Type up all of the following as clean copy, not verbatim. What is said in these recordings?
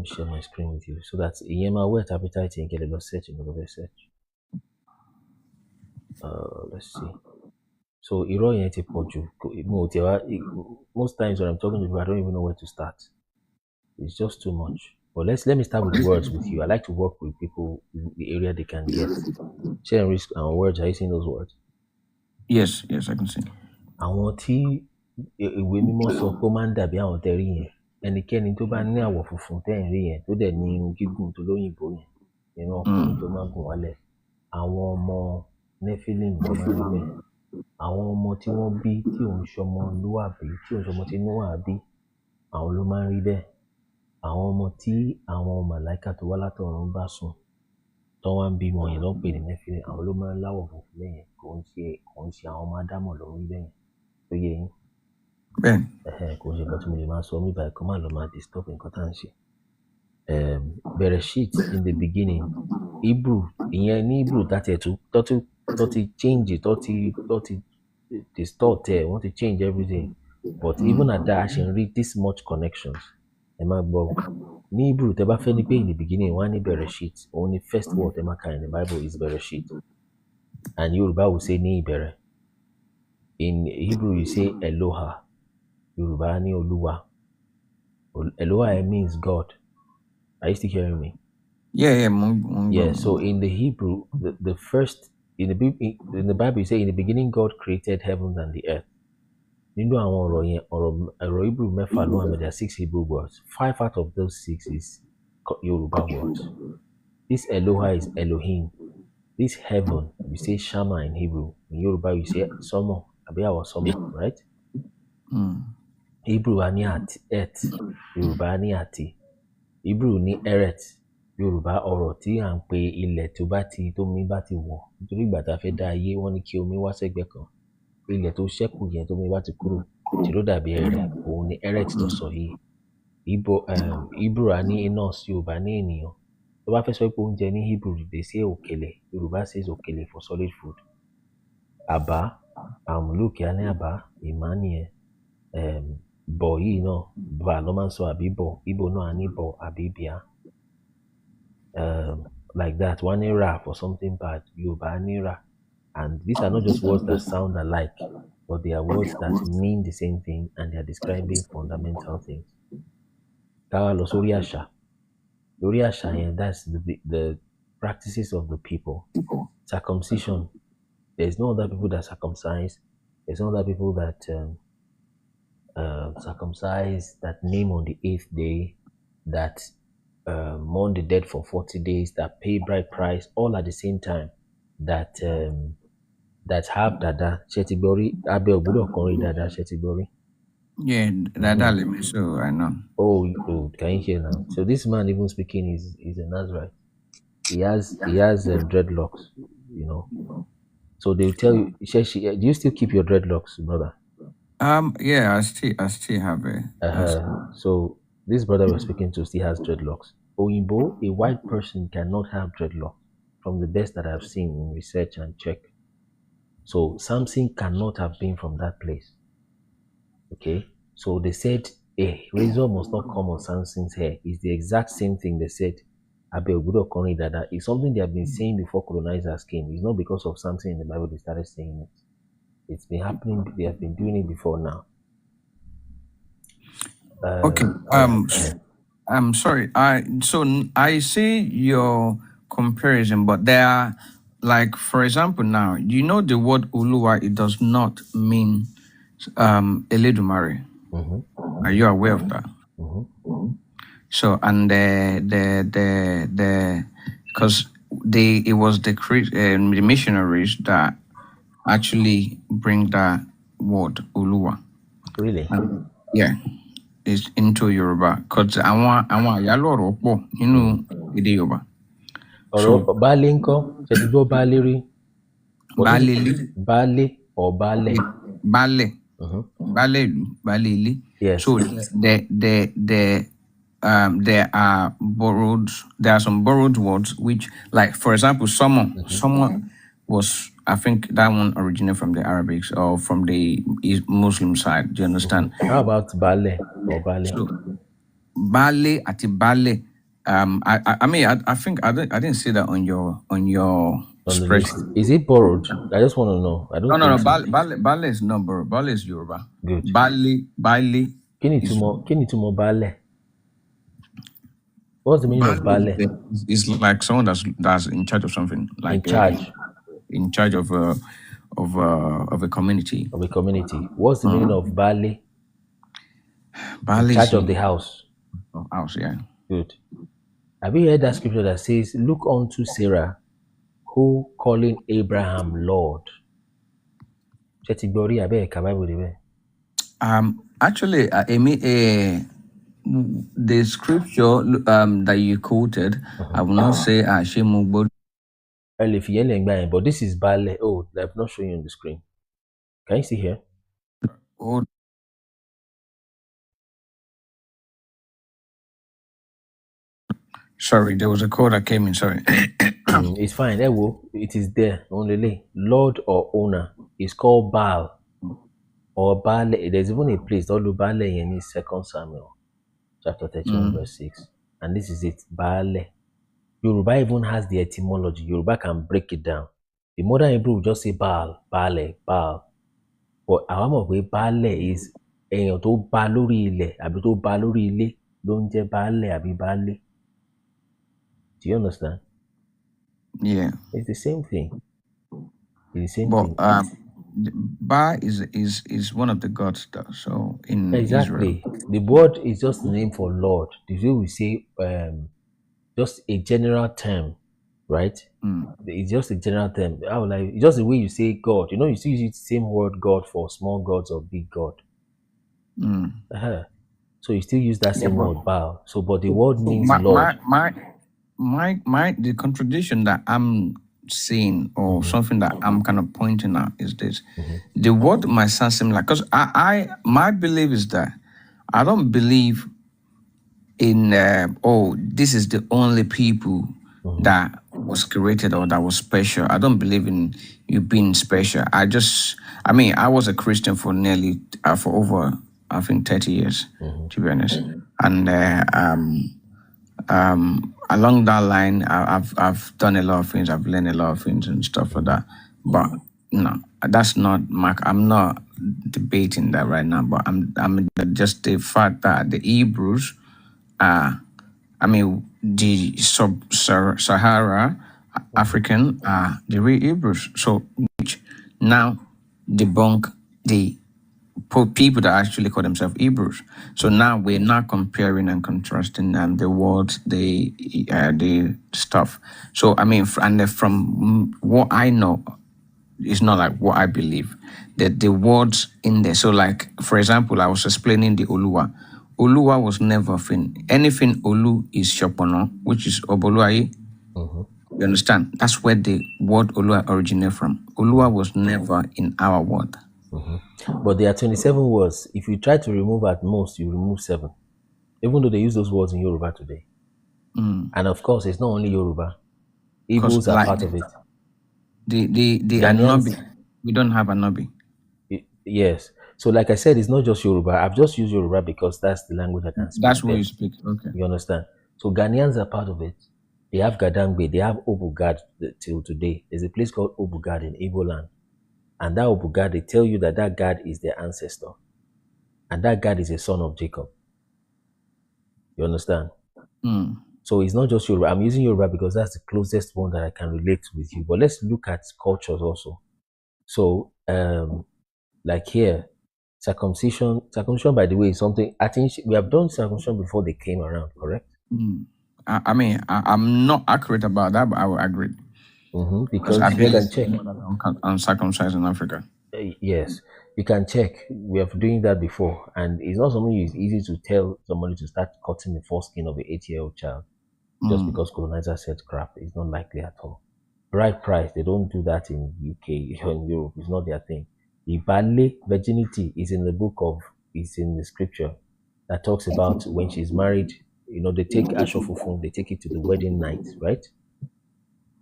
me share my screen with you so that my wet appetite and get a search and go search. Let's see. So most times when I'm talking to people, I don't even know where to start. It's just too much. But let me start with words with you. I like to work with people in the area they can get. Sharing risk and words. Are you seeing those words? Yes, I can see. Àwọn tí ìwé mímọ́ sọ pé ó máa ń dàbí àwọn tẹ́ rí yẹn, ẹnikẹ́ni tó bá ní àwọ̀ funfun tẹ́ ń rí yẹn tó dẹ̀ ní irun gígùn tó lóyìnbó yẹn, ìran ọkùnrin tó máa gùn wálẹ̀, àwọn ọmọ Nephilim ló máa ń rí bẹ́ẹ̀. Àwọn ọmọ tí wọ́n bí tí òun ṣọmọ lúwàbí tí òun ṣọmọ tí Nóà bí, àwọn ló máa ń rí bẹ́ẹ̀. Àwọn ọmọ tí àwọn màláíkà tó wá látọ̀run bá sùn tó wá ń bímọ yẹn ló ń pè ní Nephilim, àwọn ló máa ń láwọ̀ funfun bẹ́yẹn, kò ń ṣe àwọn ọmọ Ádámọ̀ ló ń rí bẹ́yẹn. Tó yé yín? Bẹ́ẹ̀ni. Kò ń ṣe nǹkan tí mo lè máa sọ mí báyìí kó má lọ máa disturb nǹkan tá à ń ṣe. Bereshit in the beginning, Hebrew, ìyẹn ní Hebrew tó ti change, tó ti distort ẹ̀, wọ́n ti change everything. But even at that, I should read this much connections. Ẹ máa gbọ́. Ní Hebrew, tẹ́ bá fẹ́ ní pé in the beginning, wọ́n á ní Bereshit. Only first word ẹ máa kà in the Bible is Bereshit. And Yorùbá will say ní ìbẹ̀rẹ̀. In Hebrew, you say Eloha. Yorùbá ní Olúwa. Eloha means God. Are you still hearing me? Yeah. Yeah. So in the Hebrew, the first in the Bible, you say in the beginning God created heaven and the earth. Nínú àwọn ọ̀rọ̀ yẹn, ọ̀rọ̀ Hebrew mẹ́fà ló wà, there are 6 Hebrew words. 5 out of those 6 is Yoruba words. This Eloha is Elohim. This heaven, you say Shama in Hebrew. In Yoruba, you say Somo, Abiyawa Somo, right? Hebrew ní earth, Yorùbá ní àti. Hebrew ní eret, Yorùbá ọ̀rọ̀ tí à ń pe ilẹ̀ tómi bá ti wọ̀. Nítorí ìgbà tá a fẹ́ dá ayé, wọ́n ní kí omi wá sẹ́gbẹ̀ẹ́ kan. Ilẹ̀ tó ṣẹ́kù yẹn tómi bá ti kúrò, tí ló dàbí ẹrẹ̀, òun ni eret tó sọ yìí. Hebrew á ní enos, Yorùbá ní ènìyàn. Tó bá fẹ́ sọ pé oúnjẹ ní Hebrew, they say òkèlè. Yorùbá says òkèlè for solid food. Àbá, Luke á ní àbá, ìmá nìyẹn. Bọ̀ yìí náà, bà ló máa ń sọ àbí bọ̀. Igbo náà á ní bọ̀ àbí bíà. Like that, one ra for something bad, Yorùbá ní ra. And these are not just words that sound alike, but they are words that mean the same thing and they are describing fundamental things. Káwá lọ sórí àṣà. Lórí àṣà yẹn, that's the practices of the people. Circumcision. There's no other people that circumcise. There's no other people that circumcise, that name on the 8th day, that mourn the dead for 40 days, that pay bride price, all at the same time, that have dada, Shetibori, Abe Obudo Kori dada, Shetibori. Yeah, dada limit, so I know. Oh, can you hear now? So this man even speaking is a Nazarite. He has dreadlocks, you know. So they'll tell you, do you still keep your dreadlocks, brother? Yeah, I still have it. So this brother we're speaking to still has dreadlocks. Oyinbo, a white person cannot have dreadlocks, from the best that I've seen in research and check. So Samson cannot have been from that place. Okay, so they said a razor must not come on Samson's hair. It's the exact same thing they said. That is something they have been saying before colonizers came. It's not because of something in the Bible they started saying it. It's been happening. They have been doing it before now. Okay. I'm sorry. I see your comparison, but there are, like, for example, now you know the word Uluwa. It does not mean Eledumare. Are you aware of that? So, and because it was the missionaries that actually bring that word Uluwa. Really? Yeah, it's into Yoruba. Because I want yalo ropo ide Yoruba. So Balinko, so you go Baleri. Bale or Bale? Bale. Baleli. Yes. So there are some borrowed words which, like, for example, someone was, I think that one originated from the Arabics or from the Muslim side. Do you understand? How about Bale or Bale? So, Bale ati Bale I think I didn't see that on your On the list. spreadsheet. Is it borrowed? I just want to know. I No, don't no, think no. so. Bale is not bro. Bale is Yoruba. Good. Bale is Kí ni ìtumọ̀ baálẹ̀? What's the meaning of Bale baálẹ̀? is like someone that's in charge of something, like In charge in charge of a community. of a community. What's the meaning of baálé? Bale In is charge of the house. house, yeah. Good. Have you heard that scripture that says, "Look unto Sarah, who calling Abraham Lord"? Ṣé ti gbọ́ rí abẹ́ ẹ̀ka Bible níbẹ̀? Actually, the scripture that you quoted, I will not say Ashimugbo. Ẹ lè fi yẹn lẹ̀ ń gbà yẹn, but this is baálẹ̀. Oh, I've not shown you on the screen. Can you see here? Oh, sorry, there was a call that came in. Sorry. It's fine. It is there. Only Lord or owner is called Baal or Baal. There's even a place called Baal in 2 Samuel chapter 31 verse 6. And this is it. Baal. Yoruba even has the etymology. Yoruba can break it down. The modern Hebrew will just say Baal, Baale, Baal. But our mọ̀ pé Baale is èèyàn tó ba lórí ilẹ̀ àbí tó ba lórí ilé ló ń jẹ́ Baale àbí Baale. Do you understand? Yeah. It's the same thing. It's the same But thing. Ba is one of the gods, though. So in Exactly. Israel, The word is just the name for Lord. The way we say just a general term, right? It's just a general term. Just the way you say God. You know, you still use the same word God for small gods or big God. So you still use that same word Baal. So, but the word means Lord. The contradiction that I'm seeing or something that I'm kind of pointing out is this: the word might sound similar, because my belief is that I don't believe in this is the only people that was created or that was special. I don't believe in you being special. I was a Christian for nearly for over, I think, 30 years, to be honest. And along that line, I've done a lot of things. I've learned a lot of things and stuff like that. But no, that's not I'm not debating that right now. But I'm just the fact that the Hebrews are, the sub-Sahara African are the real Hebrews. So which now debunk the people that actually call themselves Hebrews. So now we're not comparing and contrasting the words, the stuff. So from what I know, it's not like what I believe. That the words in there. So like, for example, I was explaining the Oluwa. Oluwa was never anything. Olu is Shopono, which is Oboluaye. You understand? That's where the word Olua originated from. Olua was never in our word. But there are 27 words. If you try to remove at most, you remove 7. Even though they use those words in Yoruba today. And of course, it's not only Yoruba. Igbos are part of it. The Anobi, we don't have Anobi. Yes. So like I said, it's not just Yoruba. I've just used Yoruba because that's the language I can speak. That's what you speak. Okay. You understand? So Ghanaians are part of it. They have Gadangbe. They have Obugad till today. There's a place called Obugad in Igbo land. And that Obugad, they tell you that that God is their ancestor. And that God is a son of Jacob. You understand? So it's not just Yoruba. I'm using Yoruba because that's the closest one that I can relate with you. But let's look at cultures also. So, like here, circumcision, by the way, is something, I think we have done circumcision before they came around, correct? I'm not accurate about that, but I will agree. Because you can check. Uncircumcised in Africa. Yes, you can check. We have doing that before, and it's not something it's easy to tell somebody to start cutting the foreskin of an 8-year-old child just because colonizers said crap. It's not likely at all. Bride price, they don't do that in UK or in Europe. It's not their thing. The Ibale virginity is in the scripture that talks about when she's married. You know, they take Ashofufun, they take it to the wedding night, right?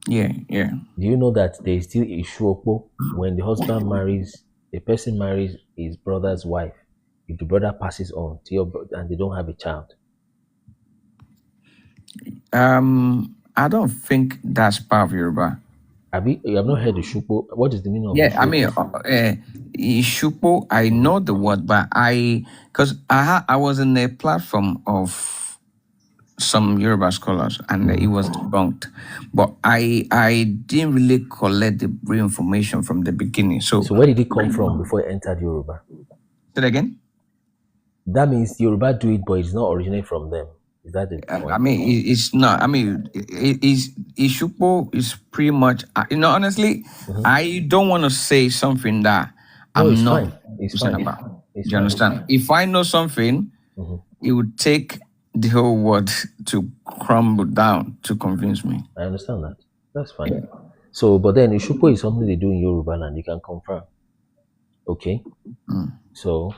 Yeah. Do you know that there is still a shuopo when the husband marries, the person marries his brother's wife, if the brother passes on to your brother and they don't have a child? I don't think that's part of Yoruba. You have not heard the Shupo? What is the meaning of Yeah, the I mean, Shupo? Ishupo, I know the word, but because I was in a platform of some Yoruba scholars and it was debunked, but I didn't really collect the real information from the beginning. So, So where did it come from before it entered Yoruba? say that again. That means Yoruba do it, but it's not originate from them. Is that the I point? mean, it's not. I mean, Ishupo is pretty much. Honestly, I don't want to say something that No, it's I'm not fine. It's concerned fine. about. It's Do you fine. understand? If I know something, it would take the whole world to crumble down to convince me. I understand that. That's fine. So, but then Ishupo is something they do in Yoruba land. You can confirm. Okay. So,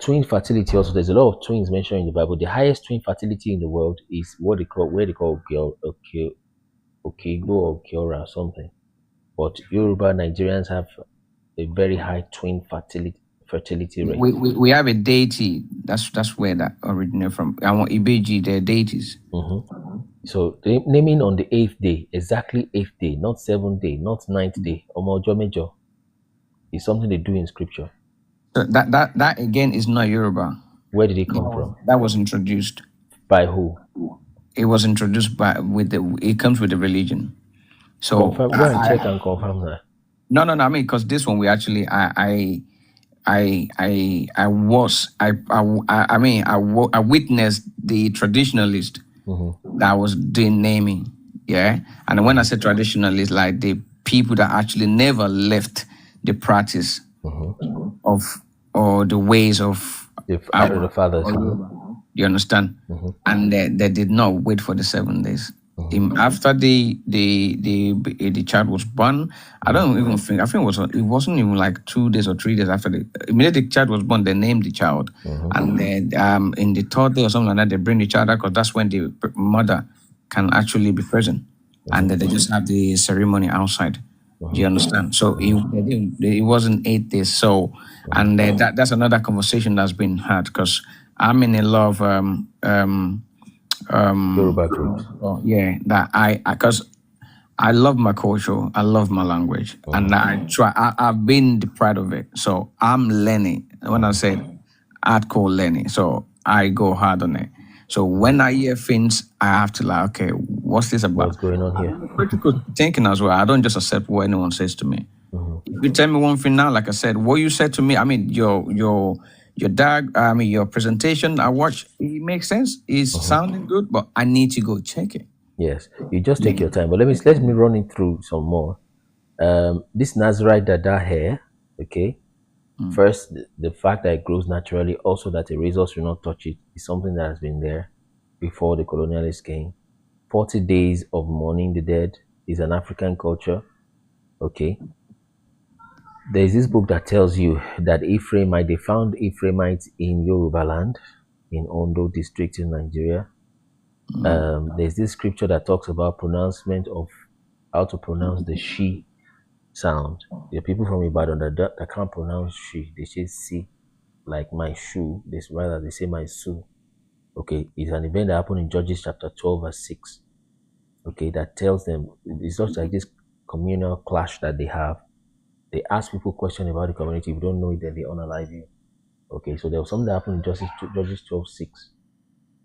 twin fertility also. There's a lot of twins mentioned in the Bible. The highest twin fertility in the world is what they call Okigbo or Kiora or something. But Yoruba Nigerians have a very high twin fertility rate. We have a deity. That's where that originated from. I want Ibeji, they're deities. So the naming on the 8th day, exactly 8th day, not 7th day, not 9th day, Omojo Mejo, is something they do in scripture. So that again is not Yoruba. Where did it come from? That was introduced. By who? It was introduced it comes with the religion. So Confirm, go and check and confirm that. No. I mean, because this one we actually I witnessed the traditionalist that was doing naming. Yeah. And when I say traditionalist, like the people that actually never left the practice of or the ways of The fathers. you understand? And they did not wait for the 7 days. After the child was born, I don't even think. I think it wasn't even like 2 days or 3 days after immediately the child was born. They named the child, and then in the 3rd day or something like that, they bring the child out because that's when the mother can actually be present, and then they just have the ceremony outside. Do you understand? So it wasn't 8 days. So, and that's another conversation that's been had because I'm in a lot of Yoruba groups. yeah, that because I love my culture, I love my language, and I've been deprived of it. So I'm learning. When I say hardcore learning, so I go hard on it. So when I hear things, I have to like, okay, what's this about? What's going on here? Critical thinking as well. I don't just accept what anyone says to me. If you tell me one thing now, like I said, what you said to me, I mean, your dad, I mean, your presentation, I watched, it makes sense. It's sounding good, but I need to go check it. Yes, you just take your time. But let me run it through some more. This Nazarite Dada hair, okay. First, the fact that it grows naturally, also that the razors will not touch it, is something that has been there before the colonialists came. 40 days of mourning the dead is an African culture, okay. There's this book that tells you that they found Ephraimites in Yoruba land, in Ondo district in Nigeria. There's this scripture that talks about pronouncement of how to pronounce the she sound. There are people from Ibadan that can't pronounce she. They say si, like my shoe. They say my su. Okay, it's an event that happened in Judges chapter 12 verse 6. Okay, that tells them it's just like this communal clash that they have. They ask people questions about the community. If you don't know it, then they unalive you. Okay, so there was something that happened in Judges 12:6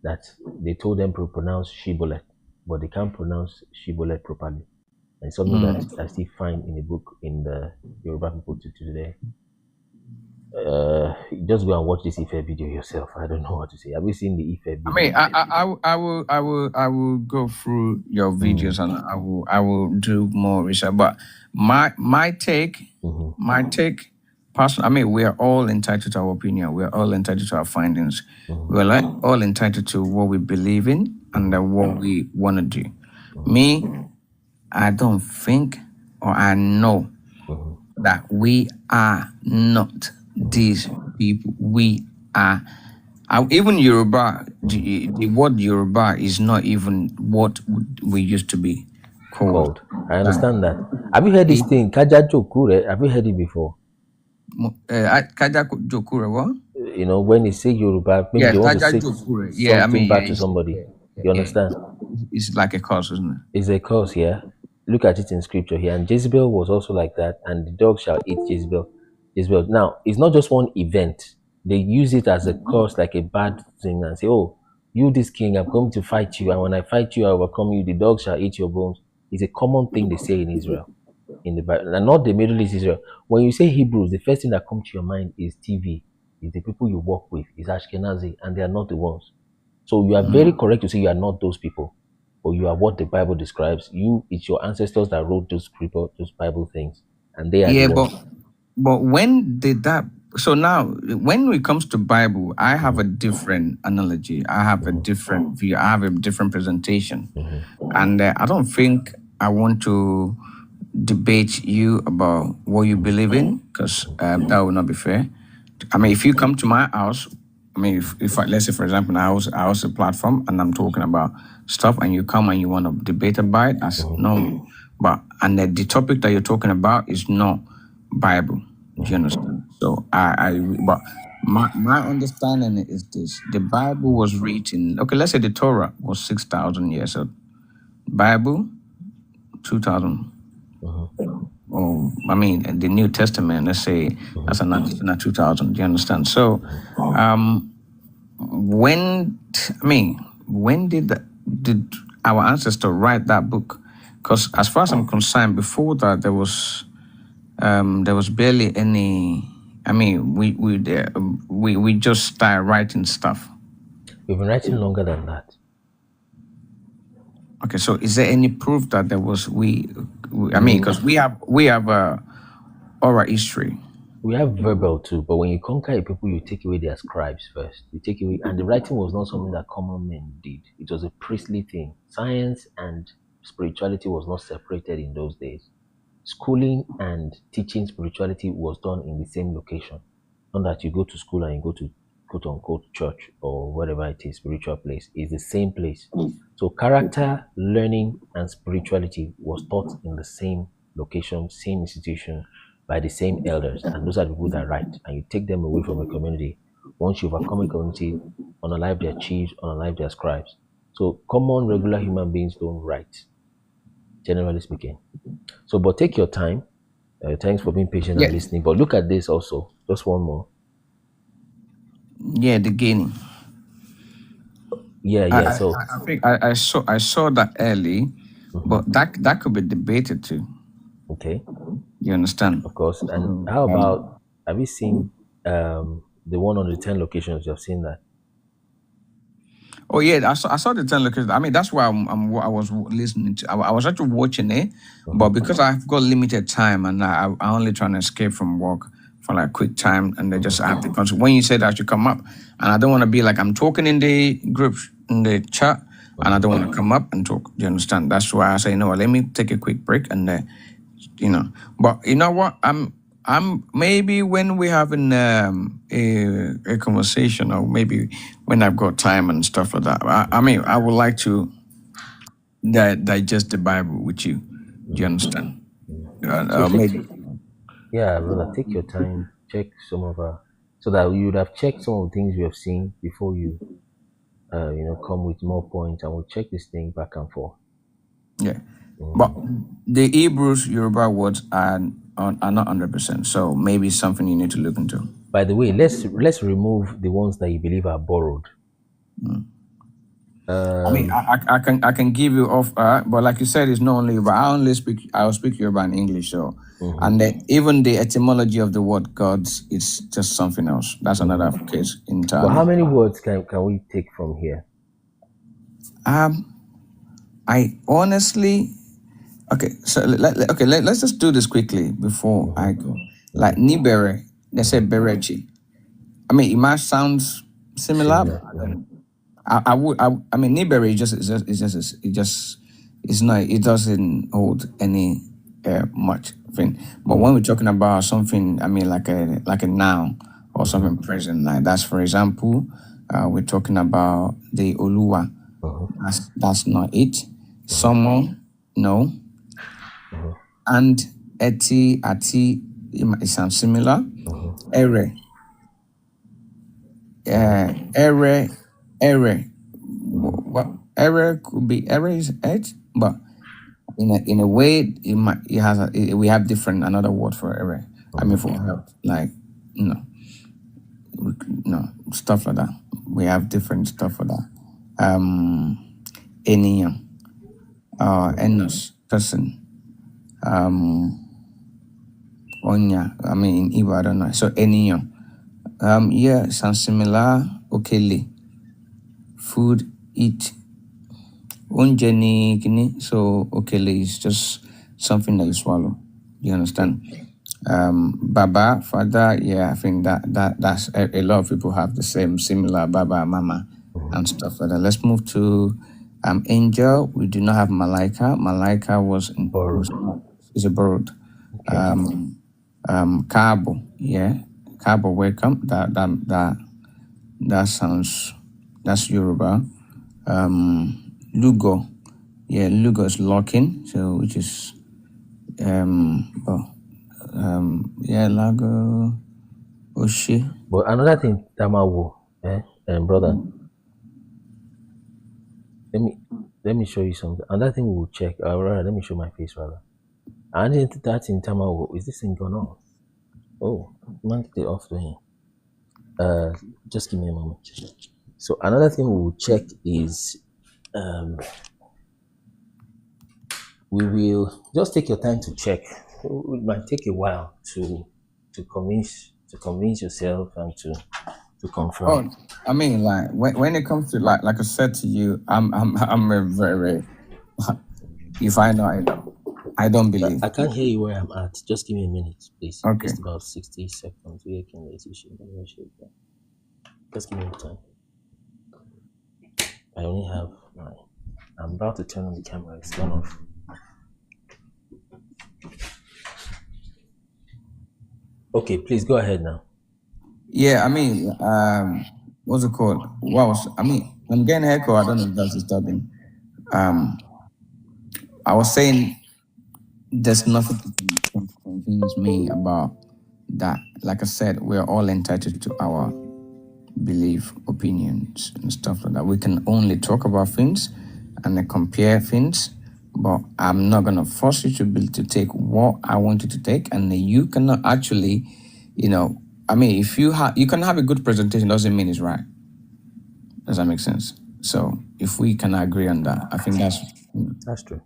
that they told them to pronounce Shibolet, but they can't pronounce Shibolet properly. And something that I still find in the book in the Yoruba people today. Just go and watch this Ife video yourself. I don't know what to say. Have you seen the Ife video? I mean, I will go through your videos and I will do more research. But my take, personally, I mean, we are all entitled to our opinion. We are all entitled to our findings. We are all entitled to what we believe in and what we want to do. Me, I don't think or I know that we are not these people. We are. Even Yoruba, the word Yoruba is not even what we used to be called. I understand that. Have you heard this thing, Kaja Jokure? Have you heard it before? Kaja Jokure, what? You know, when they say Yoruba, maybe they want to say something bad to somebody. You understand? It's like a curse, isn't it? It's a curse here. Look at it in scripture here. And Jezebel was also like that, and the dog shall eat Jezebel. Jezebel. Now, it's not just one event. They use it as a curse, like a bad thing, and say, oh, you, this king, I'm coming to fight you, and when I fight you, I overcome you. The dog shall eat your bones. It's a common thing they say in Israel, in the Bible, and not the Middle East Israel. When you say Hebrews, the first thing that comes to your mind is TV, is the people you work with, is Ashkenazi, and they are not the ones. So you are very correct to say you are not those people, but you are what the Bible describes. You, it's your ancestors that wrote those scripture, those Bible things, and they are the Yeah, ones. but when did that? So now, when it comes to Bible, I have a different analogy. I have a different view. I have a different presentation, and I don't think I want to debate you about what you believe in, because that would not be fair. I mean, if you come to my house, I mean, if I, let's say, for example, I host a platform and I'm talking about stuff, and you come and you want to debate about it, that's normal. But and the topic that you're talking about is not Bible. Do you understand? So but my understanding is this: the Bible was written. Okay, let's say the Torah was 6,000 years old. Bible, 2,000. Oh, I mean, the New Testament, let's say that's another 2,000. Do you understand? So, when did our ancestor write that book? Because as far as I'm concerned, before that there was barely any. I mean, we just started writing stuff. We've been writing longer than that. Okay, so is there any proof that there was I mean, because we have oral history. We have verbal too, but when you conquer a people, you take away their scribes first. You take away, and the writing was not something that common men did. It was a priestly thing. Science and spirituality was not separated in those days. Schooling and teaching spirituality was done in the same location. Not that you go to school and you go to quote unquote church or whatever it is, spiritual place. It's the same place. So character, learning, and spirituality was taught in the same location, same institution, by the same elders. And those are the people that write. And you take them away from a community. Once you overcome a community, unalive their chiefs, unalive their scribes. So common, regular human beings don't write, generally speaking. So, but take your time. Thanks for being patient and listening. But look at this also. Just one more. Yeah, the Guinea. Yeah. So I think I saw that early, but that could be debated too. Okay. You understand? Of course. And how about, have you seen the one on the 10 locations? You have seen that? Oh yeah, I saw the 10 locations. I mean, that's why I was listening to. I was actually watching it, but because I've got limited time and I only trying to escape from work for like quick time, and they just have to come. So when you said I should come up, and I don't want to be like I'm talking in the group in the chat, and I don't want to come up and talk. Do you understand? That's why I say no. Let me take a quick break, and But you know what? I'm maybe when we're having a conversation, or maybe when I've got time and stuff like that. I mean, I would like to digest the Bible with you. Do you understand? Maybe. Yeah, brother, take your time, check some of so that you would have checked some of the things you have seen before you, come with more points, and we'll check this thing back and forth. Yeah, but the Hebrews Yoruba words are not 100%. So maybe it's something you need to look into. By the way, let's remove the ones that you believe are borrowed. I mean, I can give you off, but like you said, it's not only Yoruba. I will speak Yoruba and English. So, and even the etymology of the word gods is just something else. That's another case entirely. But how many words can we take from here? I honestly, let's just do this quickly before I go. Like Nibere, they say Berechi. I mean, it might sound similar. I mean, Nibere it doesn't hold any much thing. But when we're talking about something, I mean, like a noun or something present, like that's, for example, we're talking about the Oluwa. That's not it. Someone, no. And ati, it sounds similar. Ere. Ere. What? error could be error is it, but in a way we have different another word for error. I mean for health, like you know, stuff like that. We have different stuff for that. Any enos person. Onya. I mean in Igbo, I don't know. So any yeah, sounds similar. Okay, food, eat. Oúnjẹ ni kini. So okele is just something that you swallow. You understand? Baba, father, yeah, I think that's a lot of people have the same similar baba, mama, and stuff like that. Let's move to angel. We do not have malaika. Malaika Borrowed. is a bird. Kabo, yeah, Kabo, welcome. That sounds that's Yoruba. Lugo, yeah, Lugo is locking, so which is yeah, Lago, Oshi. But another thing, Tamawo, brother, let me show you something. Another thing we will check, rather, let me show my face rather. And then that in Tamawo, is this thing gone off? Oh, man, they off doing. Just give me a moment. So another thing we will check is, we will just take your time to check. It might take a while to convince yourself and to confirm. Oh, I mean, like when it comes to like I said to you, I'm a very if I know, I know. I don't believe. I can't hear you where I'm at. Just give me a minute, please. Okay. Just about 60 seconds. Just give me time. I only have I'm about to turn on the camera. It's gone off. Okay, please go ahead now. Yeah, I mean, what's it called? Wow, I mean, I'm getting an echo. I don't know if that's disturbing. I was saying there's nothing to convince me about that. Like I said, we're all entitled to our belief, opinions, and stuff like that. We can only talk about things and then compare things, but I'm not gonna force you to take what I want you to take, and then you cannot actually, I mean, if you can have a good presentation, doesn't mean it's right. Does that make sense? So if we can agree on that, I think That's true.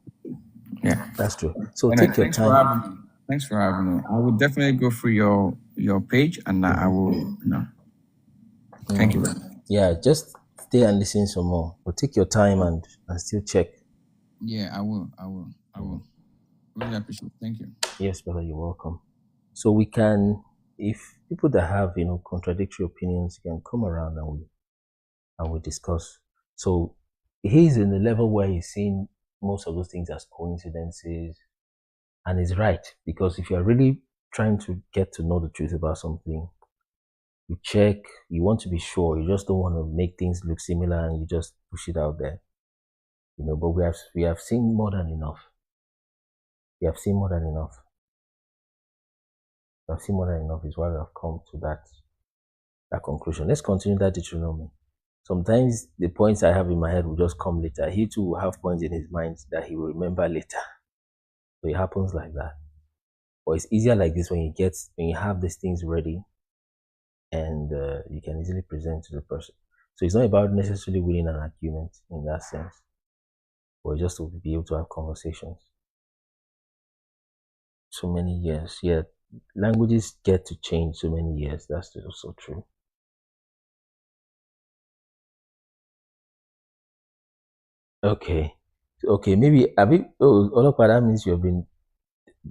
yeah. That's true. So Anyway, take your thanks for time. having me. Thanks for having me. I will definitely go through your page, and I will. Thank you. Yeah, just stay and listen some more. But take your time and still check. Yeah, I will. Really appreciate it. Thank you. Yes, brother, you're welcome. So we can, if people that have contradictory opinions can come around and we discuss. So he's in the level where he's seeing most of those things as coincidences, and is right, because if you're really trying to get to know the truth about something, you check, you want to be sure, you just don't want to make things look similar and you just push it out there. But we have seen more than enough. We have seen more than enough. We have seen more than enough is why we have come to that conclusion. Let's continue that Deuteronomy. Sometimes the points I have in my head will just come later. He too will have points in his mind that he will remember later. So it happens like that. But it's easier like this when you have these things ready, and you can easily present to the person. So it's not about necessarily winning an argument in that sense, but just to be able to have conversations. So many years, yeah. Languages get to change so many years. That's also true. Okay. Maybe have you? Oh, Olokpa, that means you have been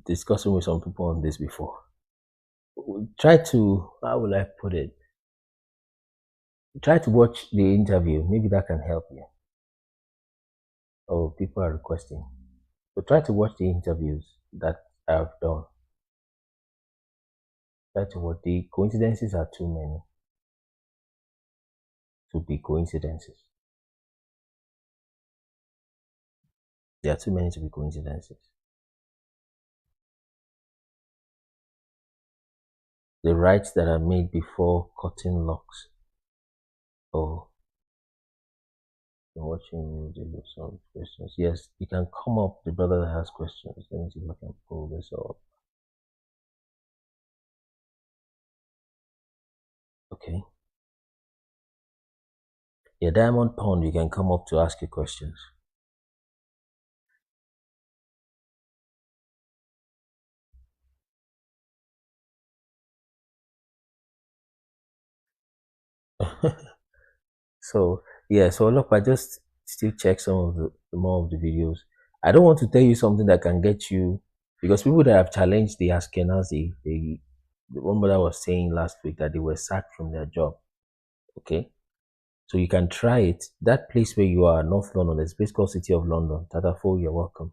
discussing with some people on this before. Try to, how will I put it? Try to watch the interview. Maybe that can help you. Oh, people are requesting. So try to watch the interviews that I've done. Try to watch. The coincidences are too many to be coincidences. There are too many to be coincidences. The rites that are made before cutting locks. Oh, watching some questions. Yes, you can come up. The brother that has questions. Let me see if I can pull this up. Okay. Yeah, Diamond Pond, you can come up to ask your questions. So yeah, so look, I just still check some of the more of the videos. I don't want to tell you something that can get you, because people that have challenged the Ashkenazi, the one brother was saying last week that they were sacked from their job. Okay, so you can try it. That place where you are, North London, there's a place called City of London. Tatafo, you're welcome.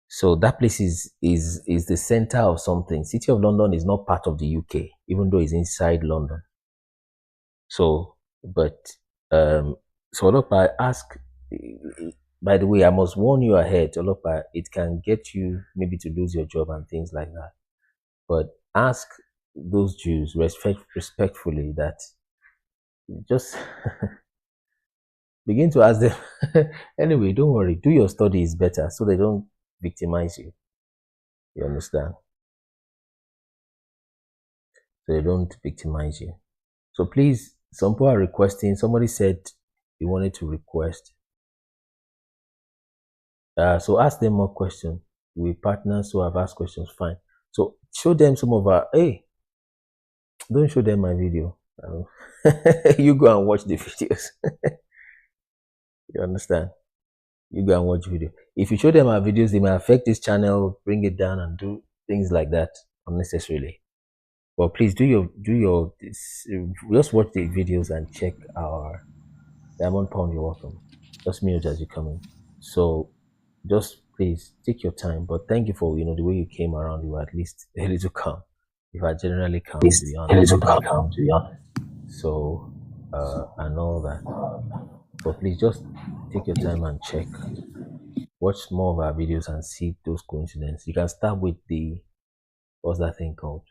So that place is the center of something. City of London is not part of the UK, even though it's inside London. So, but so Olopa, ask. By the way, I must warn you ahead, Olopa. It can get you maybe to lose your job and things like that. But ask those Jews respectfully that just begin to ask them. Anyway, don't worry. Do your studies better so they don't victimize you. You understand? So they don't victimize you. So please, some people are requesting. Somebody said he wanted to request. So ask them more questions. We partners who have asked questions, fine. So show them some of our, hey, don't show them my video. You go and watch the videos. You understand? You go and watch video. If you show them our videos, they may affect this channel, bring it down and do things like that unnecessarily. But please just watch the videos and check our Diamond Pound. You're welcome. Just mute as you come in. So just please take your time. But thank you for the way you came around. You were at least a little calm. If I generally calm, to be honest. So and all that. But please just take your time and check. Watch more of our videos and see those coincidences. You can start with what's that thing called?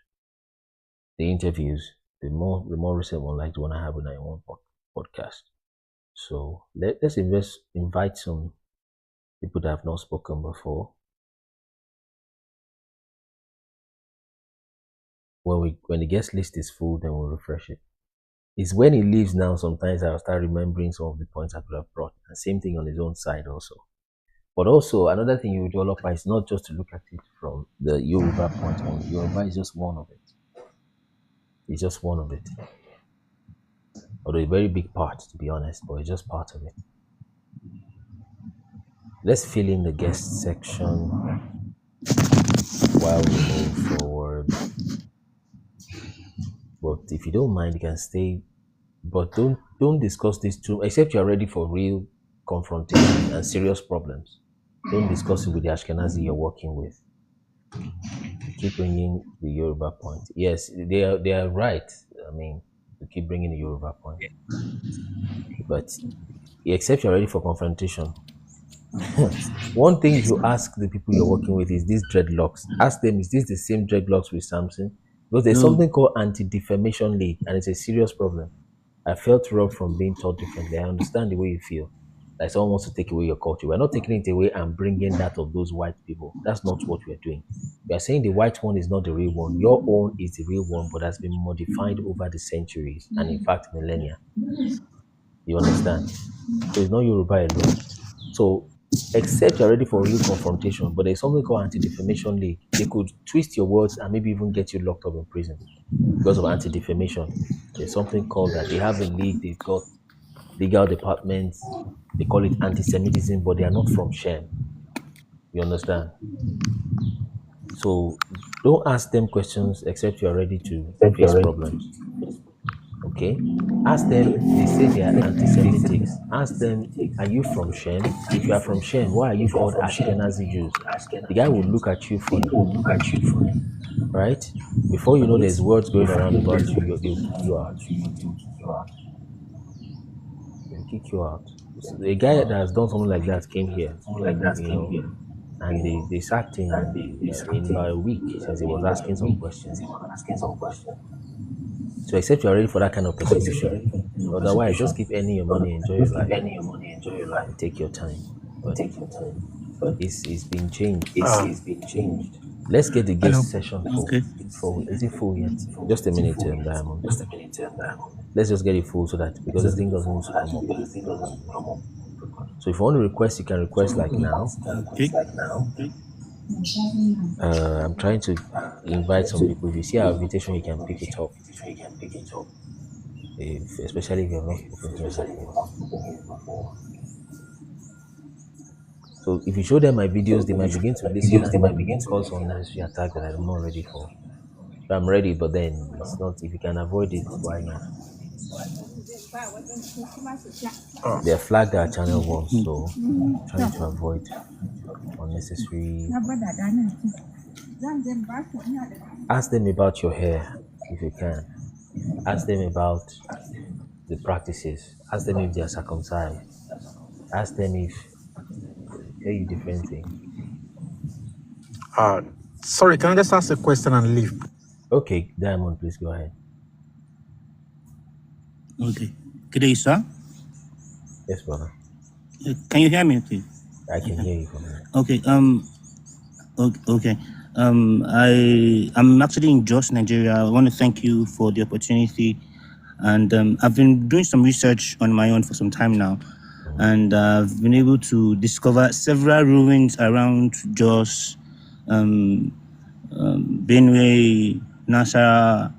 The interviews. The more recent one, like the one I have in our own podcast. So let's invite some people that have not spoken before. When the guest list is full, then we'll refresh it. It's when he leaves now, sometimes I'll start remembering some of the points I could have brought. And same thing on his own side also. But also another thing you develop is not just to look at it from the Yoruba point on. Yoruba is just one of it. It's just one of it. Although a very big part, to be honest, but it's just part of it. Let's fill in the guest section while we move forward. But if you don't mind, you can stay. But don't discuss this too, except you're ready for real confrontation and serious problems. Don't discuss it with the Ashkenazi you're working with. Keep bringing the Yoruba point. Yes, they are right. I mean, to keep bringing the Yoruba point. But except you're ready for confrontation. One thing you ask the people you're working with is these dreadlocks. Ask them, is this the same dreadlocks with Samson? Because there's something called Anti-Defamation League, and it's a serious problem. I felt robbed from being taught differently. I understand the way you feel. Like someone wants to take away your culture. We're not taking it away and bringing that of those white people. That's not what we're doing. We are saying the white one is not the real one. Your own is the real one, but has been modified over the centuries and in fact millennia. You understand? So it's not Yoruba alone. So except you're ready for real confrontation, but there's something called Anti-Defamation League. They could twist your words and maybe even get you locked up in prison because of anti-defamation. There's something called that. They have a league. They've got legal departments. They call it anti-Semitism, but they are not from Shem. You understand? So don't ask them questions except you're ready to face problems. Okay? Ask them, they say they are anti-Semitic. Ask them, are you from Shem? If you are from Shem, why are you called Ashkenazi Jews? The guy will look at you funny. Right? Before you know there's words going around about you, they'll kick you out. They'll kick you out. So the guy that has done something like that came here, and they sacked him in about a week since he was asking some questions. So except you're ready for that kind of persecution, otherwise just keep earning your money, enjoy your life, and take your time. But it's been changed. Let's get the guest session full. Okay. Is it full yet? Just a minute, Diamond. Let's just get it full so that because the thing doesn't need to come up. So if you want to request, you can request like now. Okay. I'm trying to invite some people. If you see our invitation, you can pick it up. Especially if you have not spoken to us before. So if you show them my videos, they might begin to listen and they might begin to cause unnecessary attack that I'm not ready for. So I'm ready, but then it's not. If you can avoid it, why not? They flagged our channel once, so I'm trying to avoid unnecessary. Ask them about your hair if you can. Ask them about the practices. Ask them if they are circumcised. Ask them if tell you different things. Sorry, can I just ask a question and leave? Okay, Diamond, please go ahead. Okay. Good day, sir. Yes, brother. Can you hear me, please? I can hear you from here. Okay. Okay. I'm actually in Jos, Nigeria. I want to thank you for the opportunity, and I've been doing some research on my own for some time now, and I've been able to discover several ruins around Jos, Benue, Nasara,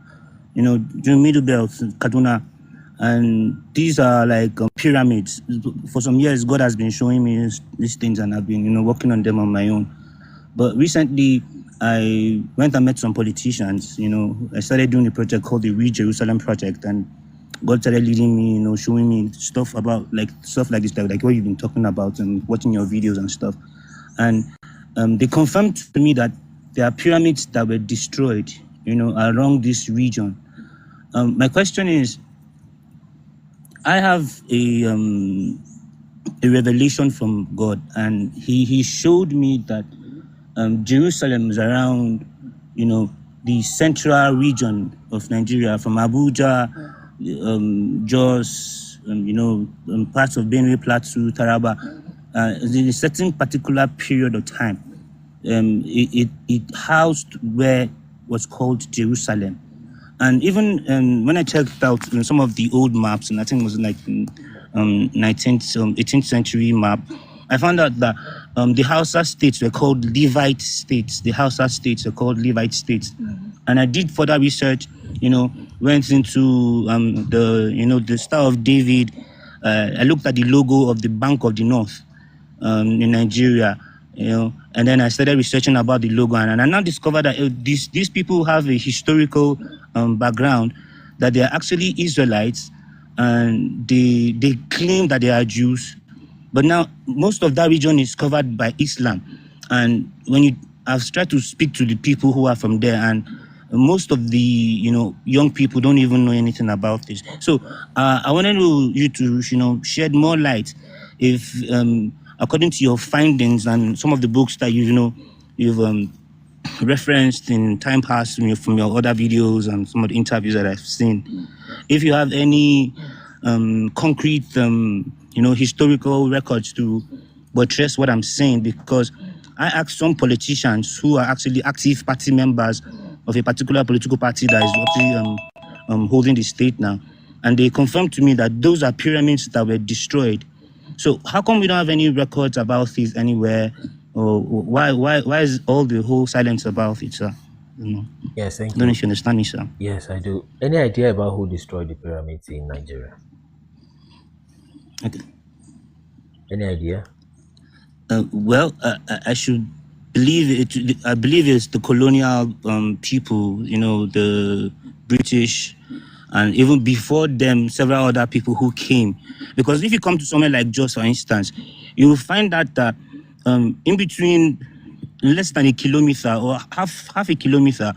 the Middle Belt, Kaduna. And these are like pyramids. For some years, God has been showing me these things, and I've been, working on them on my own. But recently, I went and met some politicians. I started doing a project called the Jerusalem Project, and God started leading me, showing me stuff about stuff like this, like what you've been talking about and watching your videos and stuff. And they confirmed to me that there are pyramids that were destroyed, around this region. My question is, I have a revelation from God, and he showed me that Jerusalem is around, the central region of Nigeria, from Abuja, Jos, parts of Benue, Plateau, Taraba. In a certain particular period of time, it housed where was called Jerusalem. And even when I checked out some of the old maps, and I think it was like 18th century map, I found out that the Hausa states were called Levite states. The Hausa states are called Levite states. And I did further research, went into the Star of David. I looked at the logo of the Bank of the North in Nigeria, and then I started researching about the logo, and I now discovered that these people have a historical background, that they are actually Israelites, and they claim that they are Jews, but now most of that region is covered by Islam. And I've tried to speak to the people who are from there, and most of the young people don't even know anything about this. So I wanted you to shed more light, if according to your findings and some of the books that you've referenced in time past from your other videos and some of the interviews that I've seen, if you have any concrete historical records to buttress what I'm saying, because I asked some politicians who are actually active party members of a particular political party that is actually holding the state now, and they confirmed to me that those are pyramids that were destroyed. So how come we don't have any records about this anywhere? Or why is all the whole silence about it, sir? Yes, thank you. I don't know if you understand me, sir. Yes, I do. Any idea about who destroyed the pyramids in Nigeria? Okay. Any idea? Well, I should believe it. I believe it's the colonial people, the British, and even before them, several other people who came. Because if you come to somewhere like Jos, for instance, you will find out that in between less than a kilometer or half a kilometer,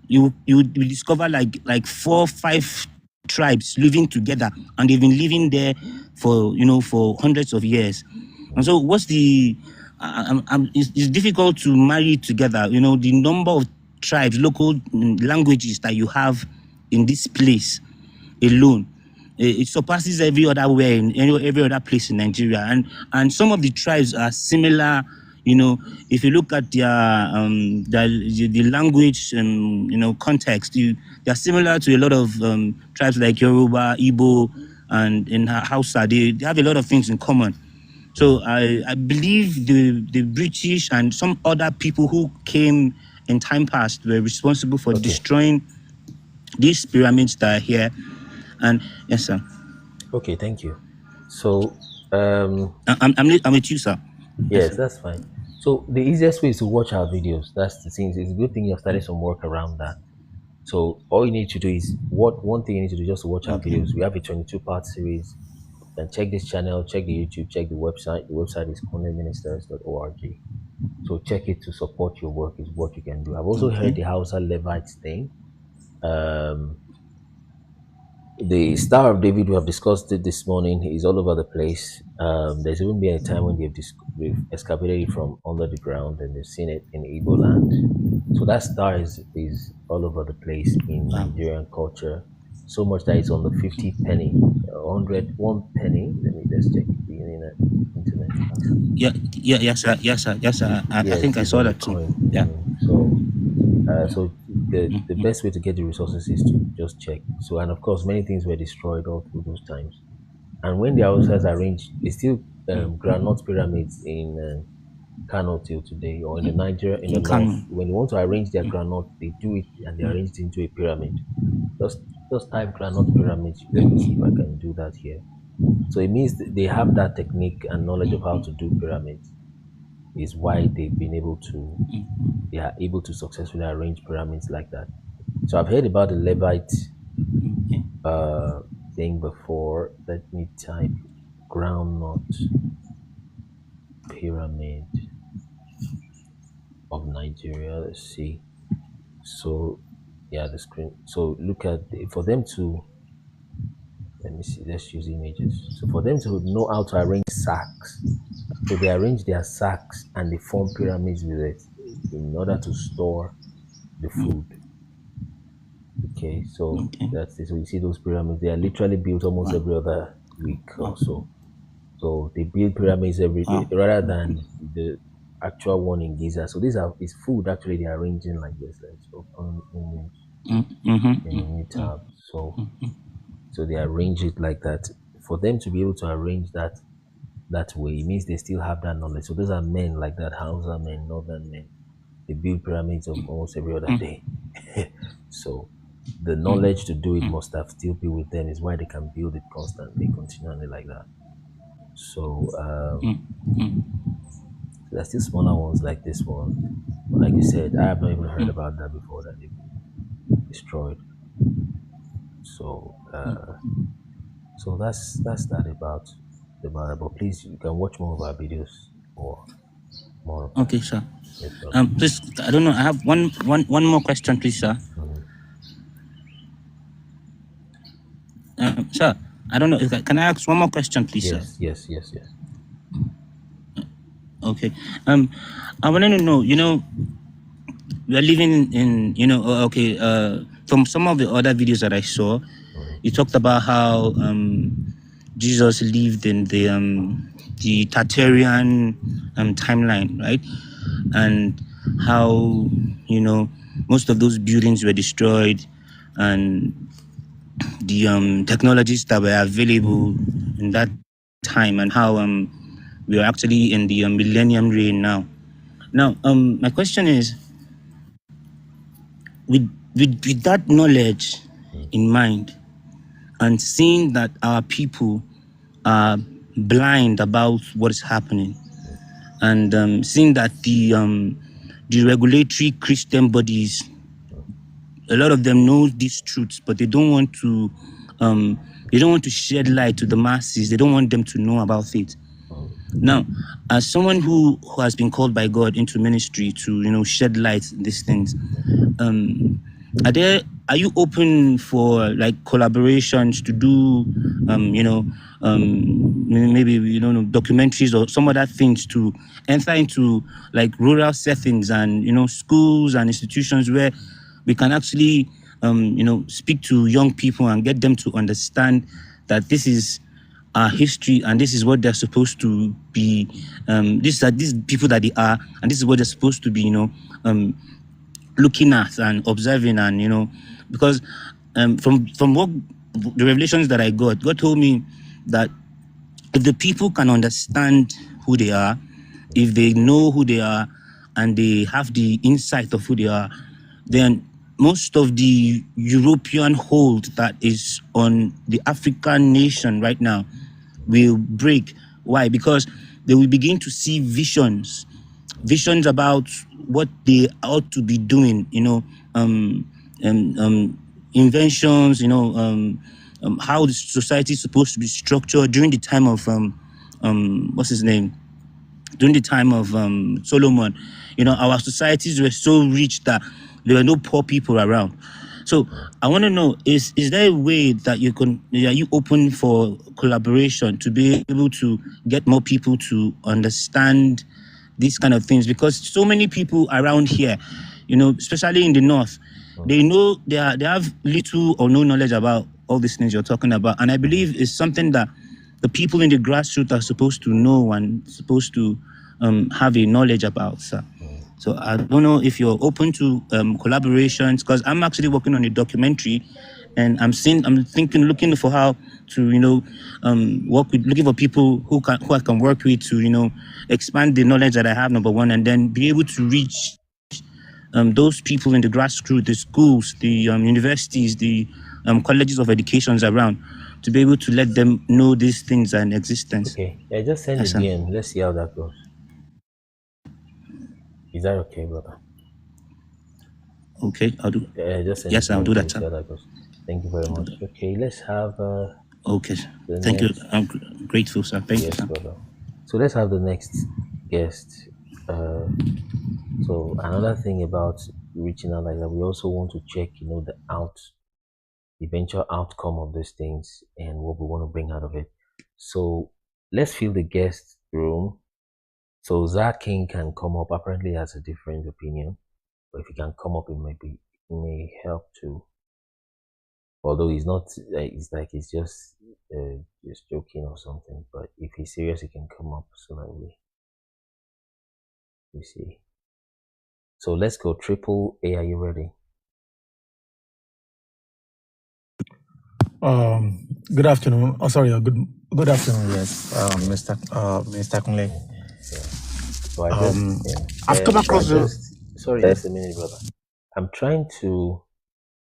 you discover like 4 or 5 tribes living together, and they've been living there for hundreds of years. And so what's the it's difficult to marry together, the number of tribes, local languages that you have in this place alone, it surpasses every other way in every other place in Nigeria. And some of the tribes are similar. If you look at their the language context, they are similar to a lot of tribes like Yoruba, Igbo, and in Hausa. They have a lot of things in common. So I believe the British and some other people who came in time past were responsible for destroying these pyramids that are here. And yes, sir. Okay, thank you. So, I'm with you, sir. yes, that's fine. So the easiest way is to watch our videos. That's the thing. It's a good thing you've started some work around that. So all you need to do is one thing you need to do just to watch our videos. We have a 22-part series. Then check this channel, check the YouTube, check the website. The website is kunleministers.org. So check it to support your work is what you can do. I've also heard the Hausa Levites thing. The Star of David, we have discussed it this morning, is all over the place. There's even been a time when they've excavated it from under the ground and they've seen it in Igbo land. So that star is all over the place in Nigerian culture. So much that it's on the 50 penny, 100, 1 penny. Let me just check the internet. Yes, sir. I think I saw that too. Yeah. So the best way to get the resources is to just check. So, and of course, many things were destroyed all through those times. And when the Hausas arranged, they still granite pyramids in Kano till today, or in the Nigeria, in the north. When they want to arrange their granite, they do it and they arrange it into a pyramid. Just type granite pyramids. Let me see if I can do that here. So it means they have that technique and knowledge of how to do pyramids. Is why they are able to successfully arrange pyramids like that. So I've heard about the Levite thing before. Let me type groundnut pyramid of Nigeria. Let's see. So yeah, the screen. So look at for them to. Let me see. Let's use images. So for them to know how to arrange sacks. So they arrange their sacks and they form pyramids with it in order to store the food. Okay, so that's it. So you see those pyramids, they are literally built almost every other week or so. So they build pyramids every day rather than the actual one in Giza. So is food actually they're arranging like this. Let's open image in a new tab. So they arrange it like that. For them to be able to arrange that way, it means they still have that knowledge. So those are men like that, Hausa men, northern men. They build pyramids of almost every other day. So the knowledge to do it must have still be with them, is why they can build it constantly, continually like that. So there's still smaller ones like this one. But like you said, I have not even heard about that before, that they destroyed. So so that's that about the matter. But please, you can watch more of our videos or more. Okay, sir. Please, I don't know. I have one more question, please, sir. Sir, I don't know. Can I ask one more question, please, sir? Yes. Okay. I wanted to know. We are living in. From some of the other videos that I saw, you talked about how Jesus lived in the Tartarian timeline, right? And how most of those buildings were destroyed, and the technologies that were available in that time, and how we are actually in the millennium reign now. Now, my question is, with that knowledge in mind, and seeing that our people are blind about what is happening, and seeing that the regulatory Christian bodies, a lot of them know these truths, but they don't want to shed light to the masses. They don't want them to know about it. Now, as someone who has been called by God into ministry to shed light on these things, are you open for like collaborations to do maybe documentaries or some other things to enter into like rural settings and schools and institutions where we can actually speak to young people and get them to understand that this is our history and this is what they're supposed to be. These are these people that they are, and this is what they're supposed to be. Looking at and observing, and because from what the revelations that I got, God told me that if the people can understand who they are, if they know who they are, and they have the insight of who they are, then most of the European hold that is on the African nation right now will break. Why? Because they will begin to see visions about what they ought to be doing, inventions, how the society is supposed to be structured during the time of what's his name? During the time of Solomon. Our societies were so rich that there were no poor people around. So I want to know, is there a way that are you open for collaboration to be able to get more people to understand these kind of things? Because so many people around here, especially in the north, they know they have little or no knowledge about all these things you're talking about. And I believe it's something that the people in the grassroots are supposed to know and supposed to have a knowledge about, sir. So I don't know if you're open to collaborations, because I'm actually working on a documentary, and I'm looking for how to looking for people who I can work with to expand the knowledge that I have, number one, and then be able to reach those people in the grassroots, the schools, the universities, the colleges of educations around, to be able to let them know these things are in existence. Okay, I just send it DM. Let's see how that goes. Is that okay, brother? Okay, I'll do. Just yes, I'll do that. See how that goes. Thank you very much. Okay, let's have. Okay, thank you. I'm grateful, sir. Thank you, sir. Brother. So let's have the next guest. So another thing about reaching out like that, we also want to check, the eventual outcome of these things and what we want to bring out of it. So let's fill the guest room. So Zach King can come up. Apparently, he has a different opinion, but if he can come up, it may help too. Although he's not, he's just joking or something. But if he's serious, he can come up so that we see. So let's go. Triple A, are you ready? Good afternoon. Oh, sorry. Good afternoon. Yes, Mr. Kunle. So I've come across sorry, just a minute, brother.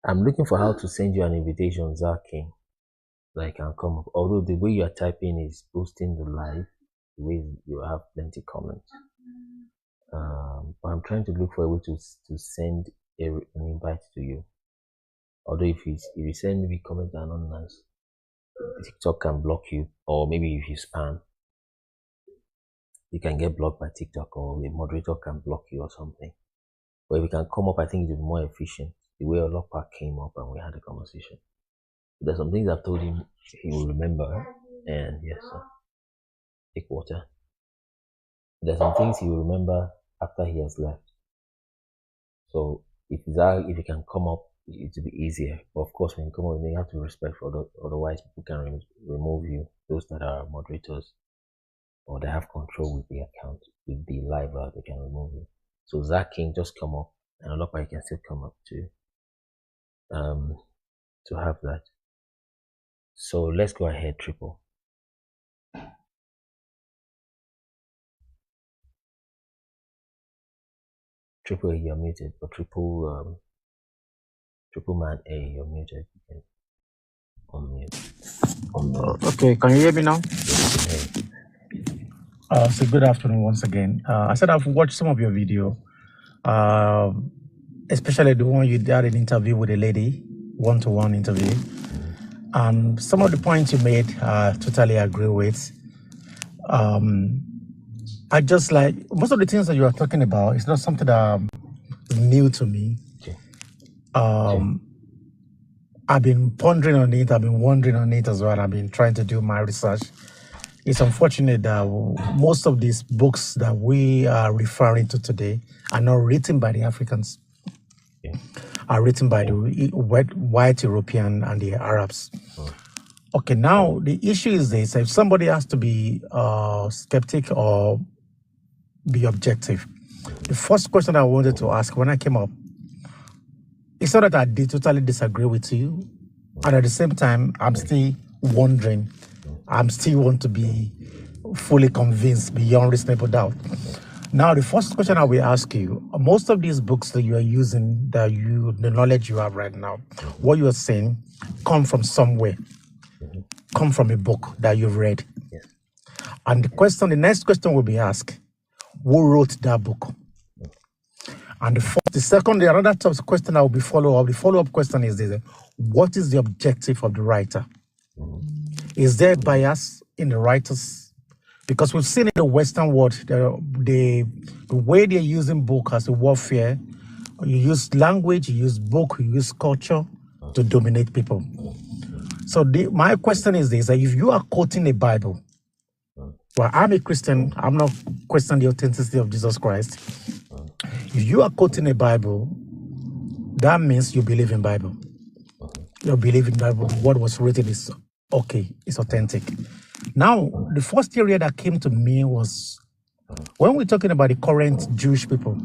I'm looking for how to send you an invitation, Zach King. So I can come up. Although the way you are typing is boosting the live, the way you have plenty comments. But I'm trying to look for a way to send an invite to you. Although if you send maybe comment anonymous, TikTok can block you, or maybe if you spam, you can get blocked by TikTok, or the moderator can block you or something. But if you can come up, I think it will be more efficient. The way Olopa came up and we had a conversation. There's some things I've told him he will remember, and yes, sir. Take water. There's some things he will remember after he has left. So if you can come up, it will be easier. But of course, when you come up, you have to be respectful. Otherwise, people can remove you. Those that are moderators or they have control with the account, with the live, they can remove you. So Zach King, just come up, and Olopa, you can still come up to have that. So let's go ahead, Triple. Triple A, you're muted, but Triple Man A, you're muted. You can unmute. Okay, can you hear me now? Hey. So good afternoon once again. I said I've watched some of your video, especially the one you did an interview with a lady, one-to-one interview. And some of the points you made, I totally agree with. I just like most of the things that you are talking about. It's not something that is new to me. Okay. I've been pondering on it. I've been wondering on it as well. I've been trying to do my research. It's unfortunate that most of these books that we are referring to today are not written by the Africans. Okay. are written by the white European and the Arabs. Okay, now the issue is this: if somebody has to be skeptic or be objective, the first question I wanted to ask when I came up, it's not that I totally disagree with you, and at the same time, I'm still wondering. I'm still want to be fully convinced beyond reasonable doubt. Now, the first question I will ask you: most of these books that you are using, the knowledge you have right now, what you are saying, come from somewhere, come from a book that you've read. Yes. And the next question will be asked: who wrote that book? And another question that will be follow-up. The follow-up question is this: what is the objective of the writer? Is there bias in the writers? Because we've seen in the Western world, the way they're using book as a warfare, you use language, you use book, you use culture to dominate people. So my question is this: if you are quoting a Bible, well, I'm a Christian, I'm not questioning the authenticity of Jesus Christ. If you are quoting a Bible, that means you believe in Bible. You believe in Bible. What was written is okay, it's authentic. Now, the first area that came to me was when we're talking about the current Jewish people,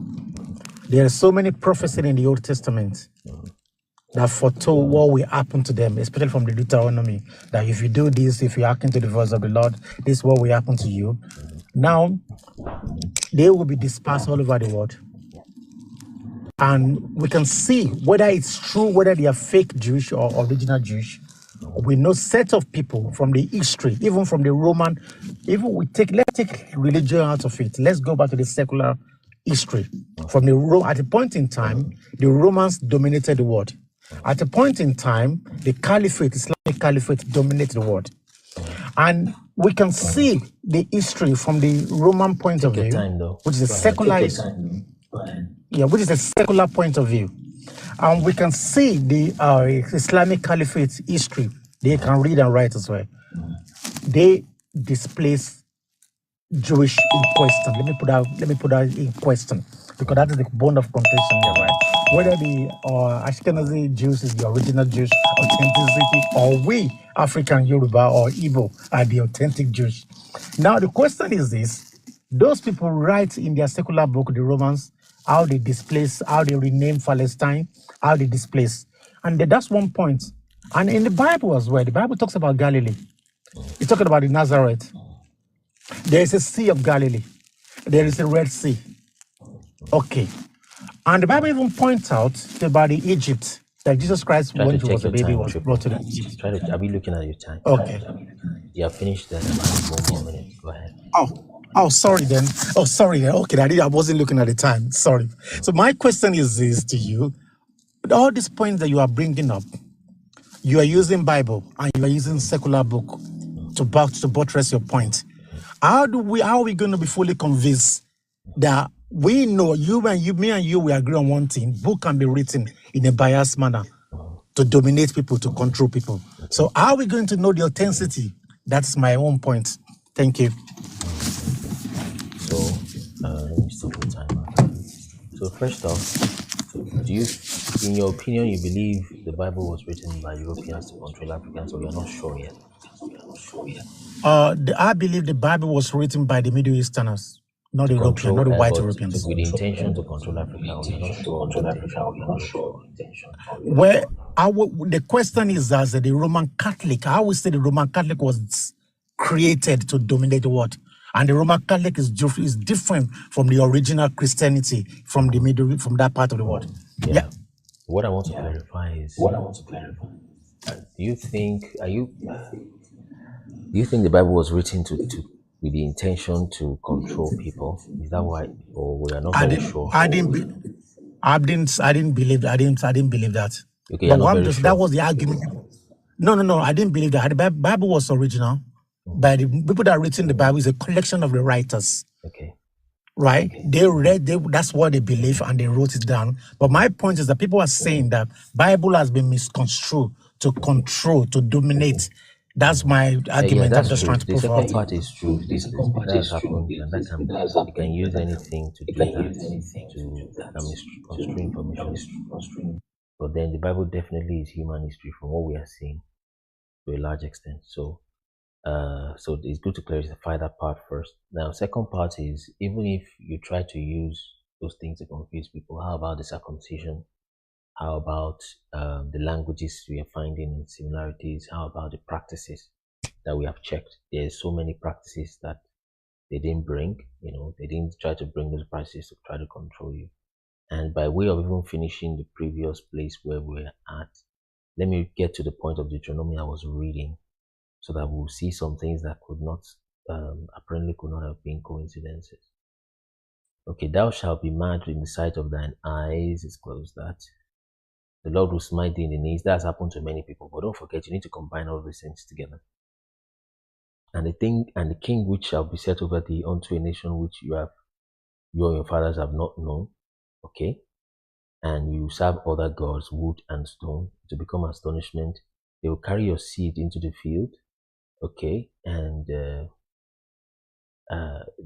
there are so many prophecies in the Old Testament that foretold what will happen to them, especially from the Deuteronomy, that if you do this, if you hearken to the voice of the Lord, this is what will happen to you. Now, they will be dispersed all over the world. And we can see whether it's true, whether they are fake Jewish or original Jewish. We know set of people from the history, even from the Roman, let's take religion out of it. Let's go back to the secular history. At a point in time, the Romans dominated the world. At a point in time, the Islamic Caliphate dominated the world. And we can see the history from the Roman point of view, which is a secular which is a secular point of view. And we can see the Islamic Caliphate history. They can read and write as well. They displace Jewish in question. Let me put that in question, because that is the bone of contention here, right? Whether the Ashkenazi Jews is the original Jewish authenticity, or we African, Yoruba, or Igbo are the authentic Jews. Now the question is this: those people write in their secular book, the Romans, how they displace, how they rename Palestine, how they displace. And that's one point. And in the Bible as well, the Bible talks about Galilee. It's talking about the Nazareth. There is a Sea of Galilee. There is a Red Sea. Okay. And the Bible even points out about the Egypt, that Jesus Christ, when he was a baby, was brought to the Egypt. I'll be looking at your time. Okay. You have finished that. One more minute. Go ahead. Oh, sorry then. Okay, I wasn't looking at the time. Sorry. So my question is this to you: all these points that you are bringing up, you are using Bible and you are using secular book to buttress your point. How are we going to be fully convinced that we know me and you, we agree on one thing? Book can be written in a biased manner to dominate people, to control people. So how are we going to know the authenticity? That's my own point. Thank you. So, let me stop the timer. So first off, do you, in your opinion, you believe the Bible was written by Europeans to control Africans, or you're not sure yet? I believe the Bible was written by the Middle Easterners, not the Europeans, not the white Europeans. With the intention to control Africa, or you're not sure? Well, the question is, as the Roman Catholic, I would say the Roman Catholic was created to dominate the world. And the Roman Catholic is different from the original Christianity from that part of the world. Yeah. What I want to clarify is, do you think the Bible was written with the intention to control people? Is that why, or we are not very sure? I didn't believe that. Okay, you're not very sure. That was the argument. No, I didn't believe that. The Bible was original. But the people that are written the Bible is a collection of the writers. Okay. Right? They read, that's what they believe, and they wrote it down. But my point is that people are saying that Bible has been misconstrued to control, to dominate. That's my argument. I'm just trying to prove. The second part is true. This has happened, and you can use anything to do that, to misconstrue information. But then the Bible definitely is human history from what we are seeing to a large extent. So so it's good to clarify that part first. Now, second part is, even if you try to use those things to confuse people, how about the circumcision? How about the languages we are finding in similarities? How about the practices that we have checked? There's so many practices that they didn't bring, they didn't try to bring those practices to try to control you. And by way of even finishing the previous place where we're at, let me get to the point of Deuteronomy I was reading, so that we'll see some things that could not, apparently could not have been coincidences. Okay, thou shalt be mad in the sight of thine eyes, is close that. The Lord will smite thee in the knees. That's happened to many people, but don't forget, you need to combine all these things together. And the king which shall be set over thee unto a nation which you and your fathers have not known. Okay, and you serve other gods, wood and stone, to become astonishment. They will carry your seed into the field. Okay, and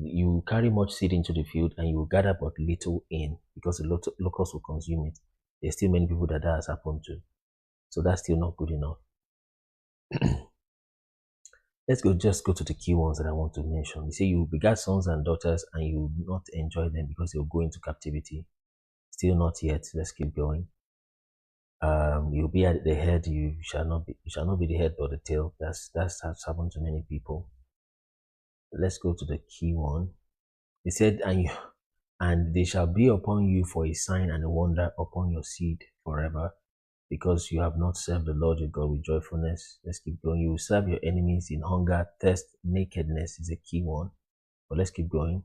you carry much seed into the field, and you will gather but little in, because the locusts will consume it. There's still many people that has happened to, so that's still not good enough. Let's just go to the key ones that I want to mention. You say you begat sons and daughters, and you will not enjoy them because they will go into captivity. Still not yet. Let's keep going. You'll be at the head. You shall not be the head but the tail. That's happened to many people. Let's go to the key one. He said, and they shall be upon you for a sign and a wonder upon your seed forever, because you have not served the Lord your God with joyfulness. Let's keep going. You will serve your enemies in hunger, thirst, nakedness is a key one. But let's keep going.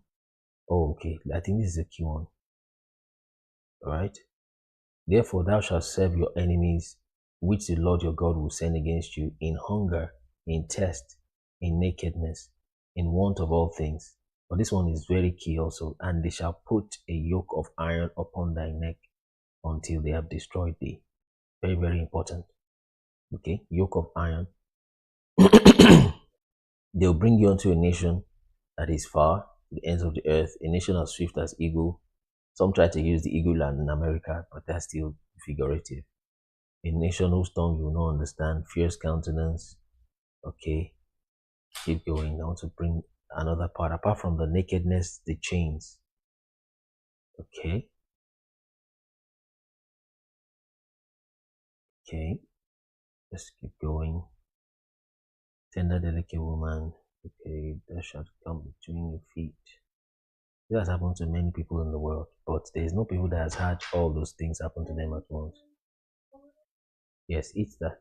Oh, okay. I think this is a key one. All right. Therefore, thou shalt serve your enemies, which the Lord your God will send against you, in hunger, in thirst, in nakedness, in want of all things. But this one is very key also. And they shall put a yoke of iron upon thy neck until they have destroyed thee. Very, very important. Okay, yoke of iron. They'll bring you unto a nation that is far, the ends of the earth, a nation as swift as eagle. Some try to use the eagle land in America, but that's still figurative. A nation whose tongue you will not understand, fierce countenance. Okay, keep going. I want to bring another part. Apart from the nakedness, the chains. Okay. Okay. Let's keep going. Tender, delicate woman. Okay, that shall come between your feet. This has happened to many people in the world, but there is no people that has had all those things happen to them at once. Yes, it's that.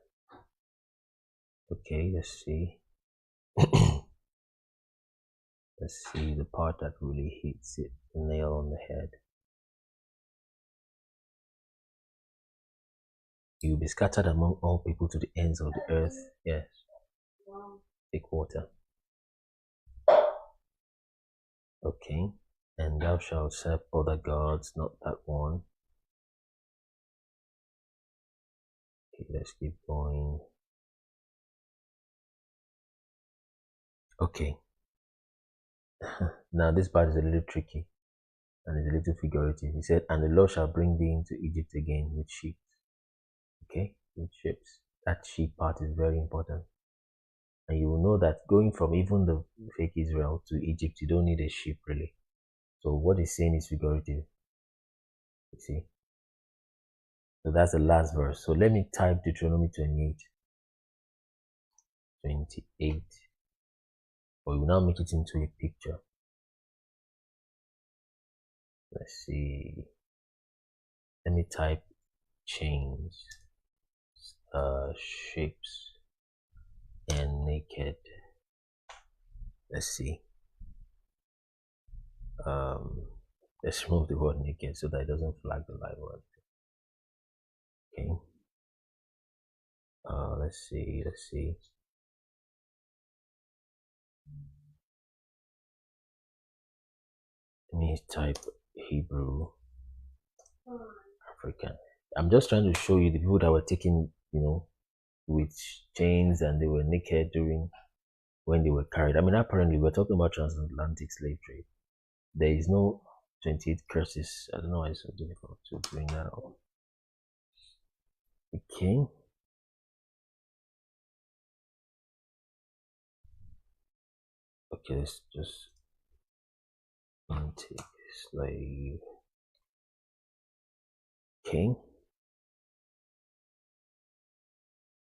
Okay, let's see. Let's see the part that really hits it, the nail on the head. You will be scattered among all people to the ends of the earth. Yes. Take water. Okay. And thou shalt serve other gods, not that one. Okay, let's keep going. Okay. Now this part is a little tricky and it's a little figurative. He said, and the Lord shall bring thee into Egypt again with sheep. Okay, with ships. That sheep part is very important. And you will know that going from even the fake Israel to Egypt, you don't need a ship really. So what he's saying is figurative. You see? So that's the last verse. So let me type Deuteronomy 28. 28. But we will now make it into a picture. Let's see. Let me type chains, ships, and naked. Let's see. Let's remove the word naked so that it doesn't flag the live word. Okay. Let's see. Let me type Hebrew, African. I'm just trying to show you the people that were taken, with chains and they were naked during when they were carried. I mean, apparently we're talking about transatlantic slave trade. There is no 28 curses. I don't know why it's so difficult to bring that up. A king? Okay, let's just take slave. King?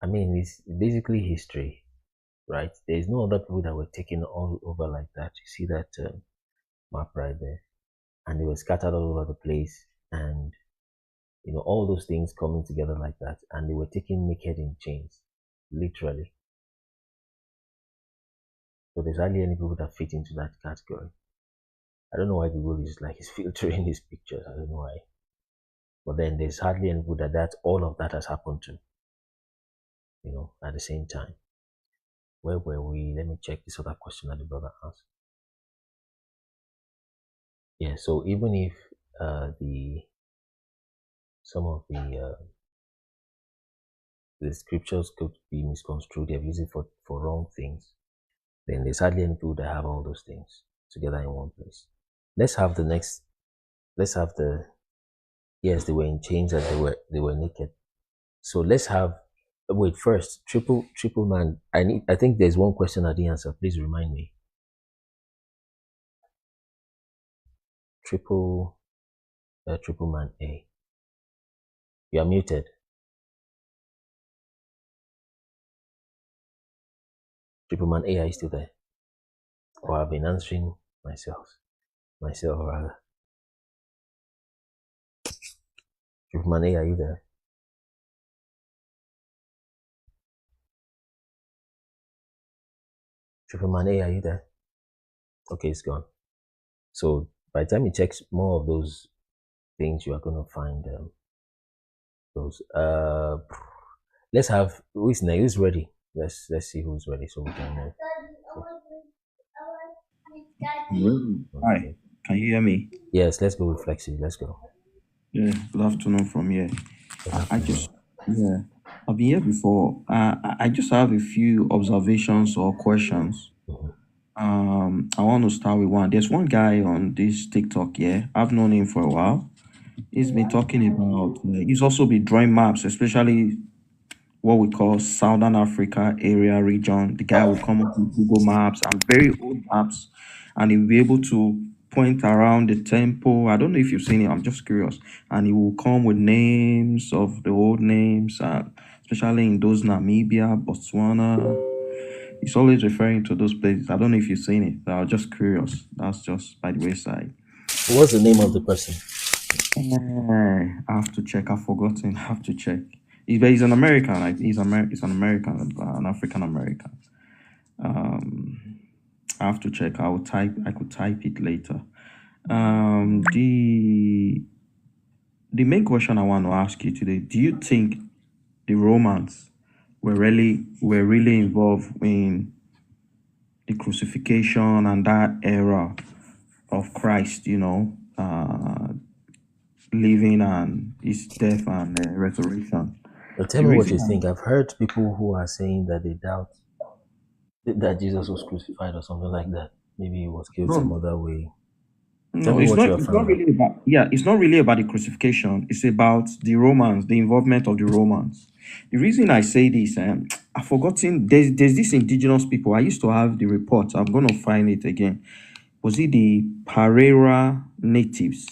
I mean, it's basically history, right? There's no other people that were taken all over like that. You see that map right there? And they were scattered all over the place. And, you know, all those things coming together like that. And they were taken naked in chains, literally. So there's hardly any people that fit into that category. I don't know why Google is like, is filtering these pictures. I don't know why. But then there's hardly any people that all of that has happened to, you know, at the same time. Where were we? Let me check this other question that the brother asked. Yeah, so even if some of the scriptures could be misconstrued, they've used it for wrong things, then there's hardly any people that have all those things together in one place. Let's have the yes, they were in chains and they were naked. So let's have wait first, triple man. I think there's one question I didn't answer. Please remind me. Triple man A. You are muted. Triple man A, are you still there? Or I've been answering myself rather. Triple man A, are you there? Triple man A, are you there? Okay, it's gone. So by the time you check more of those things, you are going to find those. Let's have who's next? Who's ready? Let's see who's ready so we can move. Hi, can you hear me? Yes, let's go with Flexi. Let's go. Yeah, good afternoon from here. I've been here before. I just have a few observations or questions. I want to start with one. There's one guy on this TikTok, yeah. I've known him for a while. He's been talking about, he's also been drawing maps, especially what we call Southern Africa area region. The guy will come up with Google Maps and very old maps, and he'll be able to point around the temple. I don't know if you've seen it, I'm just curious. And he will come with names of the old names, especially in those Namibia, Botswana. He's always referring to those places. I don't know if you've seen it, but I'm just curious. That's just by the wayside. What's the name of the person? I have to check. I've forgotten. I have to check. He's an American. He's an American, an African American. I have to check. I could type it later. The main question I want to ask you today: do you think the Romans were really involved in the crucifixion and that era of Christ? You know, living and his death and resurrection. But tell me what you think. I've heard people who are saying that they doubt that Jesus was crucified or something like that. Maybe he was killed some other way. No, it's not really about it's not really about the crucifixion. It's about the Romans, the involvement of the Romans. The reason I say this, I've forgotten. There's this indigenous people. I used to have the report. I'm gonna find it again. Was it the Pereira natives?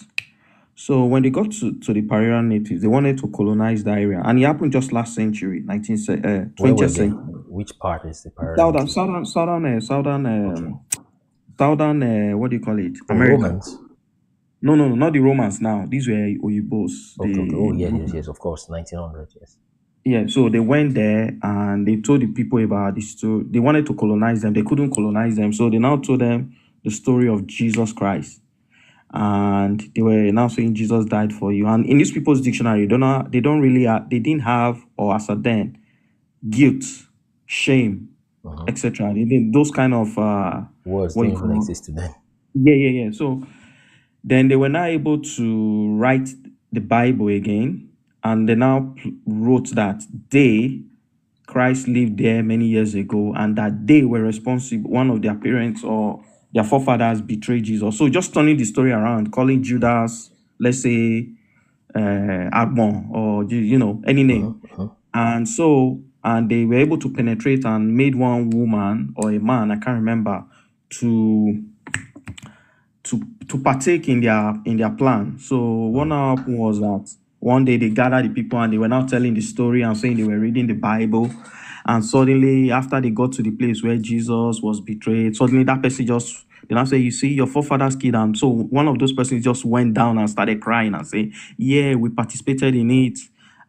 So when they got to the Pereira natives, they wanted to colonize the area, and it happened just last century, 20th century. Which part is the Pereira? Southern, what do you call it? America. Romans? No, not the Romans now. These were Oyibos. Okay. Oh, yes, of course, 1900, yes. Yeah, so they went there and they told the people about this story. They wanted to colonize them. They couldn't colonize them, so they now told them the story of Jesus Christ. And they were now saying Jesus died for you. And in these people's dictionary, they didn't have, or as at then, guilt, shame, etc. Those kind of words didn't even exist to them. Yeah. So then they were now able to write the Bible again, and they now wrote that Christ lived there many years ago, and that they were responsible. One of their parents or their forefathers betrayed Jesus. So just turning the story around, calling Judas, let's say, Agbon, or any name. And they were able to penetrate and made one woman or a man, I can't remember, to partake in their plan. So what now happened was that one day they gathered the people and they were now telling the story and saying they were reading the Bible. And suddenly, after they got to the place where Jesus was betrayed, suddenly that person just, they now say, you see, your forefathers killed. And so one of those persons just went down and started crying and saying, yeah, we participated in it.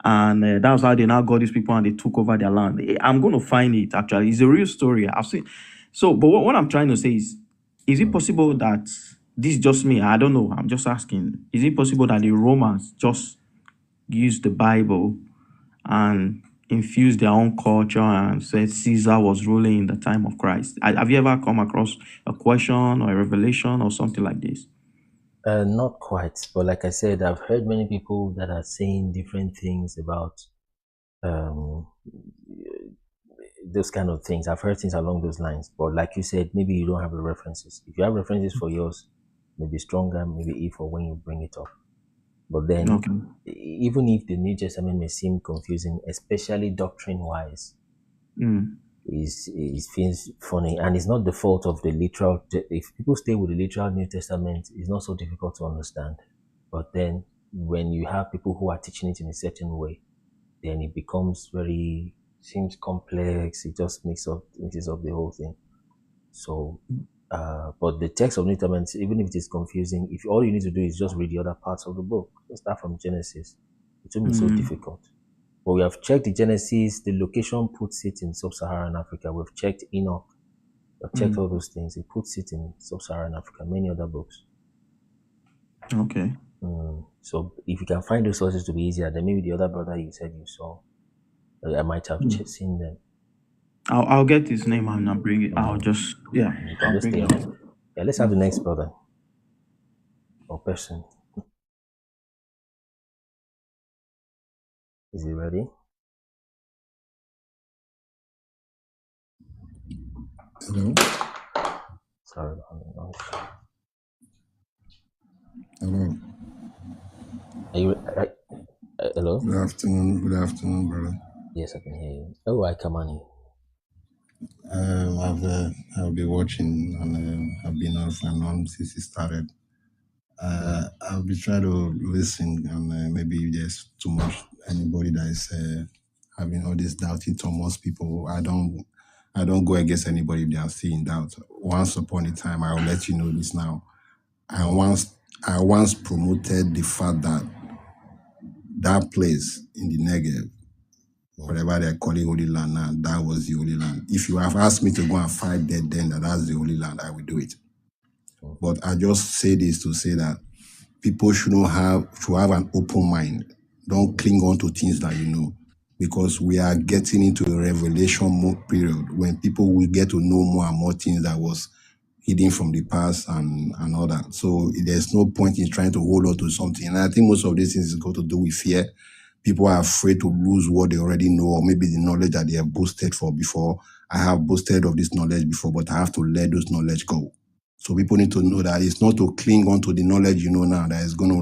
And that's how they now got these people and they took over their land. I'm going to find it, actually. It's a real story. I've seen. So, but what I'm trying to say is it possible that this is just me? I don't know. I'm just asking. Is it possible that the Romans just used the Bible and infused their own culture and said Caesar was ruling in the time of Christ? Have you ever come across a question or a revelation or something like this? Not quite, but like I said, I've heard many people that are saying different things about those kind of things. I've heard things along those lines, but like you said, maybe you don't have the references. If you have references for yours, maybe stronger, maybe if or when you bring it up. But then, Okay. even if the New Testament may seem confusing, especially doctrine-wise, it feels funny, and it's not the fault of the literal. If people stay with the literal New Testament, it's not so difficult to understand. But then, when you have people who are teaching it in a certain way, then it becomes seems complex. It just mixes up the whole thing. So, but the text of New Testament, even if it is confusing, if all you need to do is just read the other parts of the book, just start from Genesis, it won't be so difficult. But we have checked the Genesis, the location puts it in Sub-Saharan Africa. We've checked Enoch, we've checked all those things. It puts it in Sub-Saharan Africa, many other books. Okay. So if you can find those sources to be easier, then maybe the other brother you said you saw, I might have seen them. I'll get his name and I'll bring it. I'll just, yeah. You can just stay on. Yeah, let's have the next brother or person. Is he ready? Hello. Sorry. Hello. Are you? Hello. Good afternoon, brother. Yes, I can hear you. Oh, I come on. I've been watching and I've been off and on since it started. I'll be trying to listen and maybe if there's too much anybody that is having all this doubting Thomas people. I don't go against anybody if they are still in doubt. Once upon a time, I will let you know this now. I once promoted the fact that place in the Negev, whatever they're calling Holy Land now, that was the Holy Land. If you have asked me to go and fight there, then that's the Holy Land, I will do it. But I just say this to say that people should have an open mind. Don't cling on to things that you know, because we are getting into a revelation period when people will get to know more and more things that was hidden from the past and all that. So there's no point in trying to hold on to something. And I think most of these things is got to do with fear. People are afraid to lose what they already know, or maybe the knowledge that they have boasted for before. I have boasted of this knowledge before, but I have to let those knowledge go. So people need to know that it's not to cling on to the knowledge you know now that is going to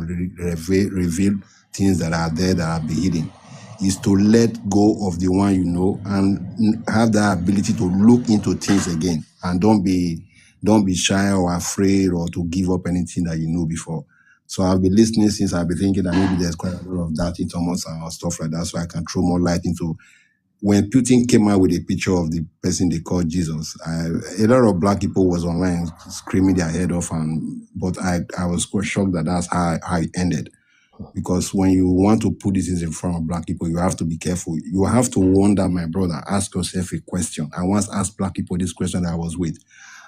reveal things that are there that are be hidden. It's to let go of the one you know and have that ability to look into things again, and don't be shy or afraid or to give up anything that you know before. So I've been listening since I've been thinking that maybe there's quite a lot of that in Thomas and stuff like that, so I can throw more light into. When Putin came out with a picture of the person they called Jesus, a lot of black people was online screaming their head off, but I was quite shocked that that's how it ended. Because when you want to put these things in front of black people, you have to be careful. You have to wonder, my brother, ask yourself a question. I once asked black people this question that I was with.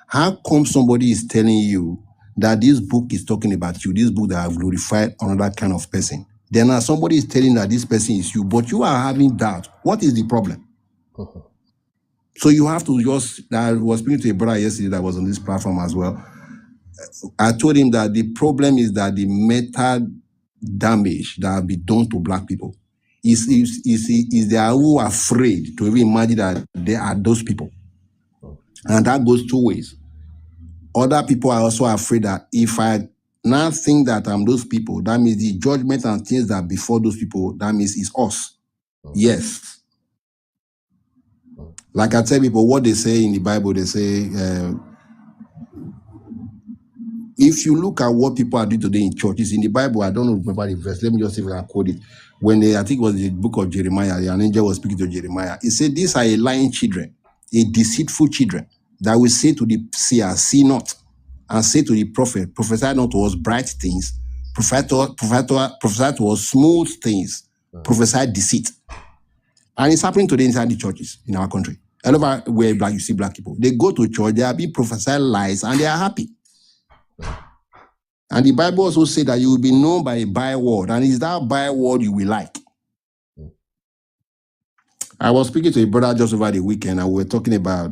How come somebody is telling you that this book is talking about you, this book that have glorified another kind of person? Then now somebody is telling that this person is you, but you are having doubt. What is the problem? So you have to I was speaking to a brother yesterday that was on this platform as well. I told him that the problem is that the mental damage that have been done to black people is they are who are afraid to even imagine that they are those people. And that goes two ways. Other people are also afraid that if I now think that those people, that means the judgment and things that before those people, that means it's us. Yes. Like I tell people what they say in the Bible, they say, if you look at what people are doing today in churches, in the Bible, I don't remember the verse. Let me just see if I can quote it. When I think it was the book of Jeremiah, an angel was speaking to Jeremiah. He said, these are a lying children, a deceitful children, that will say to the seer, see not, and say to the prophet, prophesy not to us bright things, prophesy to us smooth things, prophesy deceit. And it's happening today inside the churches in our country. All over where you see black people, they go to church, they are being prophesied lies, and they are happy. And the Bible also says that you will be known by a byword, and it's that byword you will like. I was speaking to a brother just over the weekend, and we were talking about,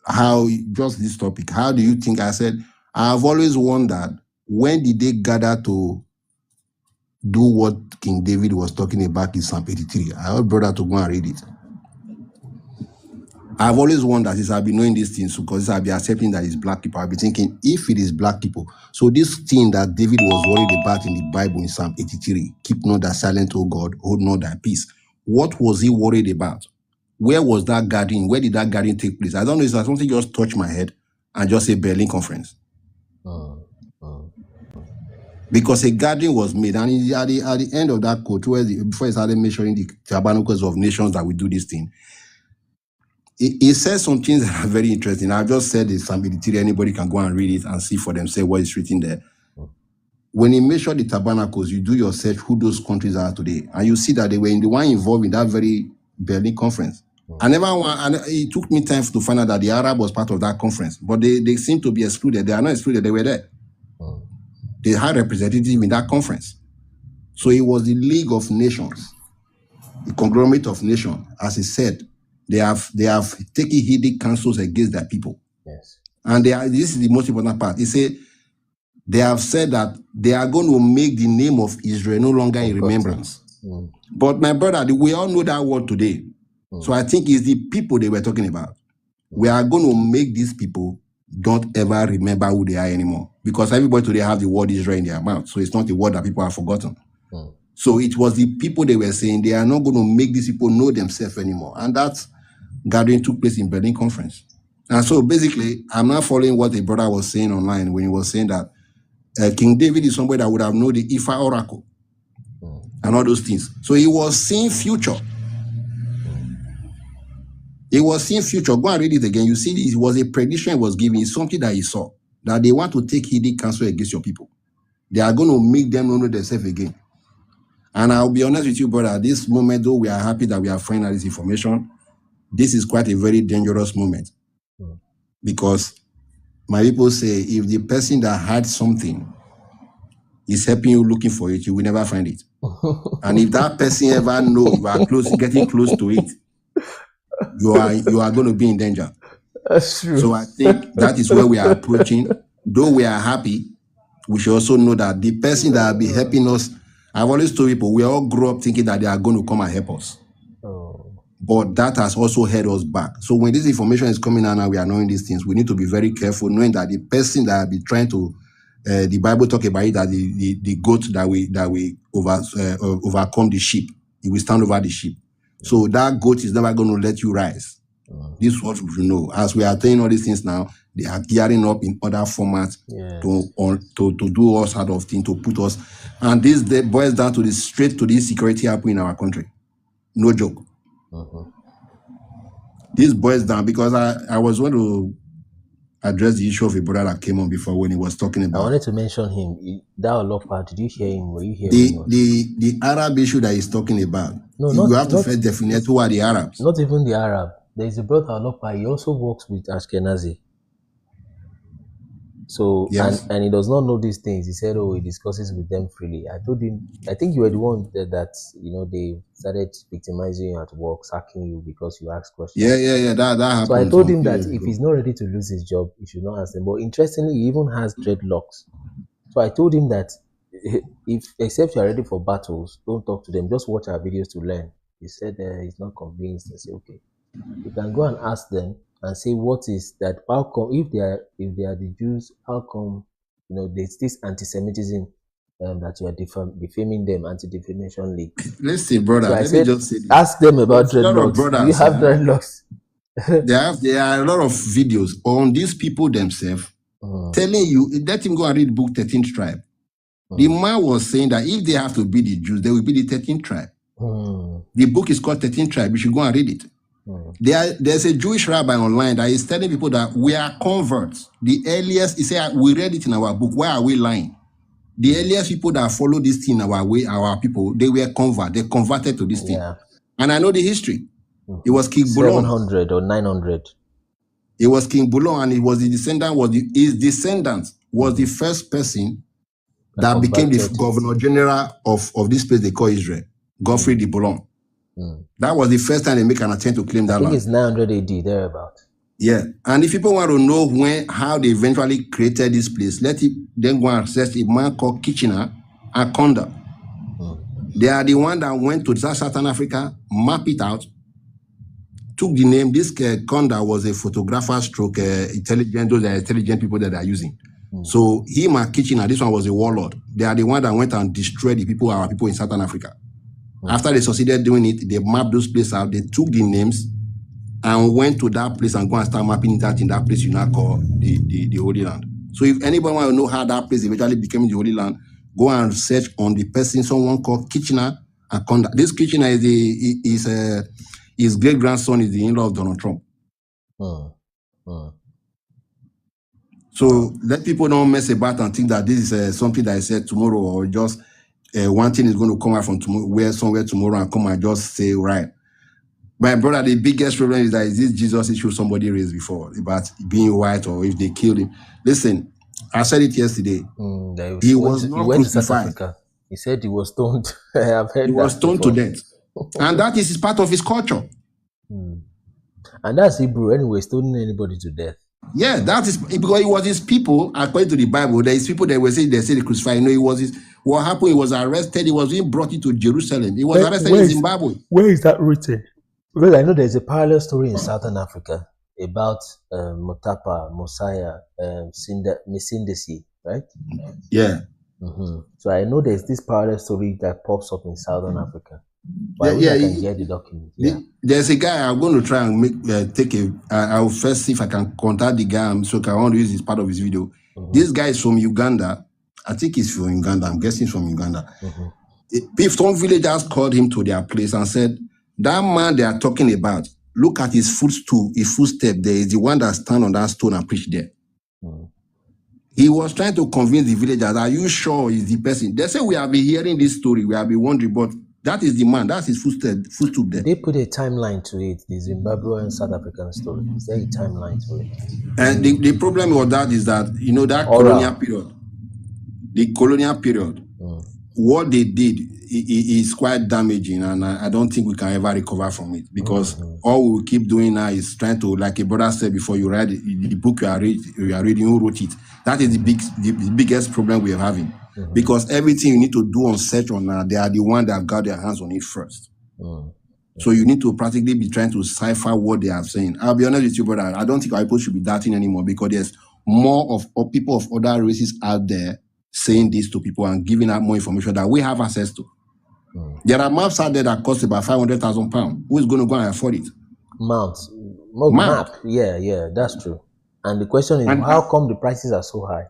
how, just this topic, how do you think? I said, I have always wondered, when did they gather to do what King David was talking about in Psalm 83? I want brother to go and read it. I've always wondered, since I've been knowing these things, because I've been accepting that it's black people, I've been thinking, if it is black people, so this thing that David was worried about in the Bible in Psalm 83, keep not thy silent, O God, hold not thy peace. What was he worried about? Where was that gathering? Where did that gathering take place? I don't know if something just touched my head and just say Berlin Conference. Because a gathering was made, and at the end of that quote, before he started measuring the tabernacles of nations that we do this thing, he says some things that are very interesting. I've just said it's Psalm 83. Anybody can go and read it and see for themselves what is written there. When he measured the tabernacles, you do your search who those countries are today, and you see that they were in the one involved in that very Berlin conference. And it took me time to find out that the Arab was part of that conference, but they seem to be excluded. They are not excluded, they were there. They had representatives in that conference. So it was the League of Nations, the conglomerate of nations, as he said. They have taken heeded counsels against their people. Yes. And this is the most important part. He said, they have said that they are going to make the name of Israel no longer in remembrance. But my brother, we all know that word today. So I think it's the people they were talking about. We are going to make these people don't ever remember who they are anymore. Because everybody today have the word Israel in their mouth. So it's not the word that people have forgotten. So it was the people they were saying they are not going to make these people know themselves anymore. And that gathering took place in Berlin Conference. And so basically, I'm not following what the brother was saying online when he was saying that King David is somebody that would have known the Ifa oracle and all those things. So he was seeing future. He was seeing future. Go and read it again. You see, it was a prediction he was giving. It's something that he saw. That they want to take hidden counsel against your people. They are going to make them know themselves again. And I'll be honest with you, brother, at this moment, though we are happy that we are finding out this information, this is quite a very dangerous moment. Because my people say, if the person that had something is helping you looking for it, you will never find it. And if that person ever knows you are getting close to it, you are going to be in danger. That's true. So I think that is where we are approaching. Though we are happy, we should also know that the person that will be helping us, I've always told people, we all grow up thinking that they are going to come and help us. But that has also held us back. So when this information is coming out and we are knowing these things, we need to be very careful, knowing that the person that will be trying to, the Bible talk about it, that the goat that we overcome the sheep, it will stand over the sheep. So that goat is never going to let you rise. This is what we should know. As we are doing all these things now, they are gearing up in other formats to do all sort of things, to put us. And this boils down to straight to the security happening in our country. No joke. This boils down because I was going to address the issue of a brother that came on before when he was talking about. I wanted to mention him. That Olopa, did you hear him? Were you hearing him? The Arab issue that he's talking about. No, you have to first define who are the Arabs. Not even the Arab. There is a brother Olopa. He also works with Ashkenazi. So yes. and he does not know these things. He said, "Oh, he discusses with them freely." I told him, I think you were the one that they started victimizing you at work, sacking you because you asked questions. Yeah. That happened. So I told him that if he's not ready to lose his job, he should not ask them. But interestingly, he even has dreadlocks. So I told him that except you are ready for battles, don't talk to them. Just watch our videos to learn. He said he's not convinced. I said, okay, you can go and ask them and say what is that. How come if they are the Jews, how come there's this anti-Semitism that you are defaming them, Anti-Defamation League. Listen, brother, So I let me said, just say this. ask them about There's a lot of dreadlocks. Do you brothers, have dreadlocks? there are a lot of videos on these people themselves telling you, let him go and read book 13th tribe. The man was saying that if they have to be the Jews, they will be the 13th tribe. The book is called 13th tribe. You should go and read it. There's a Jewish rabbi online that is telling people that we are converts. The earliest, he said, we read it in our book. Why are we lying? The earliest people that follow this thing our way, our people, they were They converted to this thing. And I know the history. It was King Bulon. 700 or 900. It was King Bulon, and it was his descendant was the first person that became the governor general of this place they call Israel, Godfrey de Boulogne. That was the first time they make an attempt to claim that land. I think it's 900 AD, thereabout. Yeah, and if people want to know how they eventually created this place, let it then go and search a man called Kitchener and Conda. They are the one that went to Southern Africa, map it out, took the name. This Conda was a photographer stroke intelligent. Those are intelligent people that they are using. So him and Kitchener, this one was a warlord. They are the one that went and destroyed our people in Southern Africa. After they succeeded doing it, they mapped those places out. They took the names and went to that place and go and start mapping it out in that place you now call the Holy Land. So if anybody want to know how that place eventually became the Holy Land, go and search on the person, someone called Kitchener and Conda. This Kitchener is his great grandson is the in-law of Donald Trump. So let people don't mess about and think that this is something that I said tomorrow, or just one thing is going to come out from somewhere tomorrow and come and just say, right. My brother, the biggest problem is that is this Jesus issue somebody raised before about being white or if they killed him. Listen, I said it yesterday. He was not crucified. He said he was stoned. I have heard he was stoned to death. And that is part of his culture. And that's Hebrew anyway, stoning anybody to death. Yeah, that is because it was his people, according to the Bible. There is people that were saying they say they crucified. No, it was his. What happened? He was arrested. He was being brought into Jerusalem. He was arrested in Zimbabwe. Where is that written? Well, I know there's a parallel story in Southern Africa about Motapa, Mosiah, Misindesi, right? Yeah. So I know there's this parallel story that pops up in Southern Africa. But I can get the document. There's a guy I'm going to try and I'll first see if I can contact the guy so I want to use this part of his video. This guy is from Uganda. I think he's from Uganda. I'm guessing he's from Uganda. If some villagers called him to their place and said, that man they are talking about, look at his footstep there is the one that stand on that stone and preach there. He was trying to convince the villagers, are you sure he's the person? They say we have been hearing this story, we have been wondering, but that is the man, that's his footstep there. They put a timeline to it, the Zimbabwean South African story. Is there a timeline to it? And the problem with that is that, that colonial period, what they did is quite damaging, and I don't think we can ever recover from it, because all we keep doing now is trying to, like a brother said before, you read the book you are reading, who wrote it. That is the biggest problem we are having, because everything you need to do on search on now, they are the one that have got their hands on it first. So you need to practically be trying to cipher what they are saying. I'll be honest with you, brother, I don't think our people should be doubting anymore, because there's more of people of other races out there saying this to people and giving out more information that we have access to. There are maps out there that cost about £500,000. Who is going to go and afford it? Map. Yeah, that's true. And the question is, how come the prices are so high?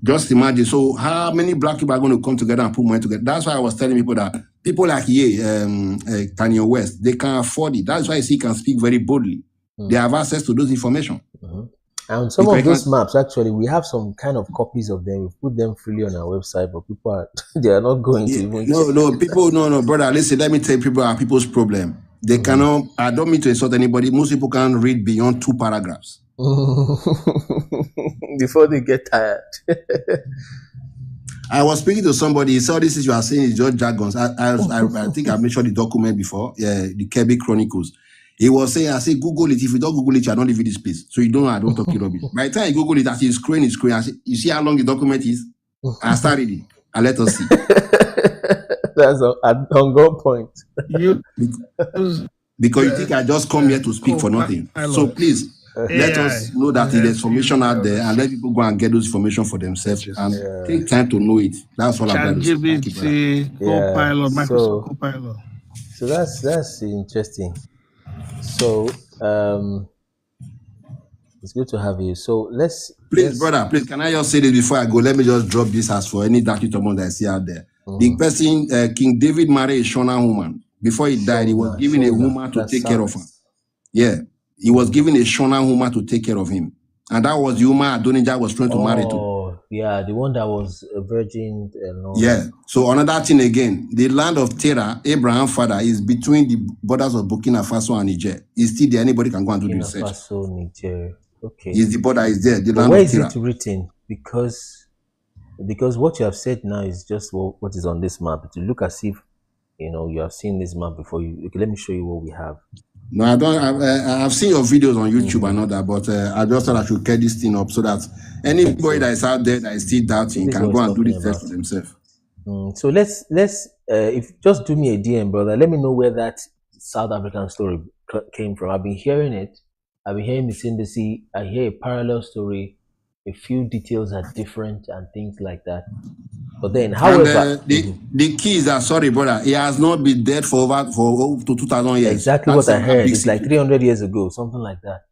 Just imagine. So how many black people are going to come together and put money together? That's why I was telling people that people like Kanye West, they can afford it. That's why he can speak very boldly. They have access to those information. And some of those maps, actually, we have some kind of copies of them. We put them freely on our website, but people they are not going to even. No, brother. Listen, let me tell you, people's problem. They cannot. I don't mean to insult anybody. Most people can't read beyond 2 paragraphs before they get tired. I was speaking to somebody. He saw this is you are saying is just jargons. I think I mentioned the document before. Yeah, the Kirby Chronicles. He was saying, I say, Google it. If you don't Google it, I don't leave this place. So you don't know, I don't talk rubbish. By the time you Google it, I see it's screen. I say, you see how long the document is? I started it. And let us see. That's an ongoing point. Because you think I just come here to speak for nothing. So please, Let us know that there's information out there, and let people go and get those information for themselves and take time to know it. That's all I'm trying to say. Thank you, brother. ChatGPT, Copilot, Microsoft Copilot. So that's interesting. So it's good to have you. So Please, brother, please, can I just say this before I go? Let me just drop this as for any dark Thomas that I see out there. The person, King David married a Shona woman. Before he died, he was given a woman to take care of him. Yeah, he was given a Shona woman to take care of him. And that was the woman Adonijah was trying to marry to. Oh, yeah, the one that was a virgin. Yeah. So another thing again, the land of Terah, Abraham's father, is between the borders of Burkina Faso and Niger. It's still there. Anybody can go and do the research. Burkina Faso, Niger. Okay. Is the border is there? The But land where of is Terah. it written? Because what you have said now is just what is on this map. To look as if you have seen this map before. Okay, let me show you what we have. No, I don't. I've seen your videos on YouTube and all that, but I just thought I should get this thing up so that anybody that is out there that is still doubting can go and do this test for themselves. So let's if just do me a DM, brother. Let me know where that South African story came from. I've been hearing it. I've been hearing the synthesis. I hear a parallel story. A few details are different and things like that. But then, however, the key is that, sorry, brother, he has not been dead for over to 2,000 years. Exactly. That's what I heard. It's like 300 years ago, something like that.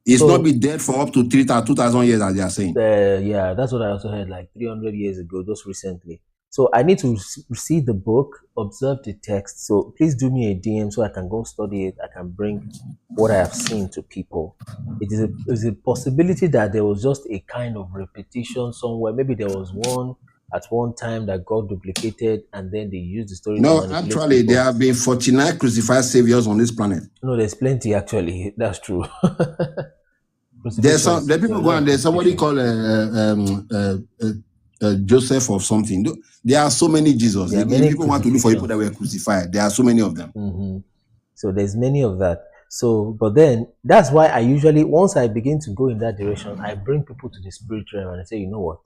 He's not been dead for up to 2,000 years, as they are saying. Yeah, that's what I also heard, like 300 years ago, just recently. So I need to see the book, observe the text. So please do me a DM so I can go study it. I can bring what I have seen to people. It is a possibility that there was just a kind of repetition somewhere. Maybe there was one at one time that got duplicated and then they used the story. No, actually, there have been 49 crucified saviors on this planet. No, there's plenty actually. That's true. There's people go and there's somebody called Joseph or something. There are so many Jesus. If people want to look for people that were crucified, there are so many of them. So there's many of that. So, but then that's why I usually, once I begin to go in that direction, I bring people to the spiritual realm and I say, you know what?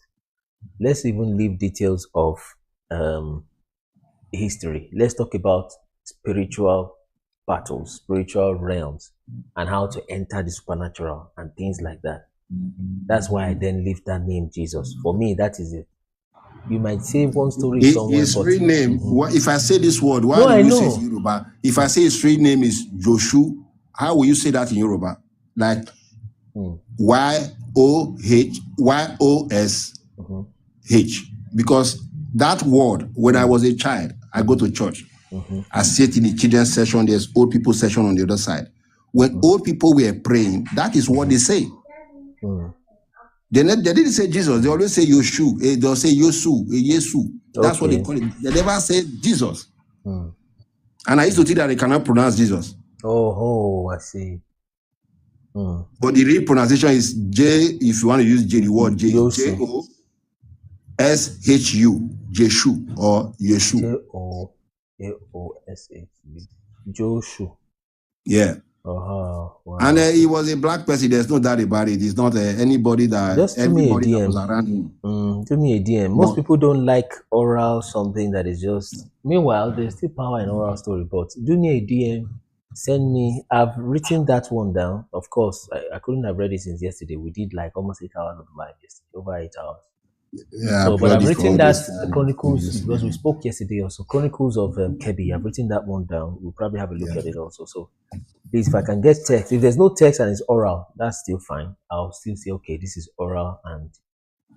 Let's even leave details of history. Let's talk about spiritual battles, spiritual realms, and how to enter the supernatural and things like that. That's why I then leave that name Jesus. For me, that is it. You might say one story somewhere. His real name, if I say this word, why do you say it's Yoruba? If I say his real name is Joshua, how will you say that in Yoruba? Like YOSH. Because that word, when I was a child, I go to church. I sit in the children's session, there's old people session on the other side. When old people were praying, that is what they say. They didn't say Jesus, they always say Yoshu. They'll say Yosu, Yesu. That's what they call it. They never say Jesus. And I used to think that they cannot pronounce Jesus. Oh, I see. But the real pronunciation is J, if you want to use J, the word J, J-O-S-H-U, Jeshu or Yeshu. J-O-A-O-S-H-U. Joshua. Yeah. Wow. And he was a black person. There's no doubt about it. It's not anybody that just everybody that was around him. Do me a DM. Most people don't like oral something that is just. Meanwhile, there's still power in oral story. But do me a DM. Send me. I've written that one down. Of course, I couldn't have read it since yesterday. We did like almost 8 hours of live yesterday, over 8 hours. Yeah, so, but I've written that Chronicles because we spoke yesterday also. Chronicles of Kebi. I've written that one down. We'll probably have a look at it also. So please, if I can get text, if there's no text and it's oral, that's still fine. I'll still say, okay, this is oral and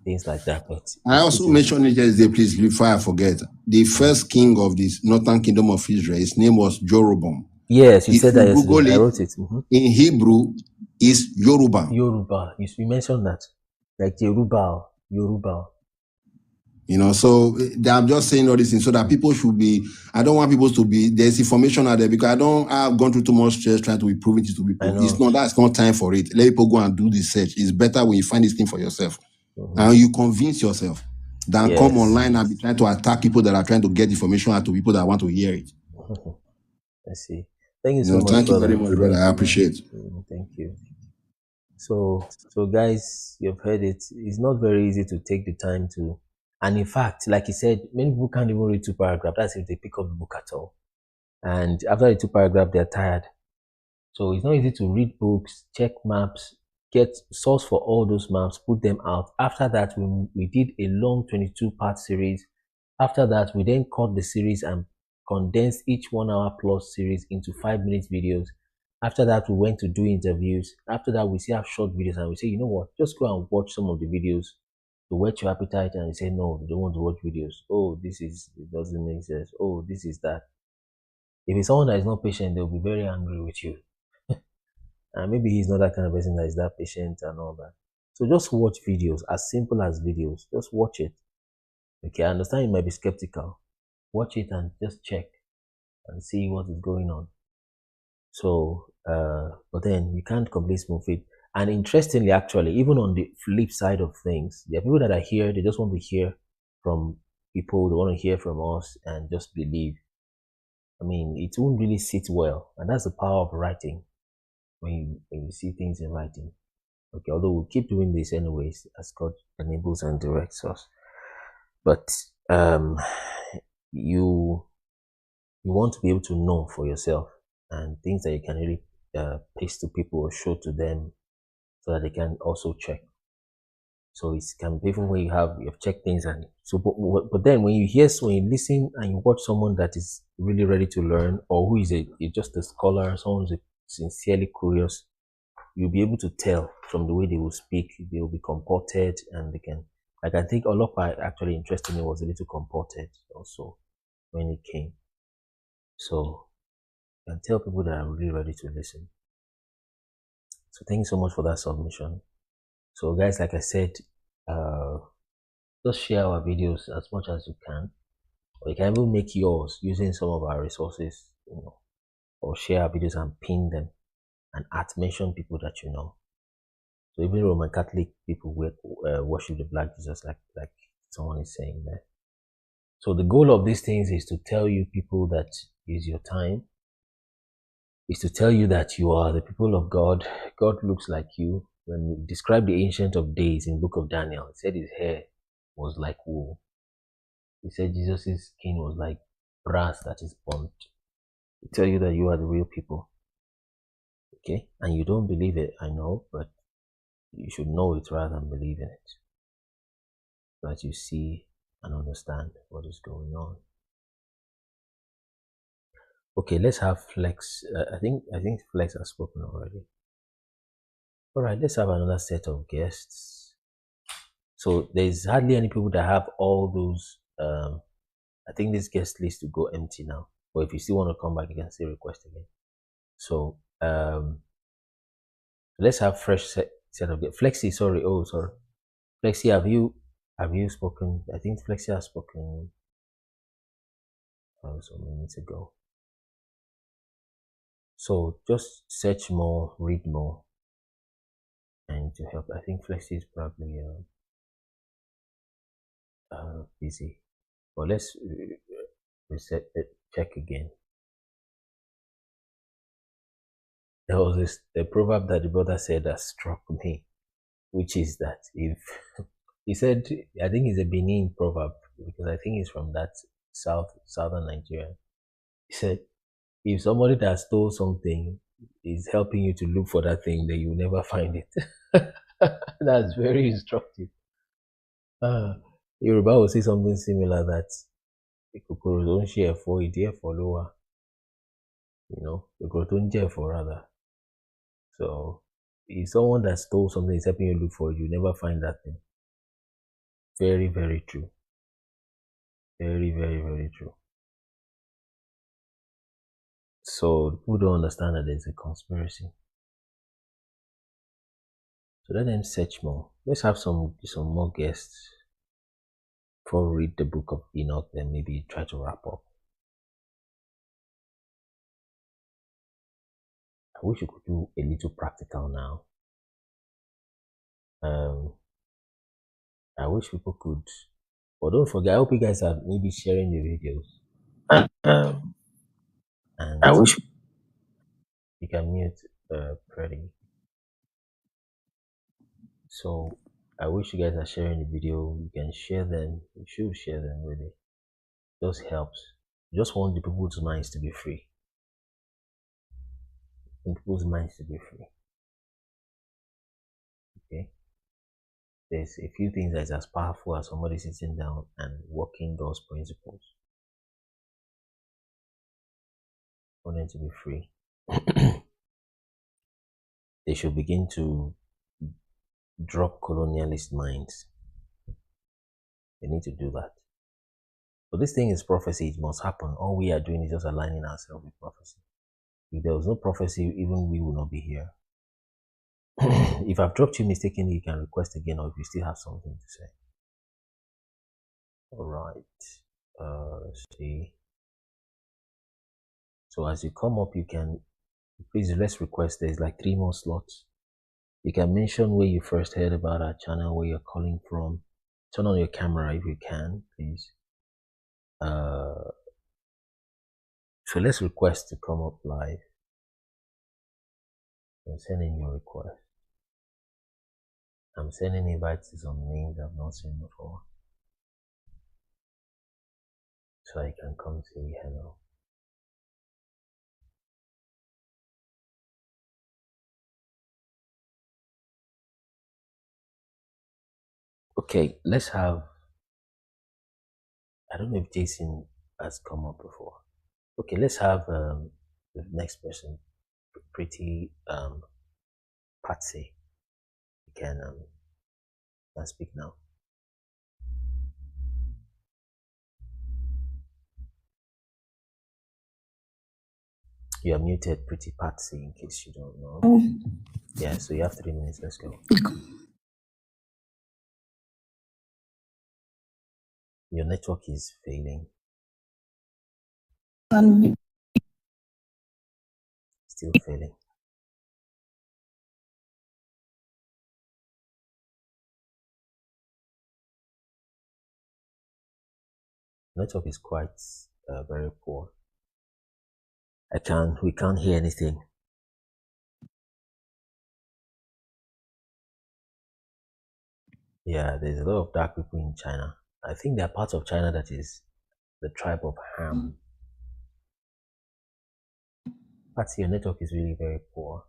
things like that. But I also mentioned it yesterday, please, before I forget. The first king of this northern kingdom of Israel, his name was Jeroboam. Yes, you said that yesterday. I wrote it. In Hebrew, is Yoruba. Yoruba. You mentioned that. Like Yoruba. So I'm just saying all these things so that people should be. I don't want people to be. There's information out there because I've gone through too much stress trying to be proving it to people. That's not time for it. Let people go and do the search. It's better when you find this thing for yourself and you convince yourself than come online and be trying to attack people that are trying to get information out to people that want to hear it. I see. Thank you so much. Thank you very much, brother. I appreciate it. Thank you. So guys, you've heard it. It's not very easy to take the time to, and in fact, like he said, many people can't even read 2 paragraphs. That's if they pick up the book at all. And after the 2 paragraphs, they're tired. So it's not easy to read books, check maps, get source for all those maps, put them out. After that, we did a long 22-part series. After that, we then cut the series and condensed each 1 hour plus series into 5 minute videos. After that, we went to do interviews. After that, we still have short videos, and we say, you know what, just go and watch some of the videos to whet your appetite. And you say, no, you don't want to watch videos. Oh, it doesn't make sense. Oh, this is that. If it's someone that is not patient, they'll be very angry with you. And maybe he's not that kind of person that is that patient and all that. So just watch videos, as simple as videos. Just watch it. Okay, I understand you might be skeptical. Watch it and just check and see what is going on. So, but then you can't completely smooth it. And interestingly, actually, even on the flip side of things, there are people that are here, they just want to hear from people, they want to hear from us and just believe. I mean, it won't really sit well. And that's the power of writing when you see things in writing. Okay, although we'll keep doing this anyways as God enables and directs us. But you want to be able to know for yourself, and things that you can really paste to people or show to them so that they can also check. So it can be even when you've checked things, and so but then when you listen and you watch someone that is really ready to learn, or who is just a scholar, someone who's sincerely curious, you'll be able to tell from the way they will speak. They will be comported, and they can, like, I think Olopa actually interested me, was a little comported also when it came. So you can tell people that are really ready to listen. So thank you so much for that submission. So guys, like I said, just share our videos as much as you can, or you can even make yours using some of our resources, or share our videos and pin them and mention people that you know. So even Roman Catholic people worship the Black Jesus, like someone is saying there. So the goal of these things is to tell you people that use your time, is to tell you that you are the people of God. God looks like you. When we describe the Ancient of Days in the book of Daniel, it said his hair was like wool. He said Jesus' skin was like brass that is burnt. To tell you that you are the real people. Okay? And you don't believe it, I know, but you should know it rather than believe in it, so that you see and understand what is going on. Okay, let's have Flex. I think Flex has spoken already. All right, let's have another set of guests. So there's hardly any people that have all those. I think this guest list will go empty now. But if you still want to come back, you can still request again. So let's have fresh set of guests. Flexi, sorry. Oh, sorry. Flexi, have you spoken? I think Flexi has spoken some minutes ago. So just search more, read more, and to help. I think Flexi is probably busy. But let's reset it, check again. There was a proverb that the brother said that struck me, which is that if he said, I think it's a Benin proverb, because I think it's from that southern Nigeria. He said, if somebody that stole something is helping you to look for that thing, then you'll never find it. That's very instructive. Yoruba will say something similar, that ìkòkòrò tó ń ṣe ẹ̀fọ́ ìdí ẹ̀fọ́ ló wà. Ìkòkòrò tó ń jẹ ẹ̀fọ́ rather. So if someone that stole something is helping you look for it, you never find that thing. Very, very true. Very, very, very true. So people don't understand that there's a conspiracy. So let them search more. Let's have some more guests before we read the book of Enoch, then maybe try to wrap up. I wish you could do a little practical now. I wish people could, but don't forget, I hope you guys are maybe sharing the videos. And I wish you can mute Freddie. So I wish you guys are sharing the video. You can share them. You should share them, really. It just helps. You just want the people's minds to be free. People's minds to be free. Okay, there's a few things that's as powerful as somebody sitting down and working those principles for them to be free. They should begin to drop colonialist minds. They need to do that. So this thing is prophecy. It must happen. All we are doing is just aligning ourselves with prophecy. If there was no prophecy, even we would not be here. If I've dropped you mistakenly, you can request again, or if you still have something to say. All right. Let's see. So as you come up, you can please let's request. There's like 3 more slots. You can mention where you first heard about our channel, where you're calling from. Turn on your camera if you can, please. So let's request to come up live and send in your request. I'm sending invites to some names I've not seen before, so I can come say hello. Okay, let's have. I don't know if Jason has come up before. Okay, let's have the next person, pretty Patsy. You can speak now. You are muted, pretty Patsy, in case you don't know. Yeah, so you have 3 minutes. Let's go. Your network is failing. Still failing. Network is quite very poor. We can't hear anything. Yeah, there's a lot of dark people in China. I think they're part of China that is the tribe of Ham. But your network is really very poor.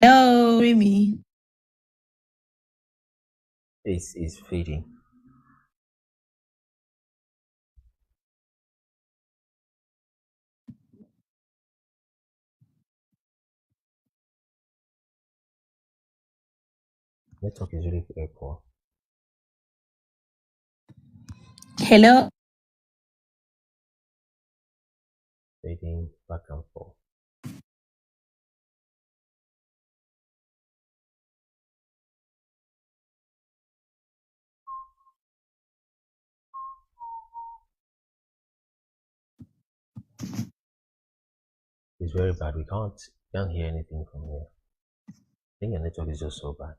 Hello, Remy. It's fading. Network is really very poor. Hello. Fading back and forth. It's very bad. We can't hear anything from here. I think your network is just so bad.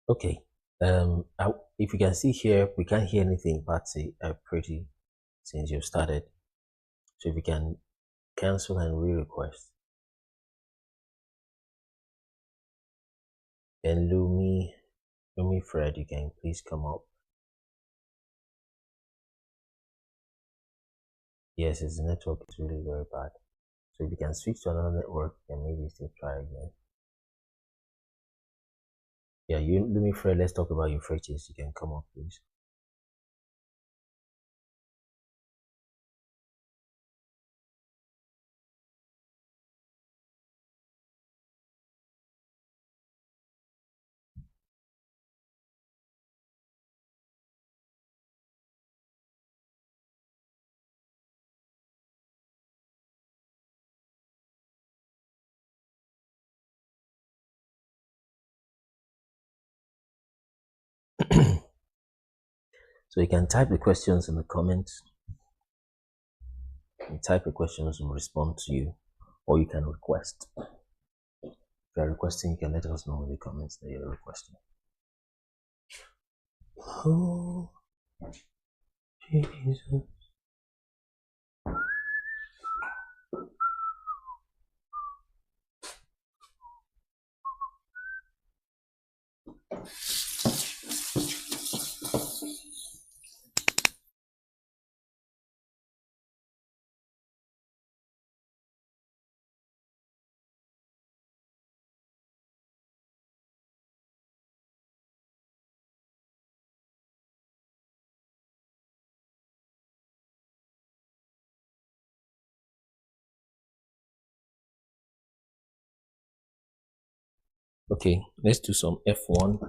Okay. If you can see here, we can't hear anything, Patsy. Pretty since you started. So if you can cancel and re-request. And Lumi Fred, you can please come up. Yes, his network is really very bad. So if you can switch to another network, then maybe still try again. Yeah, Lumi Fred, let's talk about Euphrates. You can come up, please. So you can type the questions in the comments. You type the questions and respond to you, or you can request. If you're requesting, you can let us know in the comments that you're requesting. Oh, Jesus. Okay, let's do some F1.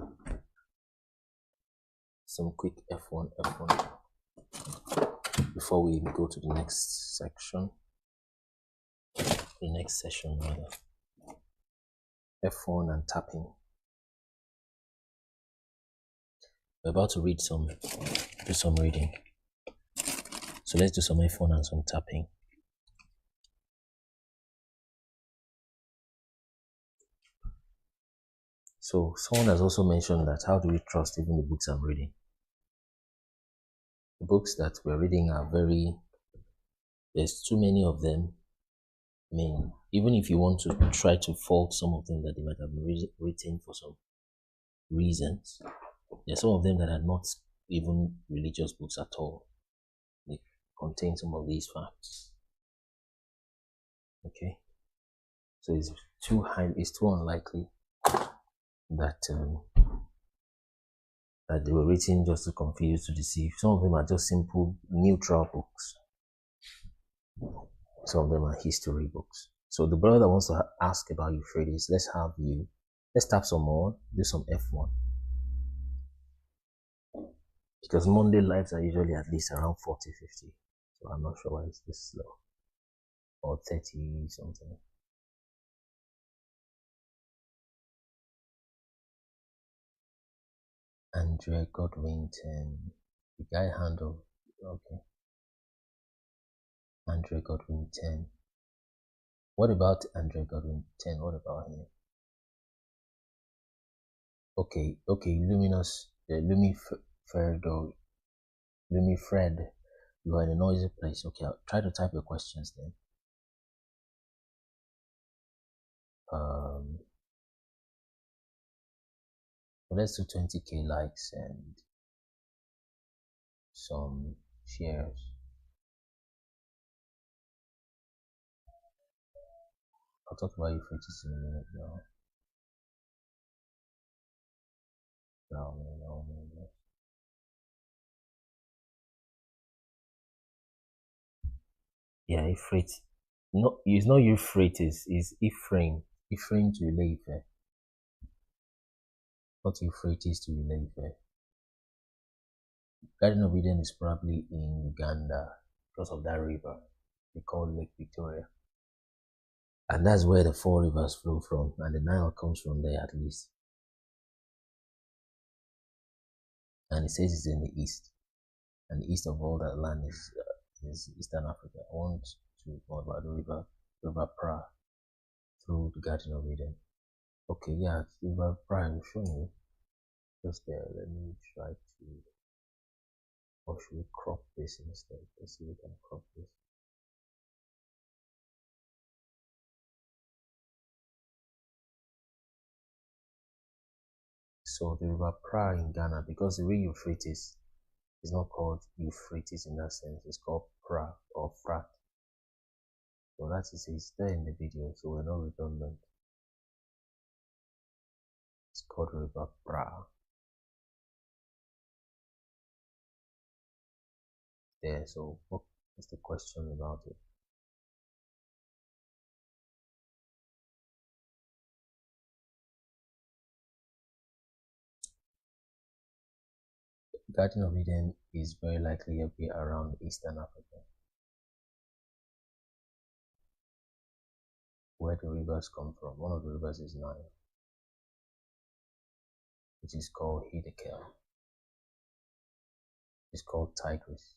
Some quick F1 before we go to the next section. The next session rather. F1 and tapping. We're about to do some reading. So let's do some F1 and some tapping. So someone has also mentioned that how do we trust even the books I'm reading? The books that we're reading are there's too many of them. I mean, even if you want to try to fault some of them that they might have been written for some reasons, there's some of them that are not even religious books at all. They contain some of these facts. Okay, so it's too unlikely that they were written just to confuse, to deceive. Some of them are just simple neutral books. Some of them are history books. So the brother wants to ask about Euphrates. Let's tap some more, do some F1. Because Monday lives are usually at least around 40, 50. So I'm not sure why it's this slow. Or 30 something. Andrea Godwin-10. The guy handle. Okay. Andrea Godwin-10. What about Andrea Godwin-10? What about him? Okay. Luminous. Lumifred. You are in a noisy place. Okay, I'll try to type your questions then. Let's do 20k likes and some shares. I'll talk about Euphrates in a minute now. No. Yeah, Euphrates. No, it's not Euphrates, it's Ephraim. Ephraim to Ileife. Not Euphrates to Ileife. Garden of Eden is probably in Uganda because of that river they call Lake Victoria. And that's where the 4 rivers flow from, and the Nile comes from there at least. And it says it's in the east. And the east of all that land is Eastern Africa. I want to go about the River Pra, through the Garden of Eden. Okay, yeah, River Pra, I'm showing you. Just there, let me try to, or should we crop this instead? Let's see if we can crop this. So the River Pra in Ghana, because the real Euphrates is not called Euphrates in that sense, it's called Pra or Frat. So that is it's there in the video, so we're not redundant. It's called River Pra. There, so what's the question about it? Garden of Eden is very likely to be around Eastern Africa, where the rivers come from. One of the rivers is Nile, which is called Hiddekel. It's called Tigris.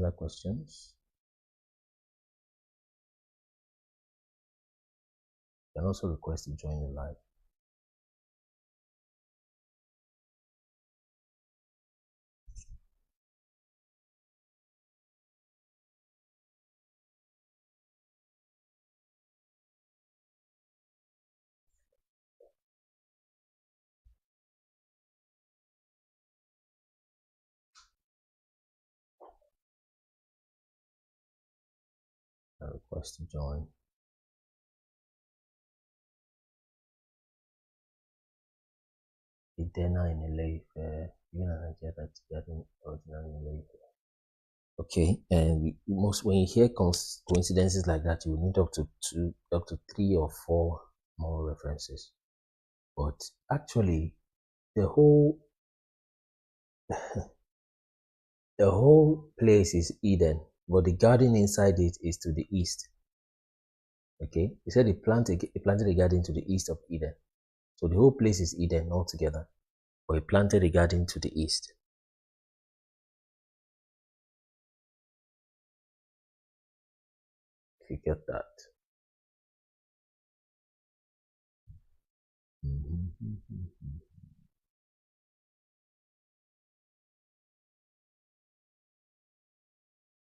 other questions? You can also request to join the live. Request to join. Idena in Ileife, even an idea that's getting originally in Ileife. Okay, and most when you hear coincidences like that, you will need up to 3 or 4 more references. But actually, the whole the whole place is Eden, but the garden inside it is to the east. Okay, he said he planted a garden to the east of Eden, so the whole place is Eden altogether. But he planted a garden to the east. If you get that.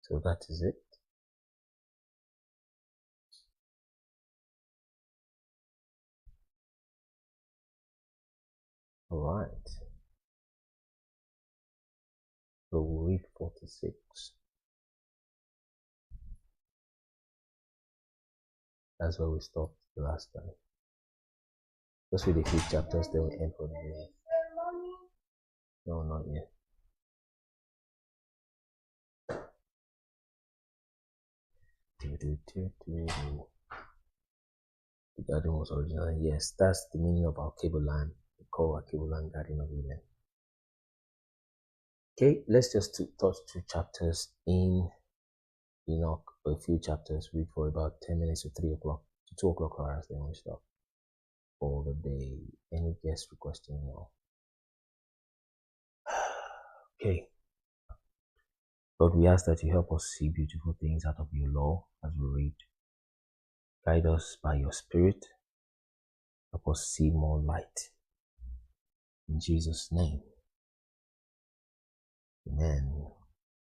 So that is it. All right. So we'll read 46. That's where we stopped the last time. Let's read a few chapters, then we end for the day. No, not yet. The garden was originally, yes, that's the meaning of our cable line. We call our cable line Garden of Eden. Okay, let's just touch 2 chapters in Enoch, a few chapters, read for about 10 minutes to 3 o'clock, to 2 o'clock hours, then we stop for the day. Any guest requesting now? Okay. Lord, we ask that you help us see beautiful things out of your law as we read. Guide us by your Spirit. Help us see more light. In Jesus' name. Amen.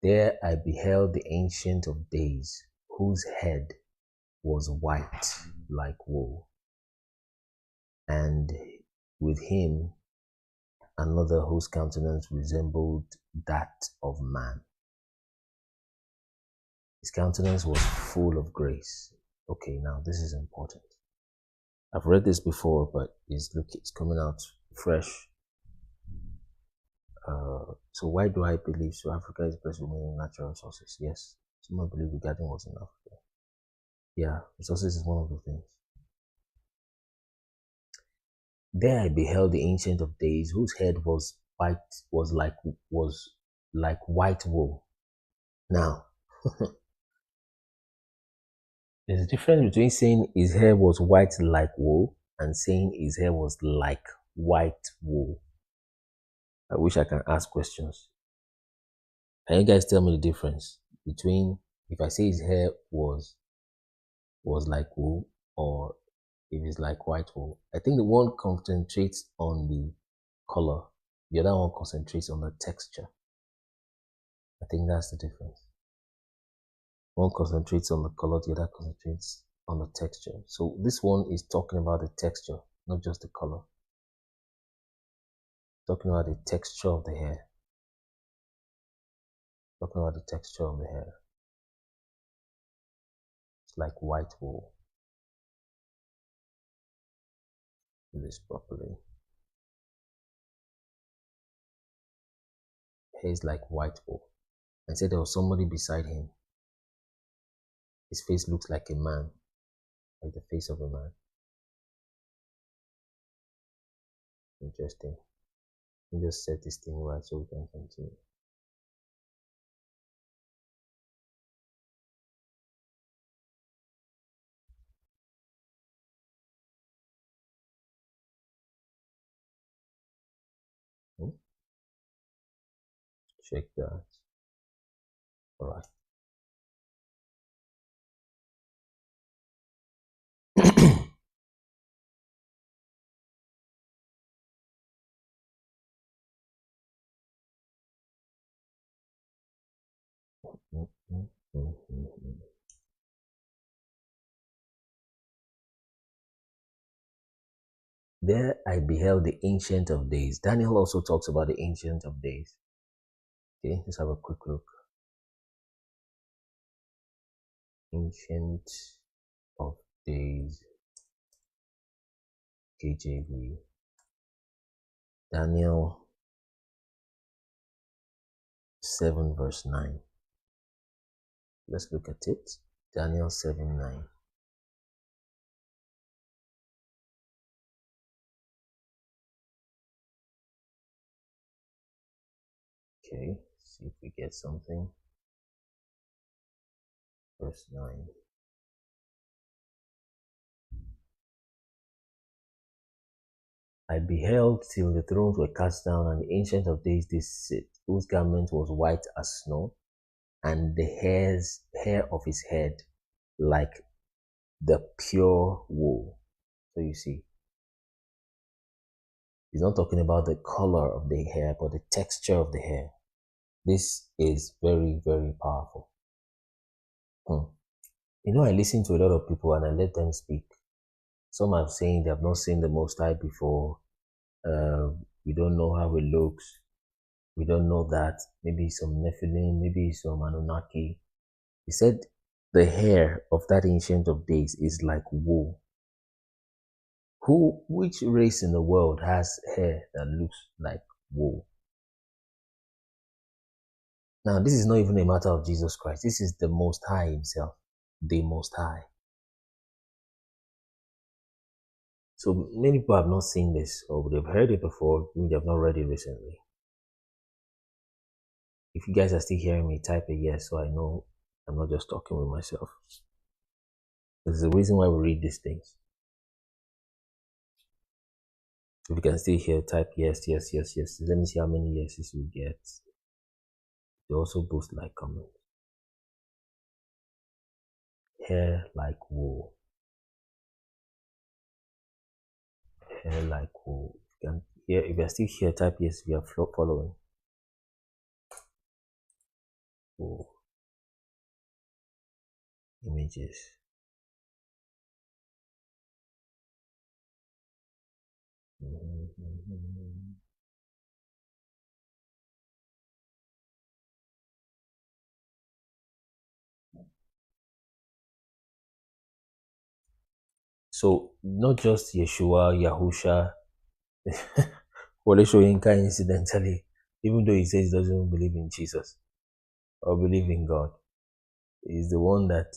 There I beheld the Ancient of Days, whose head was white like wool, and with him another whose countenance resembled that of man. His countenance was full of grace. Okay, now this is important. I've read this before, but it's coming out fresh. So why do I believe so? Africa is blessed with many natural resources. Yes, some believe the garden was in Africa. Yeah, resources is one of the things. There I beheld the Ancient of Days, whose head was like white wool. Now, there's a difference between saying his hair was white like wool and saying his hair was like white wool. I wish I can ask questions. Can you guys tell me the difference between if I say his hair was like wool or if it's like white wool? I think the one concentrates on the color, the other one concentrates on the texture. I think that's the difference. One concentrates on the color, the other concentrates on the texture. So this one is talking about the texture, not just the color. Talking about the texture of the hair. Talking about the texture of the hair. It's like white wool. Do this properly. Hair is like white wool. And said there was somebody beside him. His face looks like a man, like the face of a man. Interesting. Let me just set this thing right so we can continue. Check that. All right. There I beheld the Ancient of Days. Daniel also talks about the Ancient of Days. Okay, let's have a quick look. Ancient of Days, KJV. Daniel 7 verse 9. Let's look at it. Daniel 7:9. Okay, see if we get something. Verse 9. I beheld till the thrones were cast down, and the Ancient of Days did sit, whose garment was white as snow, and the hair of his head like the pure wool. So you see, he's not talking about the color of the hair, but the texture of the hair. This is very, very powerful. You know, I listen to a lot of people and I let them speak. Some are saying they have not seen the Most High before. We don't know how it looks. We don't know that. Maybe some Nephilim, maybe some Anunnaki. He said the hair of that Ancient of Days is like wool. Which race in the world has hair that looks like wool? Now, this is not even a matter of Jesus Christ. This is the Most High himself, the Most High. So many people have not seen this, or they've heard it before, maybe they have not read it recently. If you guys are still hearing me, type a yes so I know I'm not just talking with myself. There's a reason why we read these things. If you can still hear, type yes, yes, yes, yes. Let me see how many yeses we get. They also boost like comment. Hair like wool. Hair like wool. If you're still here, type yes if you are following. Wool. Images. So not just Yeshua, Yahusha, Wole Soyinka incidentally, even though he says he doesn't believe in Jesus or believe in God, he's the one that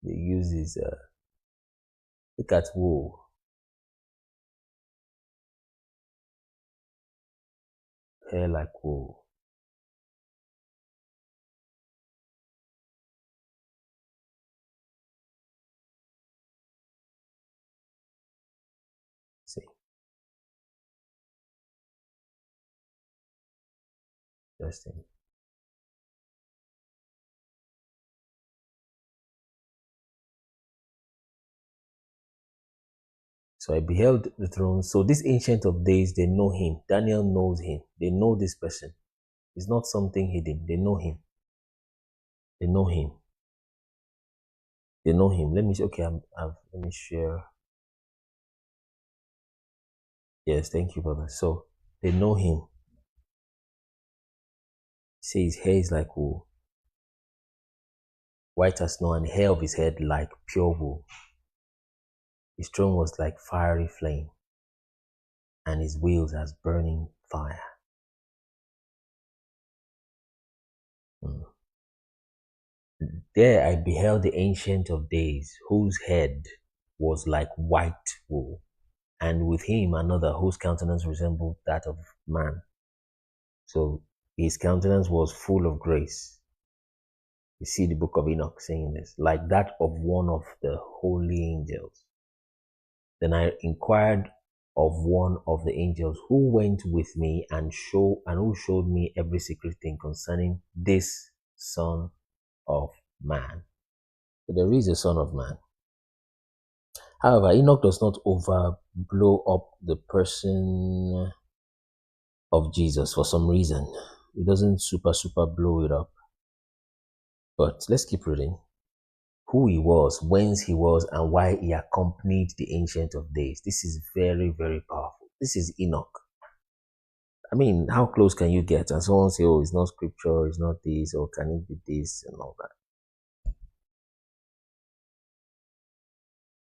they use his look at wool. Hair like wool. See. Interesting. So I beheld the throne. So this Ancient of Days, they know him. Daniel knows him. They know this person. It's not something hidden. They know him. They know him. They know him. Let me see. Okay, let me share. Yes, thank you, brother. So they know him. Say his hair is like wool, white as snow, and the hair of his head like pure wool. His throne was like fiery flame, and his wheels as burning fire. There I beheld the Ancient of Days, whose head was like white wool, and with him another whose countenance resembled that of man. So his countenance was full of grace. You see the book of Enoch saying this, like that of one of the holy angels. Then I inquired of one of the angels who went with me and who showed me every secret thing concerning this Son of Man. So there is a Son of Man. However, Enoch does not blow up the person of Jesus for some reason. It doesn't super blow it up. But let's keep reading. Who he was, whence he was, and why he accompanied the Ancient of Days. This is very, very powerful. This is Enoch. I mean, how close can you get? And someone say, oh, it's not scripture, it's not this, or can it be this, and all that.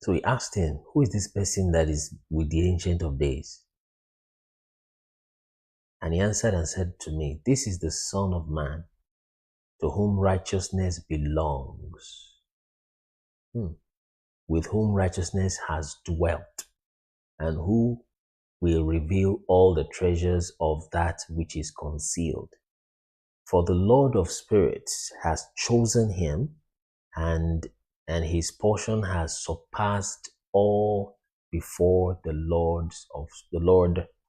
So he asked him, who is this person that is with the Ancient of Days? And he answered and said to me, this is the Son of Man, to whom righteousness belongs, with whom righteousness has dwelt, and who will reveal all the treasures of that which is concealed. For the Lord of spirits has chosen him, and his portion has surpassed all before the Lord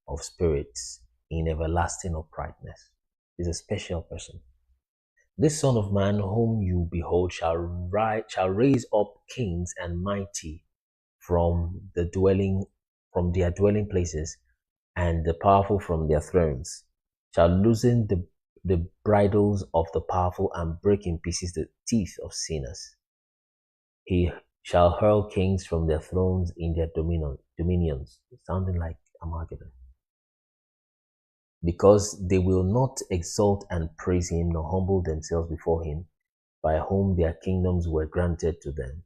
of spirits in everlasting uprightness. He's a special person. This Son of Man whom you behold shall raise up kings and mighty from their dwelling places, and the powerful from their thrones, shall loosen the bridles of the powerful and break in pieces the teeth of sinners. He shall hurl kings from their thrones in their dominions, sounding like Armageddon. Because they will not exalt and praise him, nor humble themselves before him, by whom their kingdoms were granted to them.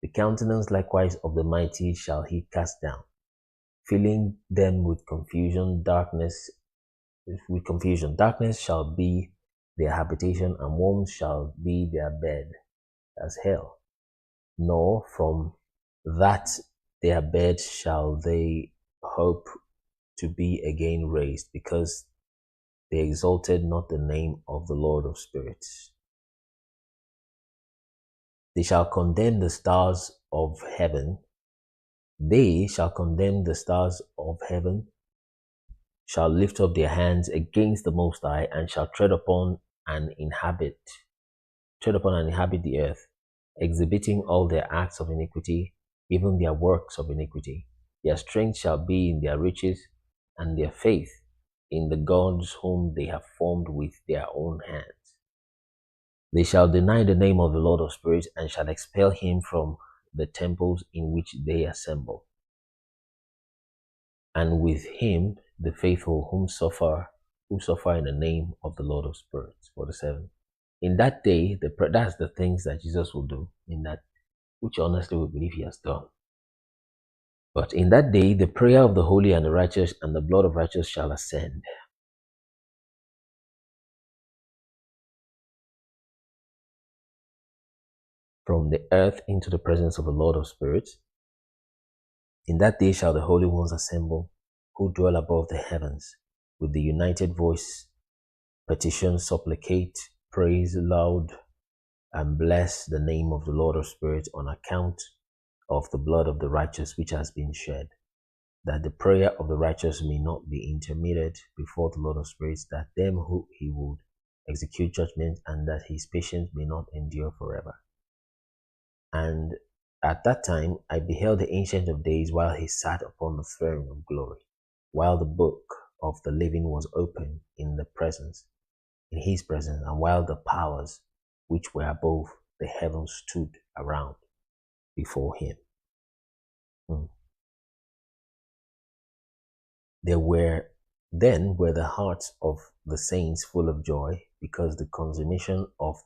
The countenance likewise of the mighty shall he cast down, filling them with confusion. Darkness shall be their habitation, and worms shall be their bed, as hell. Nor from that their bed shall they hope to be again raised, because they exalted not the name of the Lord of spirits. They shall condemn the stars of heaven. They shall condemn the stars of heaven, shall lift up their hands against the Most High, and shall tread upon and inhabit the earth, exhibiting all their acts of iniquity, even their works of iniquity. Their strength shall be in their riches, and their faith in the gods whom they have formed with their own hands. They shall deny the name of the Lord of spirits, and shall expel him from the temples in which they assemble. And with him the faithful who suffer in the name of the Lord of spirits. 47. In that day, that's the things that Jesus will do, in that, which honestly we believe he has done. But in that day, the prayer of the holy and the righteous and the blood of righteous shall ascend. From the earth into the presence of the Lord of spirits. In that day shall the holy ones assemble, who dwell above the heavens, with the united voice, petition, supplicate, praise loud, and bless the name of the Lord of spirits on account of the blood of the righteous which has been shed, that the prayer of the righteous may not be intermitted before the Lord of spirits, that them who he would execute judgment, and that his patience may not endure forever. And at that time I beheld the Ancient of Days while he sat upon the throne of glory, while the book of the living was open in his presence, and while the powers which were above the heavens stood around before him. There were the hearts of the saints full of joy, because the consummation of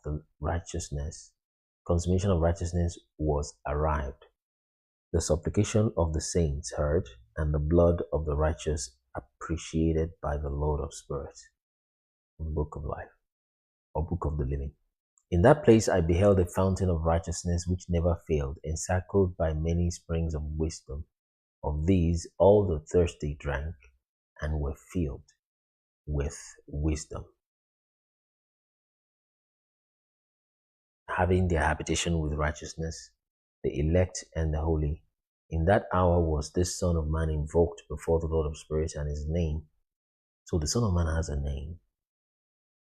righteousness was arrived. The supplication of the saints heard, and the blood of the righteous appreciated by the Lord of spirits. Book of life, or book of the living. In that place I beheld a fountain of righteousness which never failed, encircled by many springs of wisdom. Of these all the thirsty drank, and were filled with wisdom, having their habitation with righteousness, the elect and the holy. In that hour was this Son of Man invoked before the Lord of spirits, and his name. So the Son of Man has a name.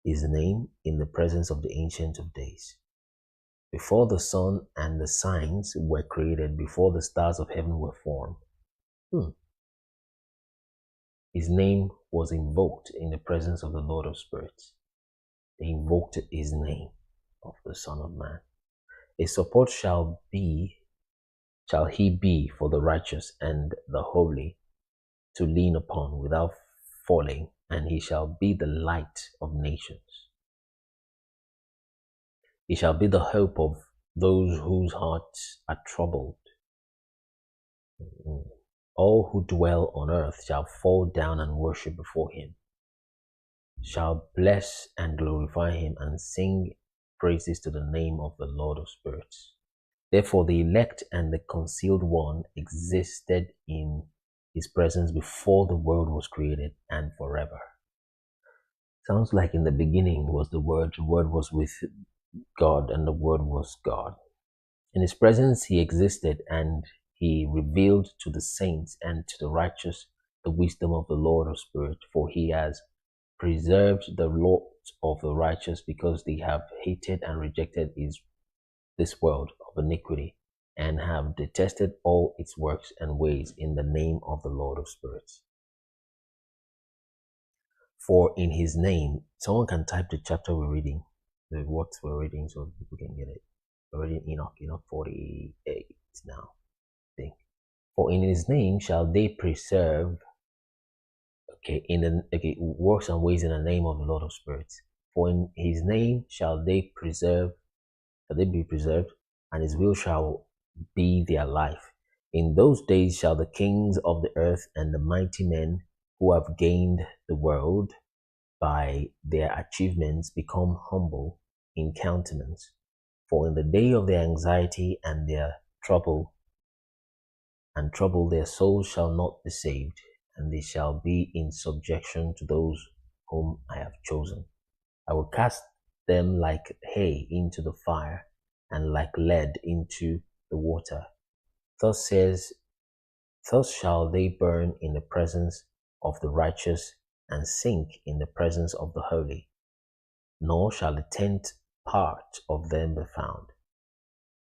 his name in the presence of the Ancient of Days. Before the sun and the signs were created, before the stars of heaven were formed, his name was invoked in the presence of the Lord of Spirits. They invoked his name of the Son of Man. A support shall he be for the righteous and the holy to lean upon without falling, and he shall be the light of nations. He shall be the hope of those whose hearts are troubled. All who dwell on earth shall fall down and worship before him, shall bless and glorify him, and sing praises to the name of the Lord of Spirits. Therefore the elect and the concealed one existed in his presence before the world was created and forever. Sounds like in the beginning was the Word was with God, and the Word was God. In his presence he existed, and he revealed to the saints and to the righteous the wisdom of the Lord of Spirit, for he has preserved the lot of the righteous, because they have hated and rejected this world of iniquity, and have detested all its works and ways in the name of the Lord of Spirits. For in his name, someone can type the chapter we're reading, what we're reading, so people can get it. We're reading Enoch 48 now, I think. For in his name shall they preserve, works and ways in the name of the Lord of Spirits. For in his name shall they be preserved, and his will shall be their life. In those days shall the kings of the earth and the mighty men who have gained the world by their achievements become humble in countenance. For in the day of their anxiety and their trouble, their souls shall not be saved, and they shall be in subjection to those whom I have chosen. I will cast them like hay into the fire, and like lead into the water. Thus shall they burn in the presence of the righteous, and sink in the presence of the holy. Nor shall a tenth part of them be found.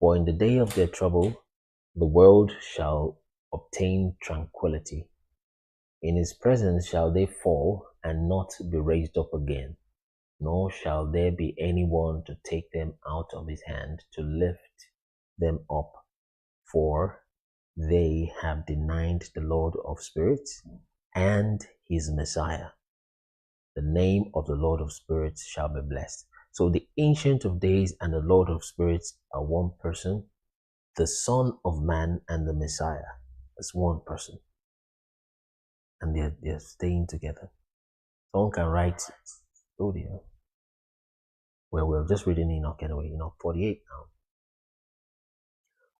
For in the day of their trouble, the world shall obtain tranquility. In his presence shall they fall, and not be raised up again. Nor shall there be anyone to take them out of his hand, to lift them up. For they have denied the Lord of Spirits and his Messiah. The name of the Lord of Spirits shall be blessed. So the Ancient of Days and the Lord of Spirits are one person. The Son of Man and the Messiah is one person. And they're staying together. Someone can write, oh dear. Well, we're just reading Enoch anyway, Enoch 48 now.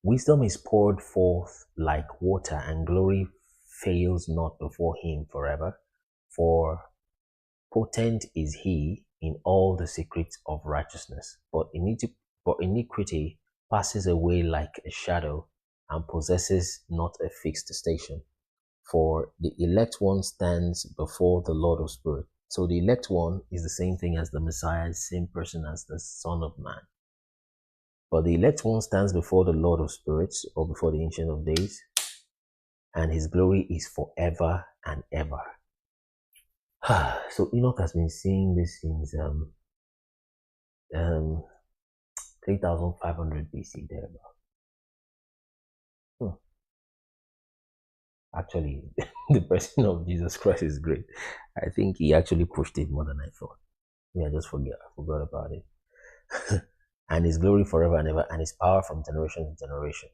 Wisdom is poured forth like water, and glory fails not before him forever. For potent is he in all the secrets of righteousness, but iniquity passes away like a shadow, and possesses not a fixed station. For the elect one stands before the Lord of Spirit. So the elect one is the same thing as the Messiah, same person as the Son of Man. But the elect one stands before the Lord of Spirits, or before the Ancient of Days, and his glory is forever and ever. So Enoch has been seeing this since 3500 BC there. Actually, the person of Jesus Christ is great. I think he actually pushed it more than I thought. I forgot about it. And his glory forever and ever, and his power from generation to generation.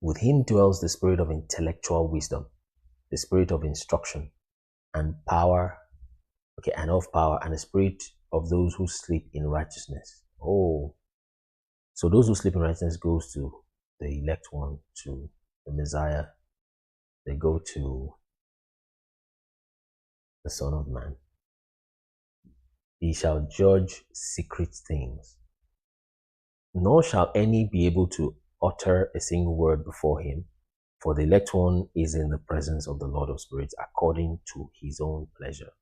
With him dwells the spirit of intellectual wisdom, the spirit of instruction and power, and of power, and the spirit of those who sleep in righteousness. Oh, so those who sleep in righteousness goes to the elect one, to the Messiah. They go to the Son of Man. He shall judge secret things. nor shall any be able to utter a single word before him, for the elect one is in the presence of the Lord of spirits according to his own pleasure.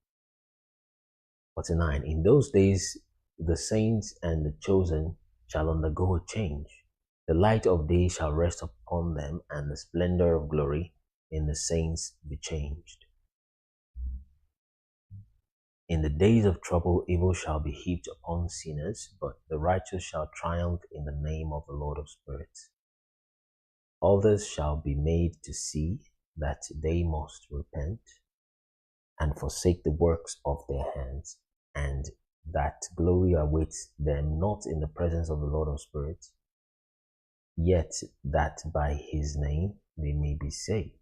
49. In those days, the saints and the chosen shall undergo a change. The light of day shall rest upon them, and the splendor of glory in the saints be changed. In the days of trouble, evil shall be heaped upon sinners, but the righteous shall triumph in the name of the Lord of spirits. Others shall be made to see that they must repent and forsake the works of their hands, and that glory awaits them not in the presence of the Lord of spirits, yet that by his name they may be saved.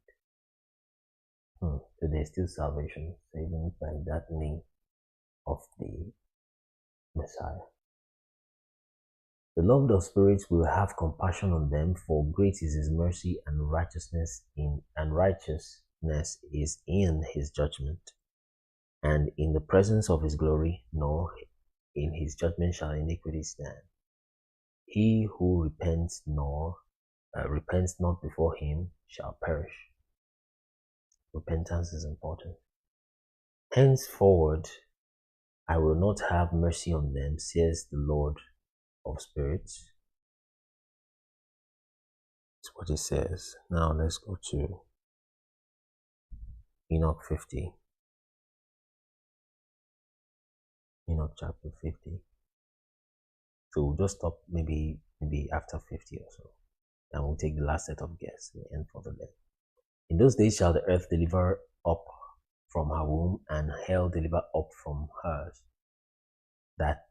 So there's still salvation, saving by that name of the Messiah. The Lord of spirits will have compassion on them, for great is his mercy, and righteousness is in his judgment. And in the presence of his glory, nor in his judgment shall iniquity stand. He who repents not before him shall perish. Repentance is important. Henceforward, I will not have mercy on them, says the Lord of spirits. That's what it says. Now let's go to Enoch 50. Enoch chapter 50. So we'll just stop maybe after 50 or so. And we'll take the last set of guests, the end for the day. In those days shall the earth deliver up from her womb, and hell deliver up from hers, that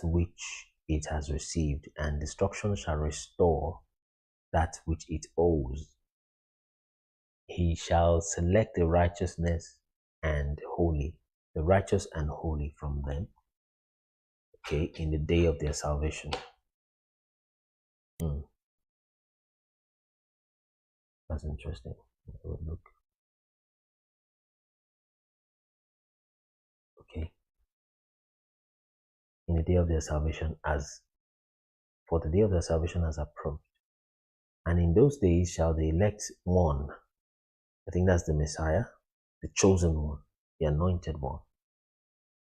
which it has received, and destruction shall restore that which it owes. He shall select the righteous and holy from them, okay, in the day of their salvation. That's interesting. Look. Okay. In the day of their salvation, for the day of their salvation has approached. And in those days shall the elect one, I think that's the Messiah, the chosen one, the anointed one,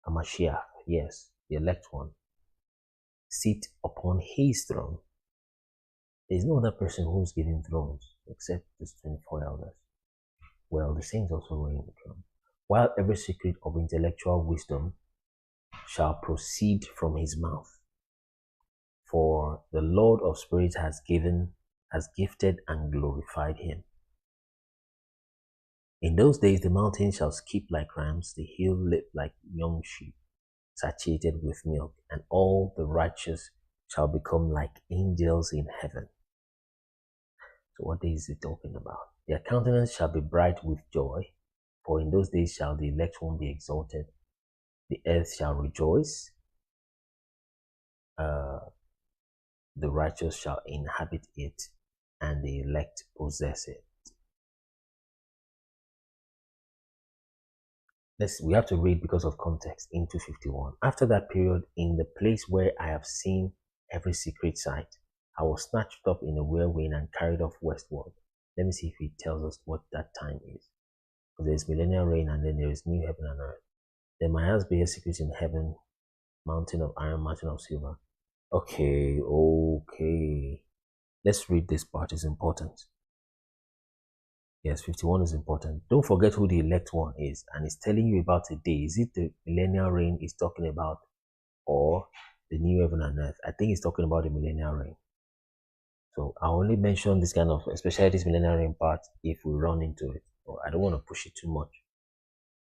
a Mashiach, yes, the elect one, sit upon his throne. There is no other person who's given thrones except these 24 elders. Well, the saints also reign the throne. While every secret of intellectual wisdom shall proceed from his mouth. For the Lord of spirits has gifted and glorified him. In those days the mountains shall skip like rams, the hill leap like young sheep, satiated with milk, and all the righteous shall become like angels in heaven. So what day is it talking about? Their countenance shall be bright with joy, for in those days shall the elect one be exalted. The earth shall rejoice. The righteous shall inhabit it, and the elect possess it. We have to read because of context into 51. After that period, in the place where I have seen every secret sight, I was snatched up in a whirlwind and carried off westward. Let me see if it tells us what that time is. There's millennial reign, and then there is new heaven and earth. Then my eyes beheld secrets in heaven, mountain of iron, mountain of silver. Okay. Let's read this part, it's important. Yes, 51 is important. Don't forget who the elect one is, and it's telling you about a day. Is it the millennial reign he's talking about, or the new heaven and earth? I think he's talking about the millennial reign. So I only mention this kind of, especially this millennial reign part, if we run into it. Or I don't want to push it too much.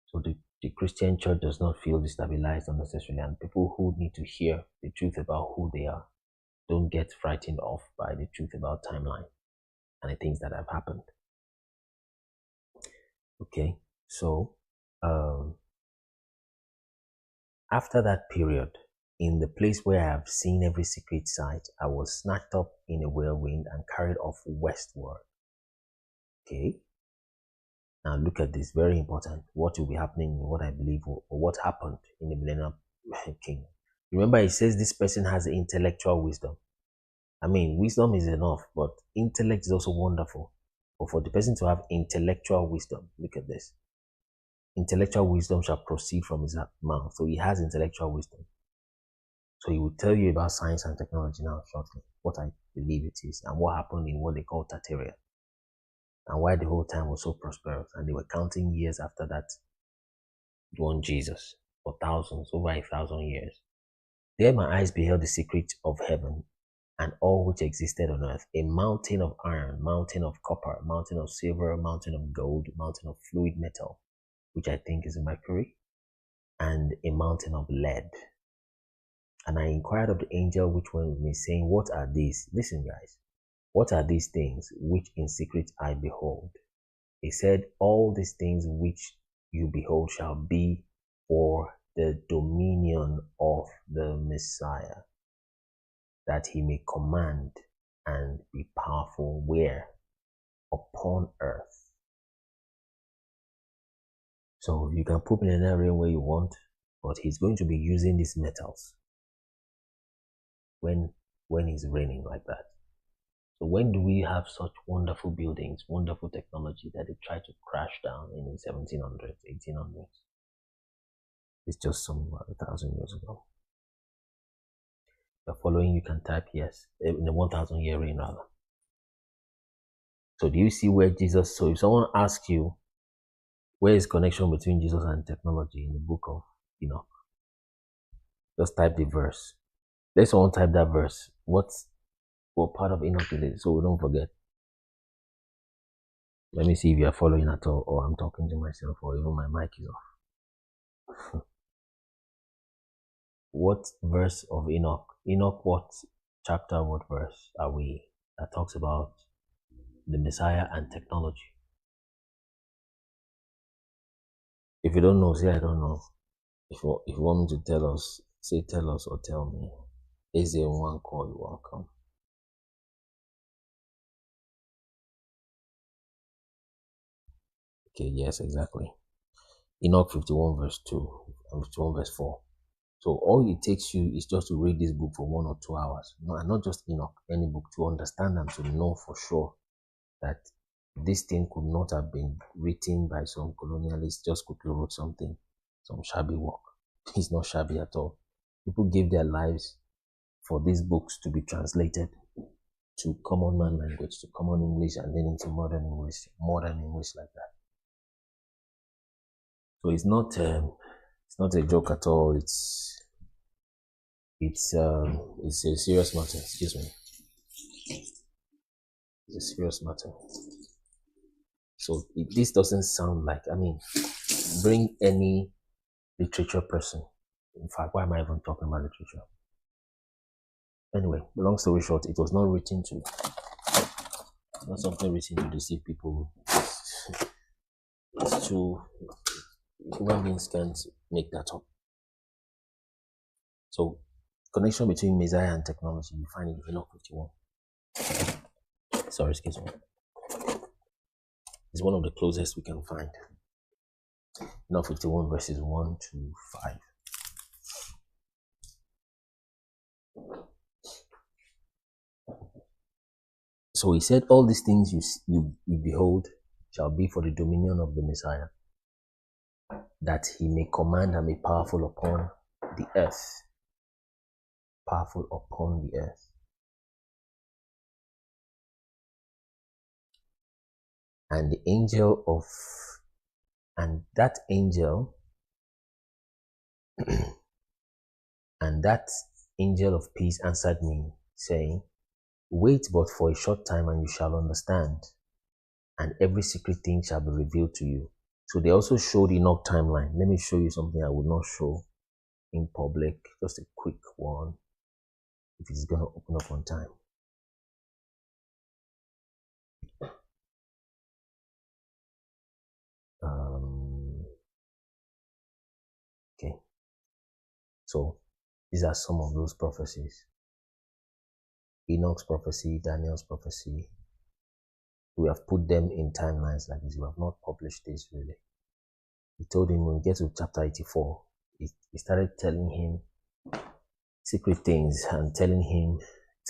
So the Christian church does not feel destabilized unnecessarily, and people who need to hear the truth about who they are don't get frightened off by the truth about timeline and the things that have happened. Okay, so after that period, in the place where I have seen every secret sight, I was snatched up in a whirlwind and carried off westward. Okay, now look at this, very important. What will be happening, what I believe, or what happened in the millennial kingdom. Remember, it says this person has intellectual wisdom. I mean, wisdom is enough, but intellect is also wonderful. But for the person to have intellectual wisdom, look at this. Intellectual wisdom shall proceed from his mouth. So he has intellectual wisdom. So he will tell you about science and technology now shortly, what I believe it is, and what happened in what they call Tartaria, and why the whole time was so prosperous. And they were counting years after that one Jesus for thousands, over 1,000 years. There my eyes beheld the secret of heaven and all which existed on earth, a mountain of iron, mountain of copper, mountain of silver, mountain of gold, mountain of fluid metal, which I think is mercury, and a mountain of lead. And I inquired of the angel which went with me, saying, what are these? Listen, guys. What are these things which in secret I behold? He said, all these things which you behold shall be for the dominion of the Messiah, that he may command and be powerful where? Upon earth. So you can put in any where you want, but he's going to be using these metals when he's reigning like that. So when do we have such wonderful buildings, wonderful technology that they try to crash down in the 1700s, 1800s? It's just some 1,000 years ago. If you're following, you can type yes, in the 1,000 year reign rather. So do you see where Jesus, so if someone asks you, where is connection between Jesus and technology in the book of Enoch? Just type the verse. Let someone type that verse. What part of Enoch is it? So we don't forget. Let me see if you are following at all, or I'm talking to myself, or even my mic is off. What verse of Enoch? Enoch, what chapter, what verse are we that talks about the Messiah and technology? If you don't know, say I don't know. If you want me to tell us, say tell us or tell me. Is there one call? You're welcome. Okay, yes, exactly. Enoch 51 verse 2 and 51 verse 4. So all it takes you is just to read this book for 1 or 2 hours. No, and not just Enoch, any book, to understand and to know for sure that this thing could not have been written by some colonialists, just quickly wrote something, some shabby work. It's not shabby at all. People gave their lives for these books to be translated to common man language, to common English, and then into modern English like that. So it's not a joke at all. It's a serious matter. Excuse me. It's a serious matter. So this doesn't sound like, I mean, bring any literature person. In fact, why am I even talking about literature? Anyway, long story short, it was not written to, not something written to deceive people. It's too, human beings can't make that up. So, connection between Messiah and technology, you find it in Enoch 51. Sorry, excuse me. It's one of the closest we can find. Enoch 51 verses 1 to 5. So he said, all these things you behold shall be for the dominion of the Messiah, that he may command and be powerful upon the earth. Powerful upon the earth. And the angel of, and that angel, and that angel of peace answered me, saying, wait but for a short time, and you shall understand, and every secret thing shall be revealed to you. So they also showed Enoch timeline. Let me show you something I would not show in public. Just a quick one, if it's going to open up on time. Okay. So these are some of those prophecies. Enoch's prophecy, Daniel's prophecy. We have put them in timelines like this. We have not published this really. He told him when we get to chapter 84, he started telling him secret things and telling him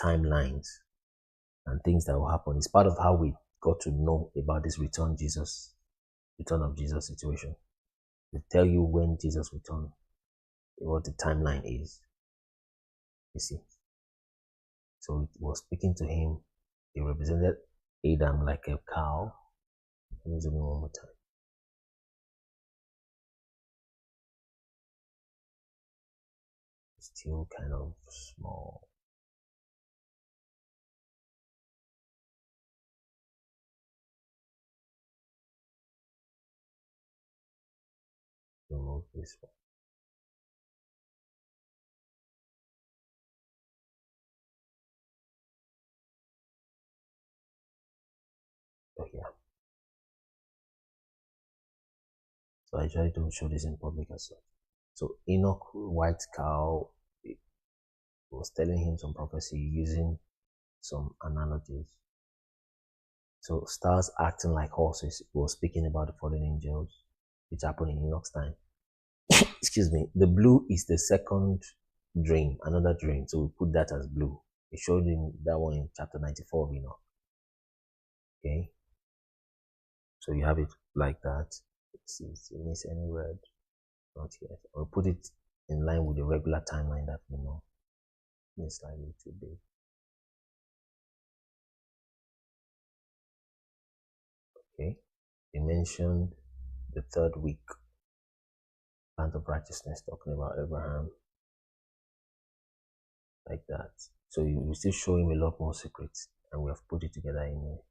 timelines. and things that will happen. It's part of how we got to know about this return of Jesus situation. They tell you when Jesus returned, what the timeline is. You see. So it was speaking to him. He represented Adam like a cow. Let me zoom in one more time. Still kind of small. Remove this one. Oh yeah. So I try to show this in public as well. So Enoch, white cow, was telling him some prophecy using some analogies. So stars acting like horses, was speaking about the fallen angels, which happened in Enoch's time. Excuse me. The blue is the second dream, another dream. So we put that as blue. It showed him that one in chapter 94 of Enoch. Okay. So you have it like that. Let's see if you miss any word. Not yet. I'll put it in line with the regular timeline that we know. It's slightly too big. Okay. They mentioned the third week, plant of righteousness, talking about Abraham, like that. So you still show him a lot more secrets, and we have put it together in there.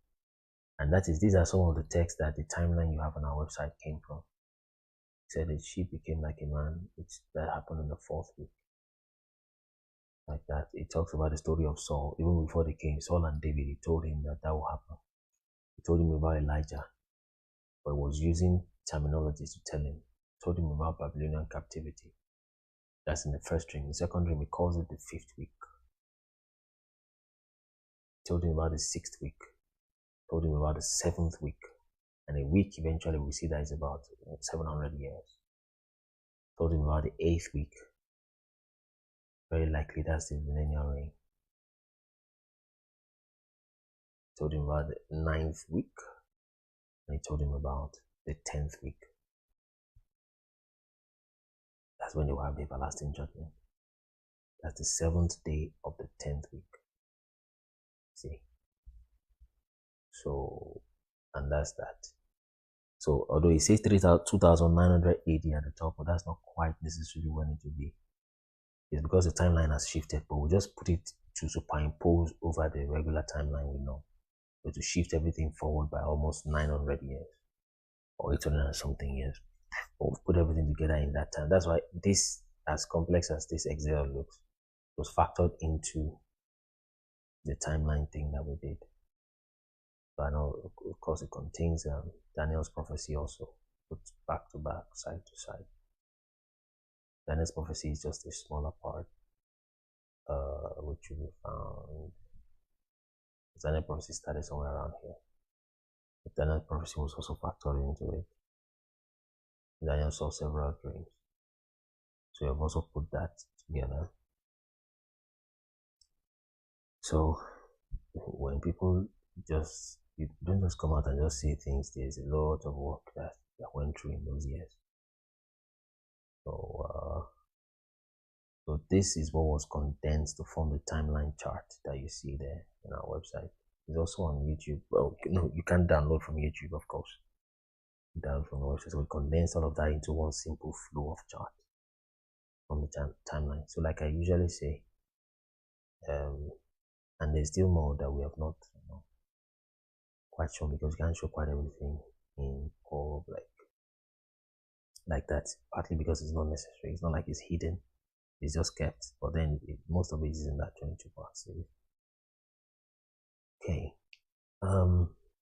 And these are some of the texts that the timeline you have on our website came from. It said that she became like a man, that happened in the fourth week. Like that. It talks about the story of Saul. Even before they came, Saul and David, he told him that will happen. He told him about Elijah, but was using terminologies to tell him. He told him about Babylonian captivity. That's in the first dream. In the second dream, he calls it the fifth week. He told him about the sixth week. He told him about the seventh week. And a week, eventually, we see that is about 700 years. He told him about the eighth week. Very likely that's the millennial reign. He told him about the ninth week. And he told him about the 10th week. That's when they will have the everlasting judgment. That's the seventh day of the 10th week. See? So, and that's that. So, although it says 2,900 AD at the top, but that's not quite necessarily when it will be. It's because the timeline has shifted, but we'll just put it to superimpose over the regular timeline we know. But to shift everything forward by almost 900 years or 800 and something years. But we'll put everything together in that time. That's why this, as complex as this Excel looks, was factored into the timeline thing that we did. But I know, of course, it contains Daniel's prophecy also, put back to back, side to side. Daniel's prophecy is just a smaller part, which you will found. Daniel's prophecy started somewhere around here. But Daniel's prophecy was also factored into it. Daniel saw several dreams. So we have also put that together. So when people you don't just come out and just say things, there's a lot of work that went through in those years. So this is what was condensed to form the timeline chart that you see there in our website. It's also on YouTube. Well, no, you can't download from YouTube, of course. Download from the website. So we condensed all of that into one simple flow of chart from the timeline. So like I usually say, and there's still more that we have not quite shown, because we can't show quite everything in all like that, partly because it's not necessary. It's not like it's hidden, it's just kept, but then most of it is in that 22 part series. Okay,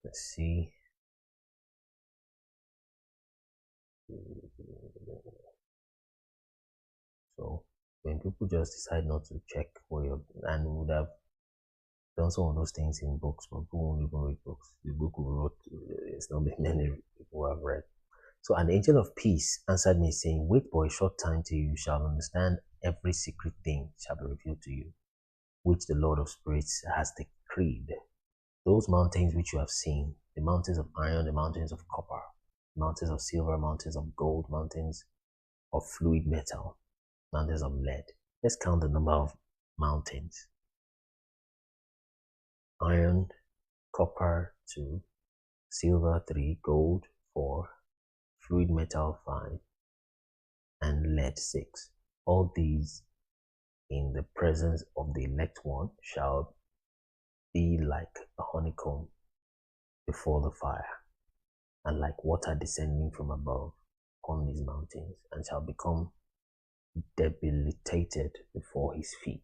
let's see. So when people just decide not to check for and would have done some of those things in books, but people won't even read books. The book we wrote, it's not many people who have read. So an angel of peace answered me, saying, wait for a short time till you shall understand every secret thing shall be revealed to you, which the Lord of spirits has decreed. Those mountains which you have seen, the mountains of iron, the mountains of copper, mountains of silver, mountains of gold, mountains of fluid metal, mountains of lead. Let's count the number of mountains. Iron, copper 2, silver 3, gold 4, fluid metal 5, and lead 6. All these in the presence of the elect one shall be like a honeycomb before the fire, and like water descending from above upon these mountains, and shall become debilitated before his feet.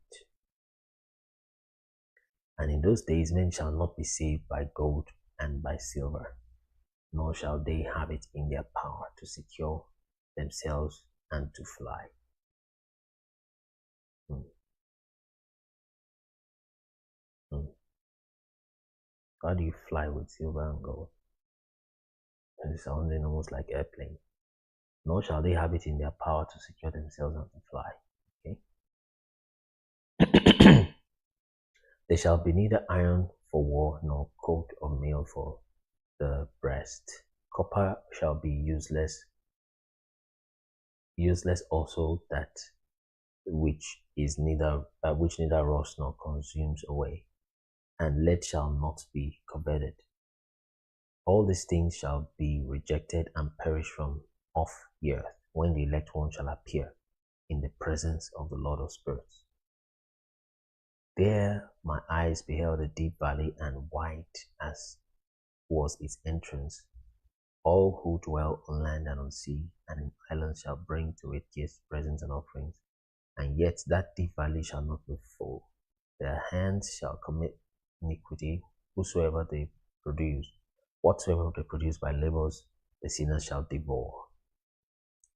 And in those days men shall not be saved by gold and by silver, nor shall they have it in their power to secure themselves and to fly. How do you fly with silver and gold? And it's sounding almost like airplane. Nor shall they have it in their power to secure themselves and to fly. Okay. There shall be neither iron for war nor coat of mail for the breast. Copper shall be useless also that which neither rusts nor consumes away, and lead shall not be coveted. All these things shall be rejected and perish from off the earth when the elect one shall appear in the presence of the Lord of spirits. There my eyes beheld a deep valley, and wide as was its entrance. All who dwell on land and on sea and in islands shall bring to it gifts, presents, and offerings, and yet that deep valley shall not be full. Their hands shall commit iniquity, whatsoever they produce by labors, the sinners shall devour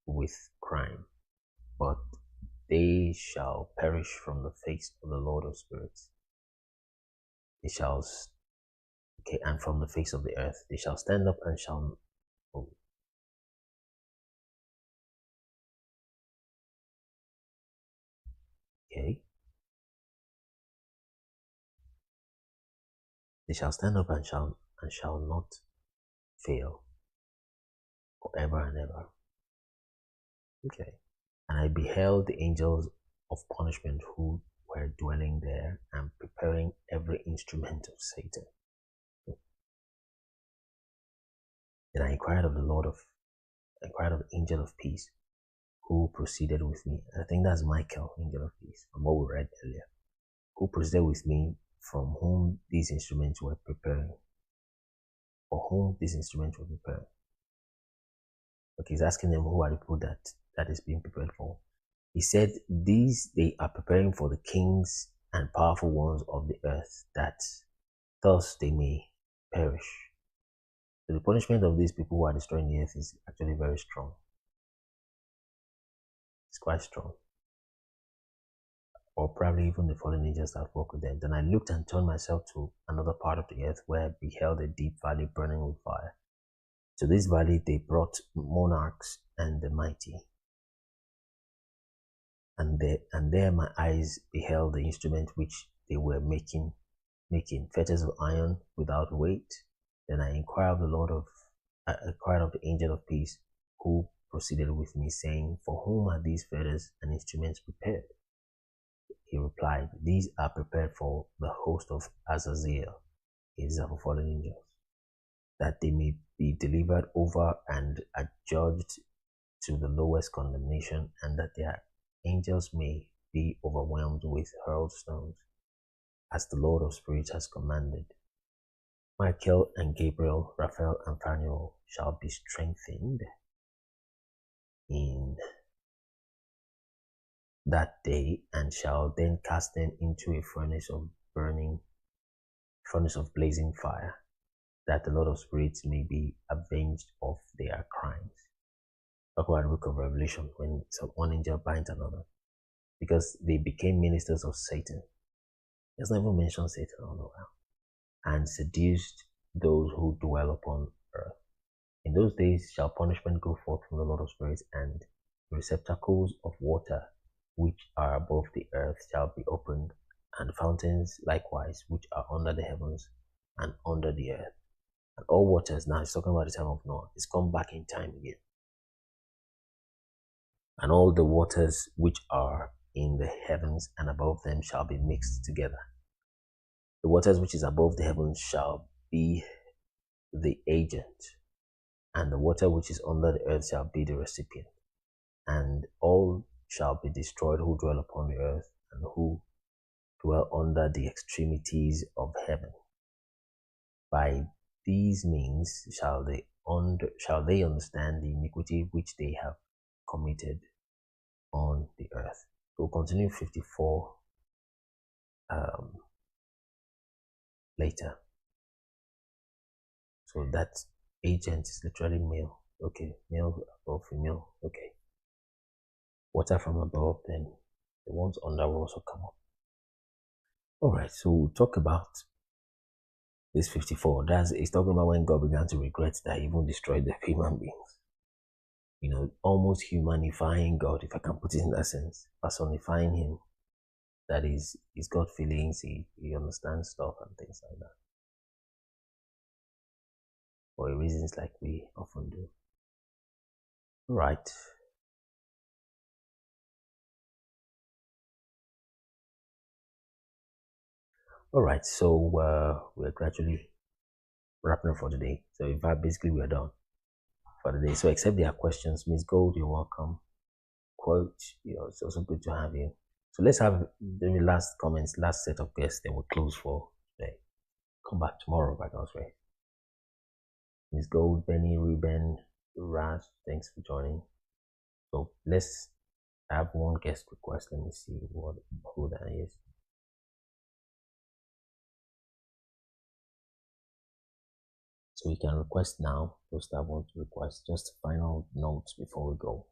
with crime, but they shall perish from the face of the Lord of spirits. And from the face of the earth they shall stand up and shall move. Okay. They shall stand up and shall not fail forever and ever. Okay. And I beheld the angels of punishment who were dwelling there and preparing every instrument of Satan. Then I inquired of the angel of peace who proceeded with me. And I think that's Michael, angel of peace, from what we read earlier. Who proceeded with me, from whom these instruments were preparing. For whom these instruments were preparing. Okay, he's asking them who are the people that is being prepared for. He said they are preparing for the kings and powerful ones of the earth, that thus they may perish. So the punishment of these people who are destroying the earth is actually very strong. It's quite strong. Or probably even the fallen angels that work with them. Then I looked and turned myself to another part of the earth, where I beheld a deep valley burning with fire. To this valley they brought monarchs and the mighty. And there my eyes beheld the instrument which they were making fetters of iron without weight. Then I inquired of the angel of peace who proceeded with me, saying, for whom are these fetters and instruments prepared? He replied, these are prepared for the host of Azazel, his fallen angels, that they may be delivered over and adjudged to the lowest condemnation, and that their angels may be overwhelmed with hurled stones, as the Lord of spirits has commanded. Michael and Gabriel, Raphael and Phanuel shall be strengthened in that day, and shall then cast them into a furnace of blazing fire, that the Lord of spirits may be avenged of their crimes. Talk about the book of Revelation, when one angel binds another, because they became ministers of Satan. He doesn't even mention Satan all the while. And seduced those who dwell upon earth. In those days shall punishment go forth from the Lord of spirits, and the receptacles of water which are above the earth shall be opened, and fountains likewise which are under the heavens and under the earth. And all waters, now it's talking about the time of Noah, it's come back in time again. And all the waters which are in the heavens and above them shall be mixed together. The waters which is above the heavens shall be the agent, and the water which is under the earth shall be the recipient. And all shall be destroyed who dwell upon the earth and who dwell under the extremities of heaven. By these means shall they understand the iniquity which they have committed on the earth. So we'll continue 54 later. So that agent is literally male. Okay, male or female. Okay. Water from above, then the ones under will also come up. All right, so we'll talk about this 54. It's talking about when God began to regret that he even destroyed the human beings. You know, almost humanifying God, if I can put it in that sense, personifying him. That is, he's got feelings, he understands stuff and things like that. For reasons like we often do. All right. All right, so we're gradually wrapping up for the day. So in fact, basically we're done for the day. So except there are questions, Miss Gold, you're welcome. Quote, it's also good to have you. So let's have the last comments, last set of guests, then we'll close for today. Come back tomorrow by God's grace. Miss Gold, Benny, Ruben, Raz, thanks for joining. So let's have one guest request. Let me see who that is. So you can request now, those that want to request. Just final notes before we go.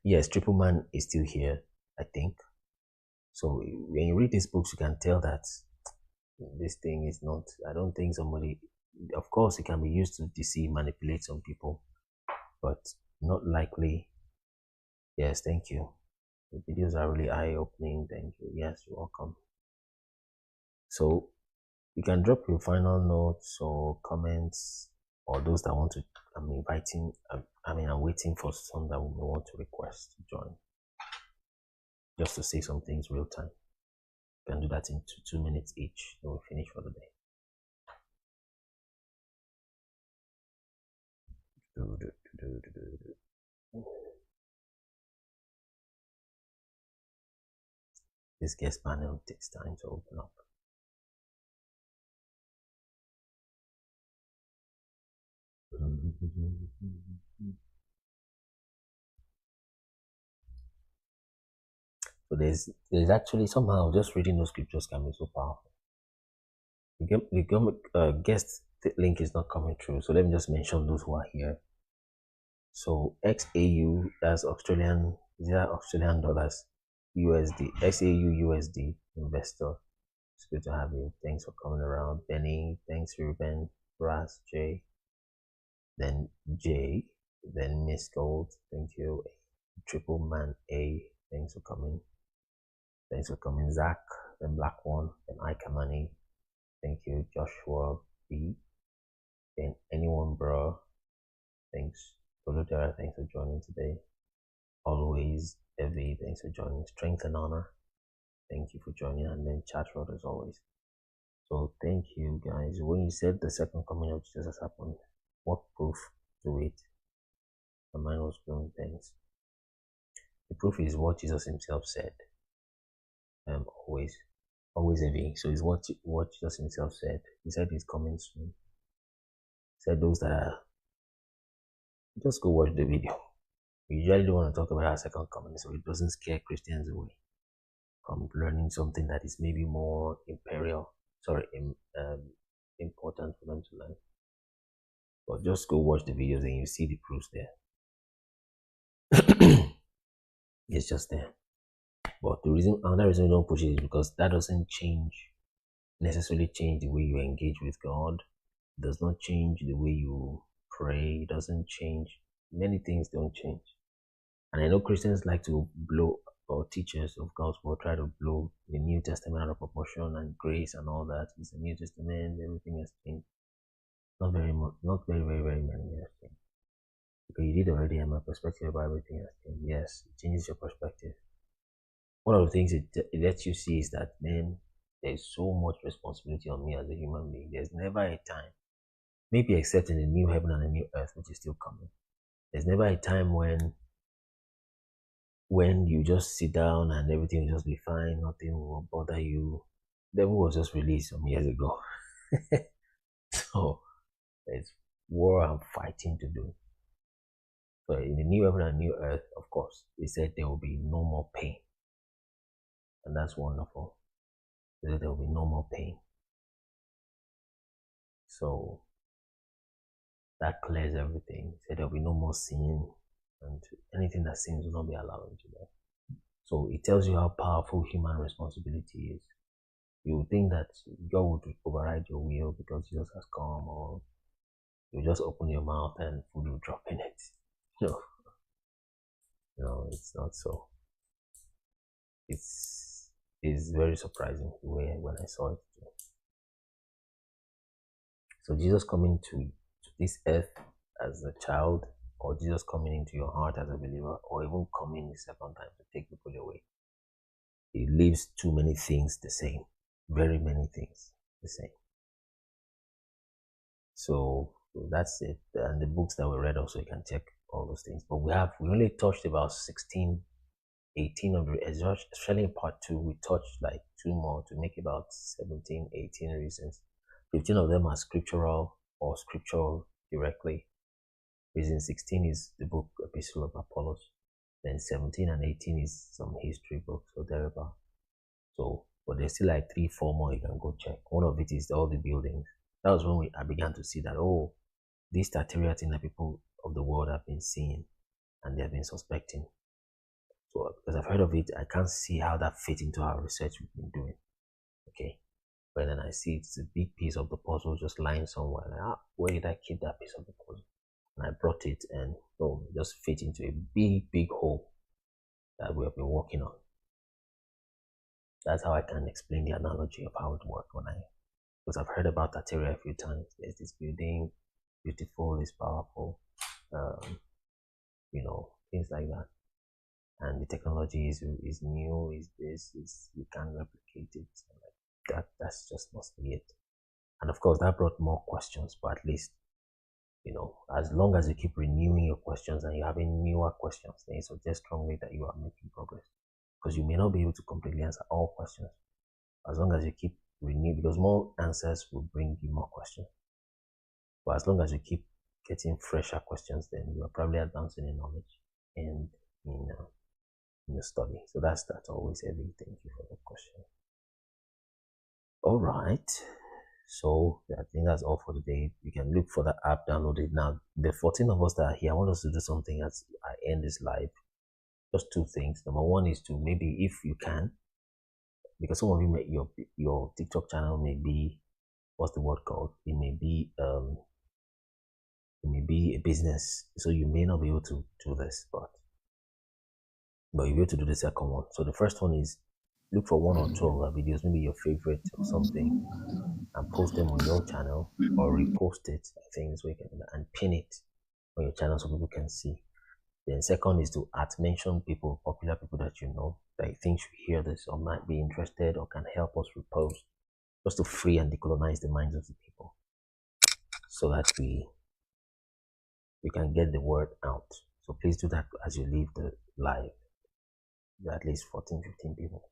Yes, Triple Man is still here, I think. So when you read these books, you can tell that this thing is not, I don't think somebody, of course it can be used to deceive, manipulate some people, but not likely. Yes, thank you. The videos are really eye-opening. Thank you. Yes, you're welcome. So you can drop your final notes or comments, or those that want to, I'm waiting for some that will want to request to join, just to say some things real time. You can do that in 2 minutes each, then we'll finish for the day. This guest panel takes time to open up. So there's actually somehow just reading those scriptures can be so powerful. The guest link is not coming through, so let me just mention those who are here. So XAU, that's Australian dollars, USD, XAU USD investor. It's good to have you. Thanks for coming around. Benny, thanks Ruben, Brass, J, then J, then Miss Gold, thank you. Triple Man A, thanks for coming. Thanks for coming, Zach, then Black One, then Ikamani, thank you. Joshua B, then Anyone Bro, thanks. Tolutera, thanks for joining today. Always, Evie, thanks for joining. Strength and Honor, thank you for joining. And then Chatrod as always. So thank you guys. When you said the second coming of Jesus has happened, what proof to it? My mind was blown. Thanks. The proof is what Jesus himself said. Always Evie. So it's what Jesus himself said. He said he's coming soon. He said those that are, just go watch the video. We usually don't want to talk about our second coming, so it doesn't scare Christians away from learning something that is maybe more important for them to learn. But just go watch the videos and you see the proofs there. It's just there. But another reason we don't push it is because that doesn't necessarily change the way you engage with God. It does not change the way you pray. It doesn't change. Many things don't change. And I know Christians like to blow or teachers of God's word try to blow the New Testament out of proportion and grace and all that. It's the New Testament, everything has changed. Not very much, not very, very, very many years changed. Because you did already, and my perspective about everything has changed. Yes, it changes your perspective. One of the things it lets you see is that, man, there's so much responsibility on me as a human being. There's never a time, maybe except in the new heaven and the new earth, which is still coming. There's never a time when you just sit down and everything will just be fine, nothing will bother you. The devil was just released some years ago. So there's war and fighting to do. So in the new heaven and new earth, of course, they said there will be no more pain. And that's wonderful. They said there will be no more pain. So that clears everything. They said there will be no more sin, and anything that sins will not be allowed into there. So it tells you how powerful human responsibility is. You would think that God would override your will because Jesus has come, or you just open your mouth and food will drop in it. No, it's not so. It's very surprising when I saw it. So Jesus coming to this earth as a child, or Jesus coming into your heart as a believer, or even coming the second time to take people away, it leaves too many things the same. Very many things the same. So that's it. And the books that we read also, you can check all those things. But we only touched about 16, 18 of the, especially in part 2, we touched like 2 more to make about 17, 18 reasons. 15 of them are scriptural or scriptural directly. Reason 16 is the book Epistle of Apollos. Then 17 and 18 is some history books or thereabout. So, but there's still like 3, 4 more you can go check. One of it is all the buildings. That was when I began to see that, oh, this Tartaria thing that people of the world have been seeing and they have been suspecting. So, because I've heard of it, I can't see how that fits into our research we've been doing. Okay. But then I see it's a big piece of the puzzle just lying somewhere. Like, where did I keep that piece of the puzzle? And I brought it, and boom, it just fit into a big, big hole that we have been working on. That's how I can explain the analogy of how it worked because I've heard about Tartaria a few times. There's this building, beautiful, it's powerful, things like that. And the technology is new, you can't replicate it. That's just must be it. And of course, that brought more questions, but at least, as long as you keep renewing your questions and you're having newer questions, then it suggests strongly that you are making progress. Because you may not be able to completely answer all questions. As long as you keep renewing, because more answers will bring you more questions. But as long as you keep getting fresher questions, then you are probably advancing in knowledge and in your study. So that's always everything. Thank you for the question. All right. So I think that's all for today. You can look for the app, download it now. The 14 of us that are here, I want us to do something as I end this live. Just 2 things. Number 1 is to, maybe if you can, because some of you your TikTok channel may be, what's the word called? It may be a business, so you may not be able to do this, but you'll be able to do the second one. So the first one is look for 1 or 2 of our videos, maybe your favorite or something, and post them on your channel or repost it. I think is where you can do that, and pin it on your channel so people can see. Then second is to mention people, popular people that you know, that you think should hear this or might be interested or can help us repost, just to free and decolonize the minds of the people, so that we can get the word out. So please do that as you leave the live. There are at least 14, 15 people.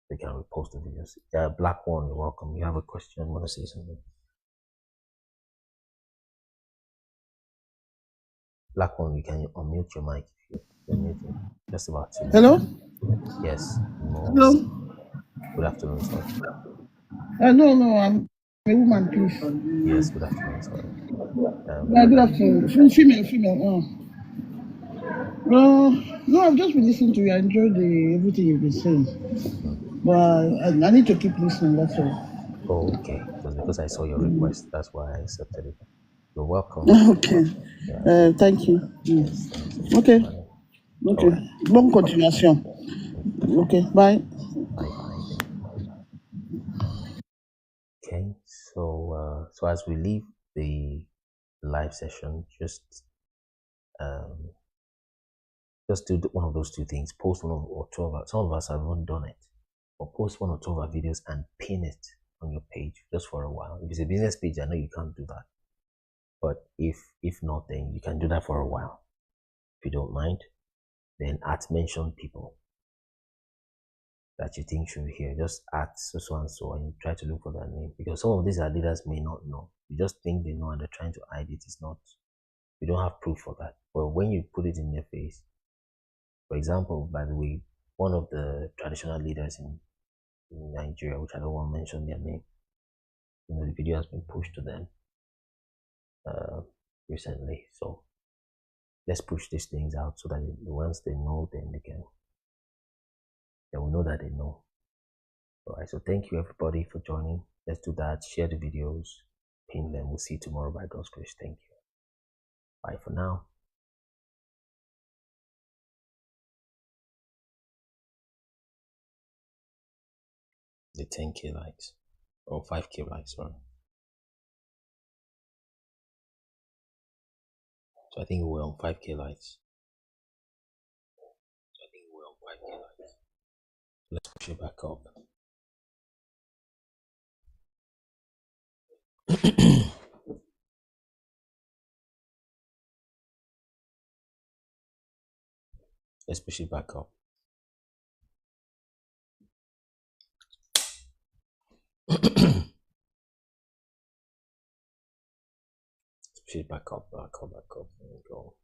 They can repost the videos. Black One, you're welcome. You have a question, want to say something? Black One, you can unmute your mic if you're muted. Just about to. Hello? Yes. No. Hello? Good afternoon, sorry. No, I'm a woman, please. Yes, good afternoon, sorry. Good afternoon. Female. No, I've just been listening to you. I enjoyed everything you've been saying. But I need to keep listening, that's all. Oh, okay. It was because I saw your request. That's why I accepted it. You're welcome. Okay. Yeah. Thank you. Yes, Okay. All right. Bonne continuation. Okay, bye. Bye bye. Thank you. Okay, so as we leave the live session, um, just do one of those two things. Post one or two of us. Some of us have not done it, or post one or two of our videos and pin it on your page just for a while. If it's a business page, I know you can't do that, but if not, then you can do that for a while. If you don't mind, then mention people that you think should hear. Just so and so, and you try to look for their name, because some of these our leaders may not know. You just think they know and they're trying to hide it. It's not. You don't have proof for that. But when you put it in their face, for example, by the way, one of the traditional leaders in Nigeria, which I don't want to mention their name, the video has been pushed to them recently. So let's push these things out so that once they know, then they will know that they know. All right, so thank you everybody for joining. Let's do that. Share the videos, pin them. We'll see you tomorrow by God's grace. Thank you. Bye for now. The 10K likes, or 5K likes, sorry. So I think we're on 5K likes. Let's push it back up. Let's push it back up. Let's push it back up, back up, back up. There we go.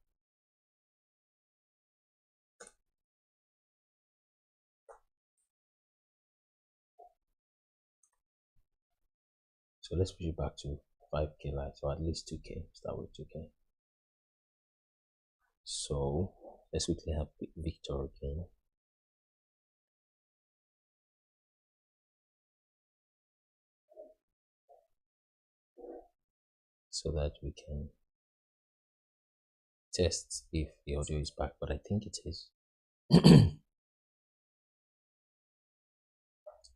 So let's push it back to 5K likes, or at least 2K. Start with 2K. So let's quickly have Victor again. So that we can test if the audio is back, but I think it is. I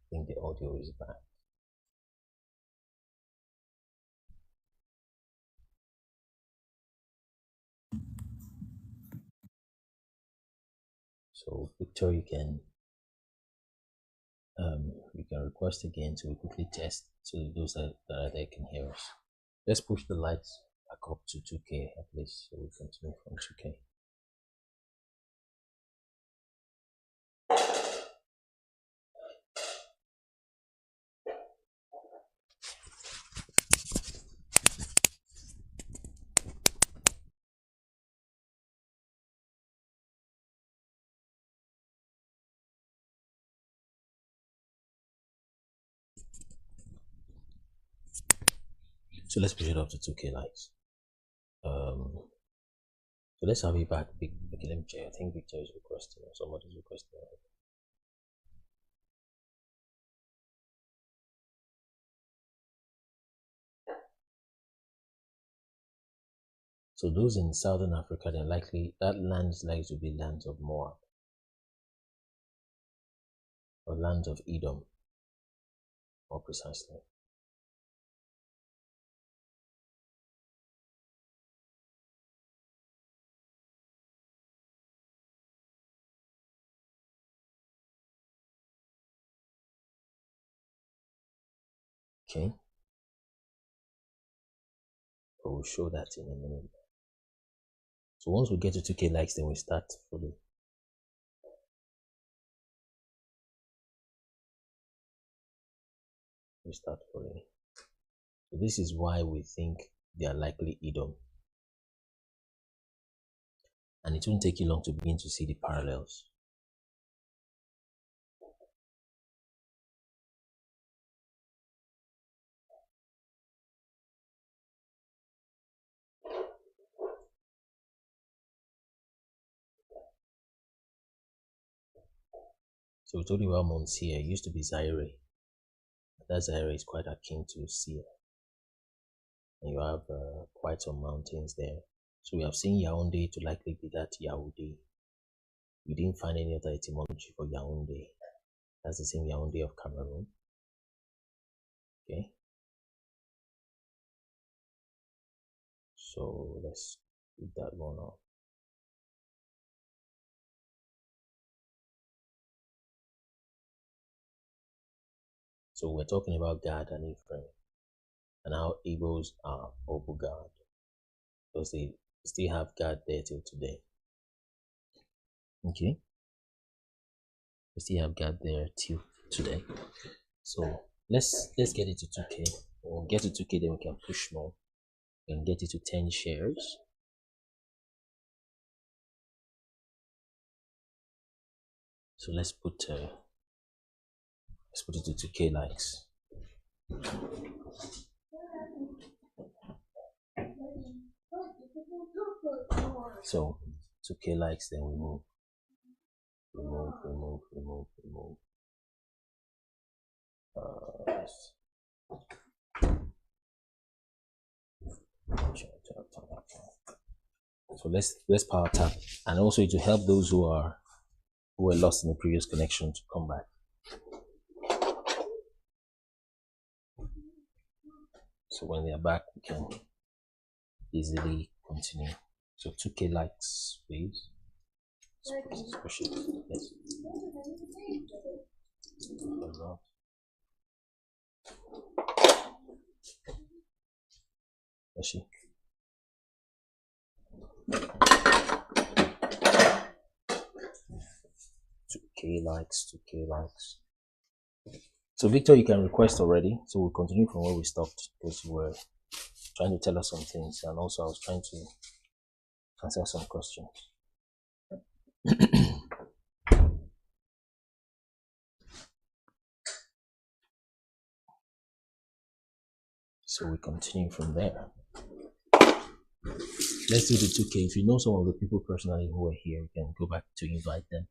think the audio is back. So Victor, you can request again so we quickly test so those that are there can hear us. Let's push the lights back up to 2K at least, so we continue from 2K. So let's push it up to 2K likes. So let's have it back. Let me check. I think Victor is requesting, or somebody's requesting. So those in Southern Africa, they're likely, that land is likely to be lands of Moab or lands of Edom, more precisely. Okay. But we'll show that in a minute. So once we get to 2K likes, then we start fully. So this is why we think they are likely Edom. And it won't take you long to begin to see the parallels. So we told you about Mount Seir. It used to be Zaire. That Zaire is quite akin to Seir. And you have quite some mountains there. So we have seen Yaoundé to likely be that Yaoundé. We didn't find any other etymology for Yaoundé. That's the same Yaoundé of Cameroon. Okay. So let's leave that one off. So we're talking about Gad and Ephraim and how Igbos are Obu Gad because they still have Gad there till today. Okay. We still have Gad there till today. So let's get it to 2K. We'll get to 2K, then we can push more and get it to 10 shares. So let's put it to 2K likes. So 2K likes, then we move. Yes. So let's power tap, and also to help those who were lost in the previous connection to come back. So when they are back, we can easily continue. So 2K likes, please. Let's push it. Yes. Let's see. 2K likes. So Victor, you can request already. So we'll continue from where we stopped because you were trying to tell us some things, and also I was trying to answer some questions. So we continue from there. Let's do the 2K. If you know some of the people personally who are here, you can go back to invite them.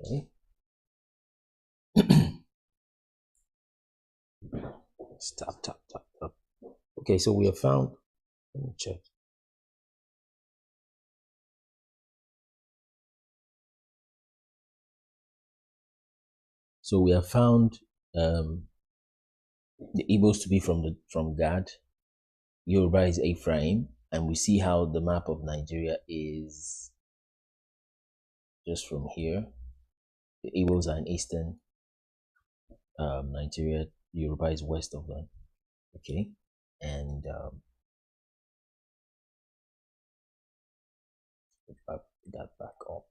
Okay. Tap. Okay, so we have found. Let me check. So we have found the Igbos to be from Gad. Yoruba is Ephraim, and we see how the map of Nigeria is just from here. The Igbos are in eastern Nigeria. Yoruba is west of them. Okay, and put that back up.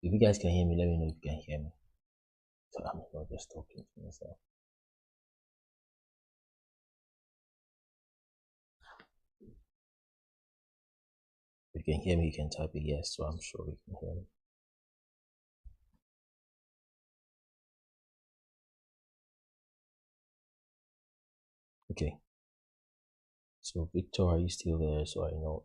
If you guys can hear me, let me know if you can hear me. So I'm not just talking to myself. If you can hear me, you can type a yes, so I'm sure you can hear me. Okay. So Victor, are you still there? So I know.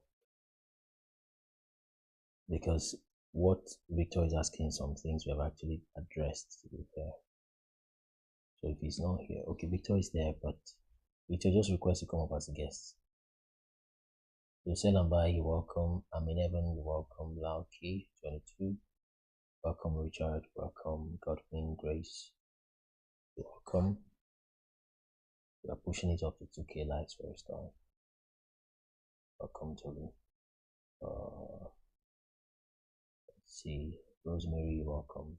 Because what Victor is asking, some things we have actually addressed to be fair. So if he's not here, okay, Victor is there, but Victor just requests to come up as a guest. Yosel Ambai, you're welcome. Amin Evan, you're welcome. Lauki, 22. Welcome, Richard. Welcome, Godwin Grace. You're welcome. We are pushing it up to 2K likes for a start. Welcome, Tolu. Let's see. Rosemary, you're welcome.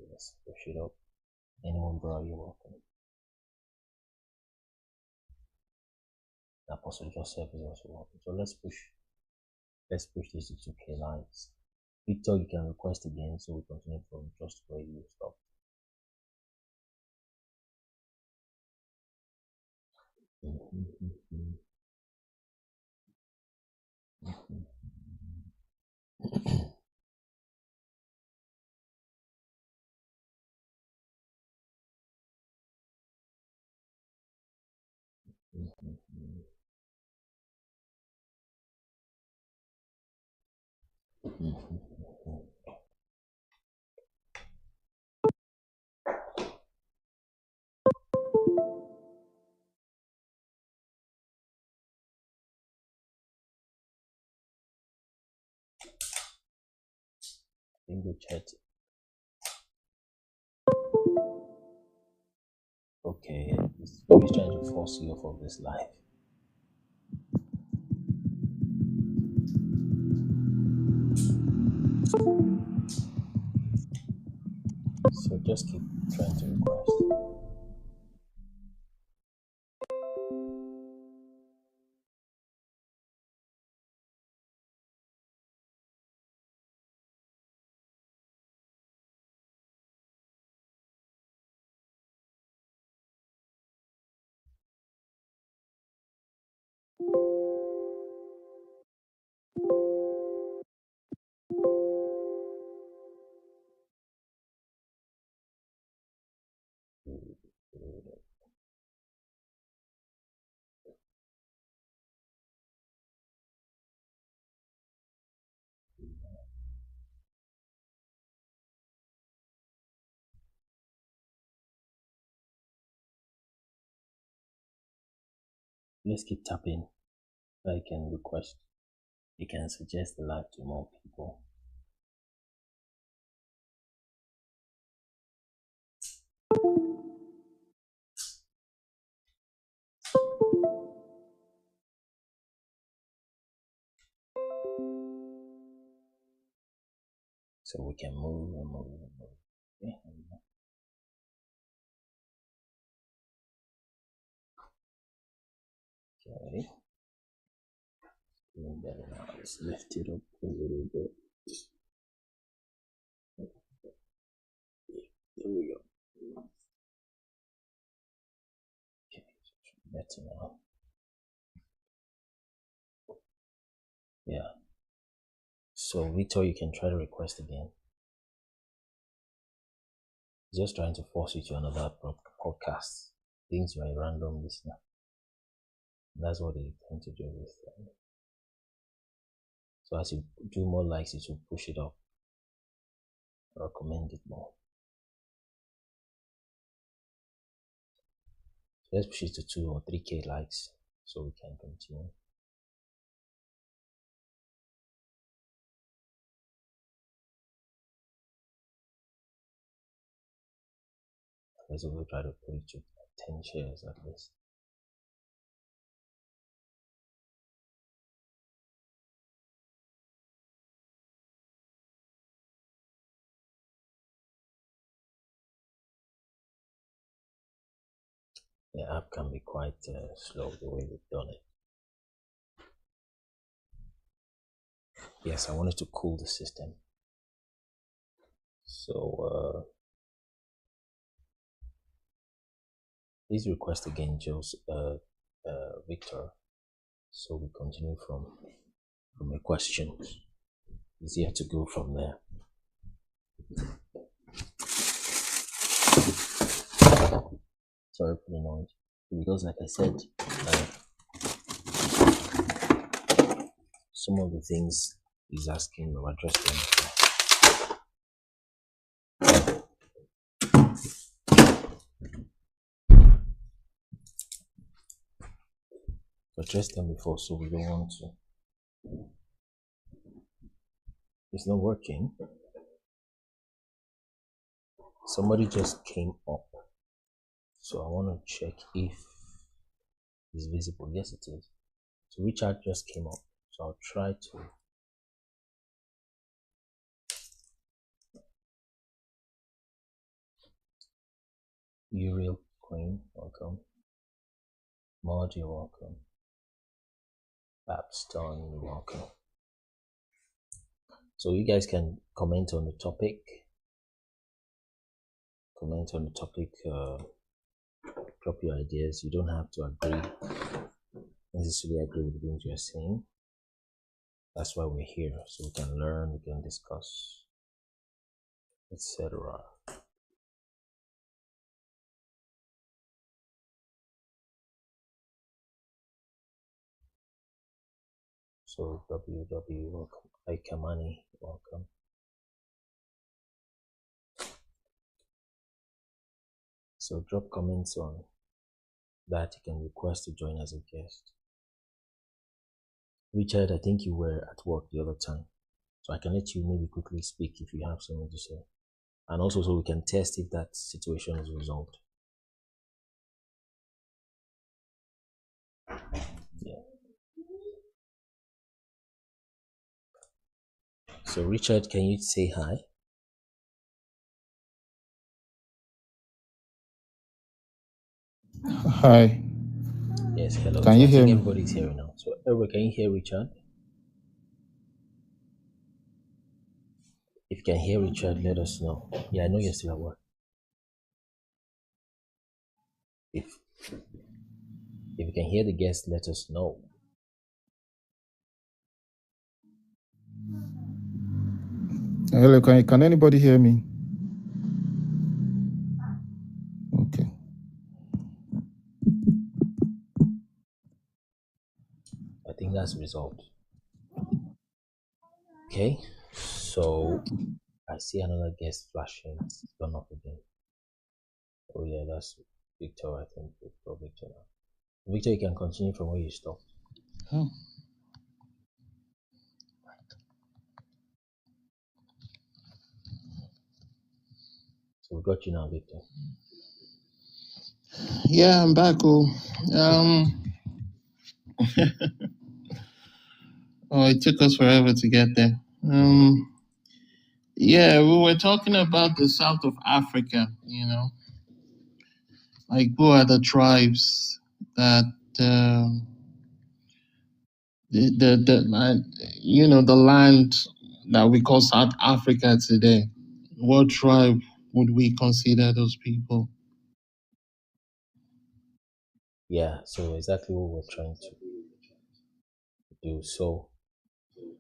Yes, push it up. Anyone, bro, you're welcome. Apostle Joseph is also welcome. So let's push this to 2K likes. Victor, you can request again, so we continue from just where you stopped. In the chat. Okay, he's trying to force you off of this life. So just keep trying to request. Let's keep tapping. I can request. You can suggest the live to more people. So we can move and move and move. Okay. Okay. Doing better now. Let's lift it up a little bit. There we go. Okay. Better now. Yeah. So Victor, you can try to request again. Just trying to force you to another podcast. Things you're a random listener. That's what they tend to do with them. So as you do more likes, it will push it up. Recommend it more. So let's push it to 2 or 3K likes so we can continue. Let's also try to put it to 10 shares at least. The app can be quite slow the way we've done it. Yes, I wanted to cool the system. So please request again, Victor. So we continue from the questions. It's here to go from there. Sorry for the noise. Because like I said, some of the things he's asking, we'll address them. Address them before, so we don't want to. It's not working. Somebody just came up, so I want to check if it's visible. Yes, it is. So Richard just came up, so I'll try to. Uriel Queen, welcome. Maud, you're welcome. Babston, you're welcome. So you guys can comment on the topic. Drop your ideas. You don't have to necessarily agree with the things you're saying. That's why we're here, so we can learn, we can discuss, etc. So WW, welcome. Hi Kamani, Welcome. So drop comments on that. You can request to join as a guest. Richard, I think you were at work the other time, so I can let you maybe quickly speak if you have something to say, and also so we can test if that situation is resolved. Yeah. So Richard, can you say hi? Hi, Yes, hello. can So you I hear think me? everybody's hearing now. So everybody, can you hear Richard? If you can hear Richard, let us know. Yeah, I know you're still at work. If you can hear the guest, let us know. Hello, can anybody hear me? Okay. I think that's resolved. Okay, so I see another guest flashing. It's gone off again. Oh yeah, that's Victor. I think it's for Victor now. Victor, you can continue from where you stopped. Oh. So we got you now, Victor. Yeah, I'm back. Oh, it took us forever to get there. Yeah, we were talking about the south of Africa. Like who are the tribes that the land that we call South Africa today. What tribe would we consider those people? Yeah, so exactly what we're trying to do. So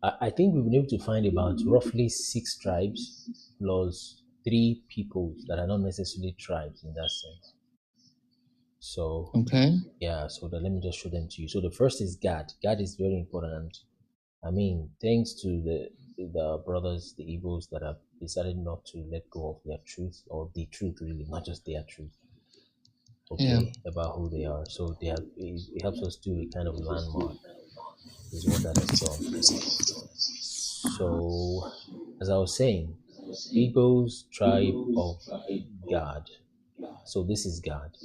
I think we've been able to find about roughly 6 tribes plus 3 peoples that are not necessarily tribes in that sense. So Okay. yeah, so let me just show them to you. So the first is Gad. Gad is very important. I mean, thanks to the brothers, the Igbos that have decided not to let go of their truth, or the truth really, not just their truth, Yeah. okay, about who they are. So they have it helps us do a kind of landmark, is what that has done. So as I was saying, Igbos tribe of God. So this is God.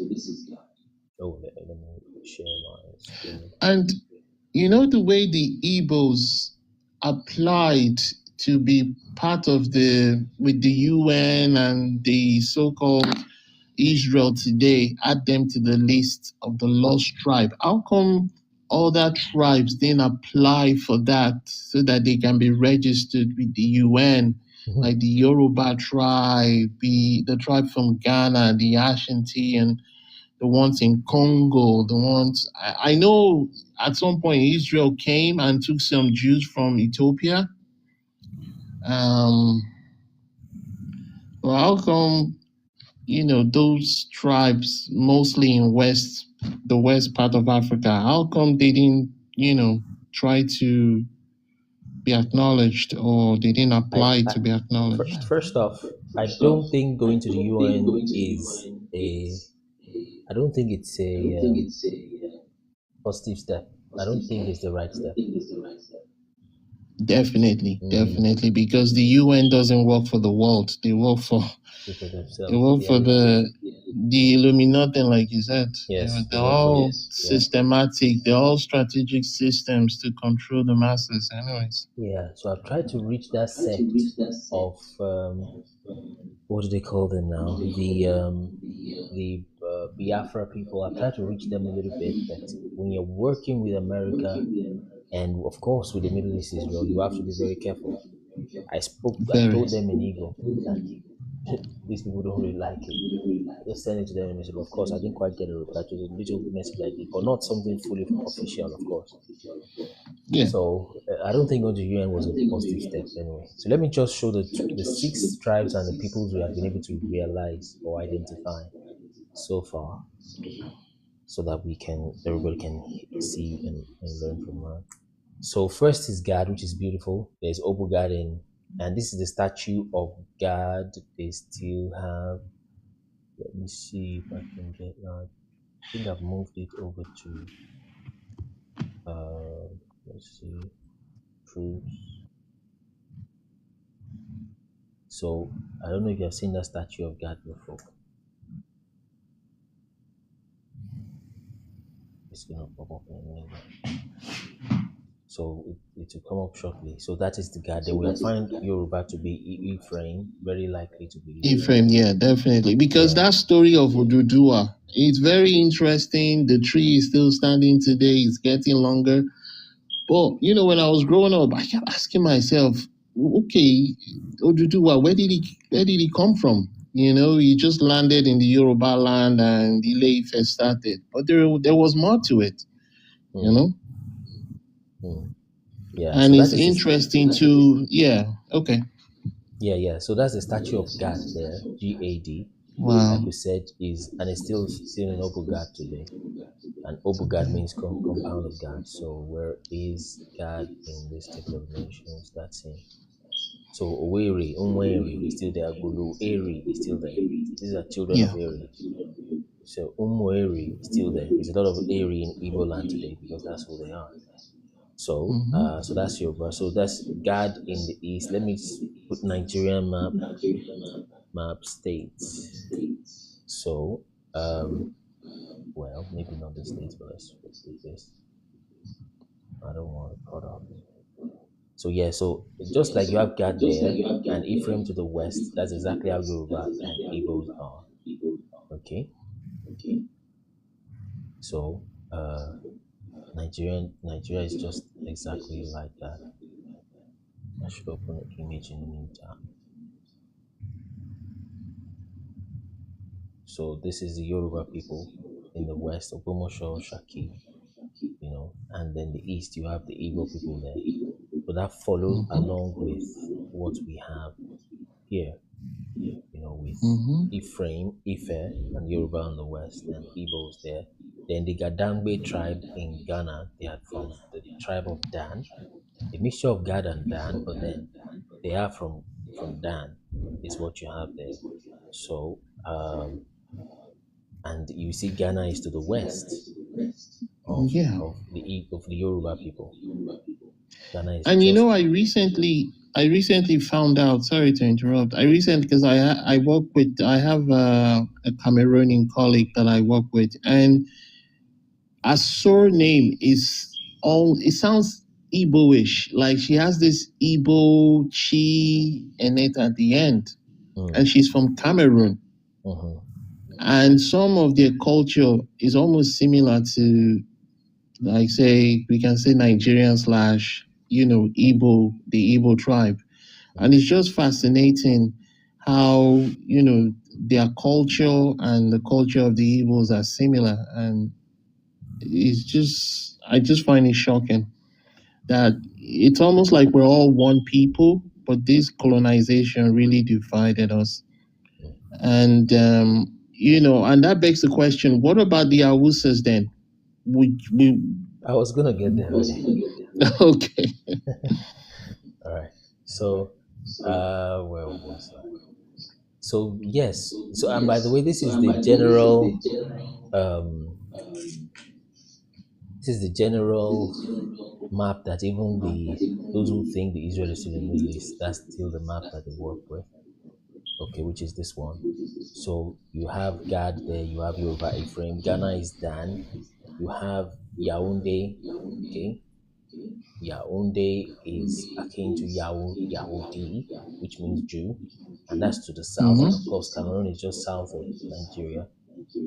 Oh, let me share my screen. And the way the Igbos applied to be part of with the UN and the so-called Israel today, add them to the list of the lost tribe. How come other tribes didn't apply for that so that they can be registered with the UN, like the Yoruba tribe, the tribe from Ghana, the Ashanti, and the ones in Congo, the ones I know at some point Israel came and took some Jews from Ethiopia. Well, how come those tribes, mostly in the west part of Africa, how come they didn't, try to be acknowledged, or they didn't apply to be acknowledged? First off, I don't think going to the UN is a. I don't think it's a positive step. I don't think it's the right step. Definitely, Mm, definitely, because the UN doesn't work for the world. They work for people they themselves. work Yeah, for the Illuminati, like you said. yes, they They're work for all them. Yeah, systematic. They're all strategic systems to control the masses. Anyways. yeah. So I've tried to reach that sect of what do they call them now? The Biafra people. I've tried to reach them a little bit, but when you're working with America and of course with the Middle East Israel, you have to be very careful. I Very. told them in Igbo that these people don't really like it. I just sent it to them and they said, of course, I didn't quite get a reply to the little message I did, but not something fully official, of course. Yeah. So I don't think going to UN was a positive step anyway. So let me just show the 6 tribes and the peoples we have been able to realize or identify so far, so that everybody can see and learn from that. So first is Gad, which is beautiful. There's Obogad in And this is the statue of God they still have. Let me see if I can get that. I think I've moved it over to let's see, proofs. So I don't know if you have seen that statue of God before. It's gonna pop up in a minute. So it will come up shortly. So that is the God. Then we'll find Yoruba to be Ephraim, very likely to be Ephraim. Ephraim, yeah, definitely. Because Yeah. that story of Odudua, it's very interesting. The tree is still standing today, it's getting longer. But when I was growing up, I kept asking myself, okay, Odudua, where did he come from? He just landed in the Yoruba land and the Ile-Ife started. But there was more to it, you Mm, know? mm. Yeah. And So that it's is this. interesting to, okay. Yeah. So that's the statue of God there, GAD. Wow. Like we said, and it's still in Obugad today. And Obugad means compound of God. So where is God in this table of nations? That's him. So Oweri, Umweri is still there. Gulu Eri is still there. These are children Yeah. of Eri. So Umweri is still there. There's a lot of Eri in Igbo land today because that's who they are. So so that's Yoruba. So that's God in the east. Let me put Nigerian map states. So well, maybe not the states, but let's put this. I don't want a product. So yeah, so just like you have God there and Ephraim to the west, that's exactly how Yoruba and Igbos are. Okay. So Nigeria is just exactly like that. I should open an image in the meantime. So this is the Yoruba people in the west, Ogbomoso, Shaki, and then the east you have the Igbo people there. So that follows along with what we have here, with Ephraim, Ife, and Yoruba on the west, and Igbos there. Then the Gadangbe tribe in Ghana, they are from the tribe of Dan, a mixture of Gad and Dan, but then they are from Dan, is what you have there. So, and you see Ghana is to the west of Yeah. of the Yoruba people. Ghana is And just I recently found out. Sorry to interrupt. Because I have a Cameroonian colleague that I work with, and her surname is all. It sounds Igbo-ish, like she has this Igbo chi in it at the end, and she's from Cameroon. And some of their culture is almost similar to, like, say, we can say Nigerian slash, Igbo, the Igbo tribe. And it's just fascinating how, their culture and the culture of the Igbos are similar. And I just find it shocking that it's almost like we're all one people, but this colonization really divided us. And, and that begs the question, what about the Awusas then? I was gonna get there already. Okay. All right. So, where was I? So yes. So and by the way, this is the general. This is the general map that even those who think the Israel is still in the Middle East, that's still the map that they work with. Okay, which is this one. So you have Gad there, you have Yoruba Ephraim, Ghana is Dan, you have Yaoundé, okay. Yaoundé is akin to Yahudi, which means Jew, and that's to the south. And of course, Cameroon is just south of Nigeria,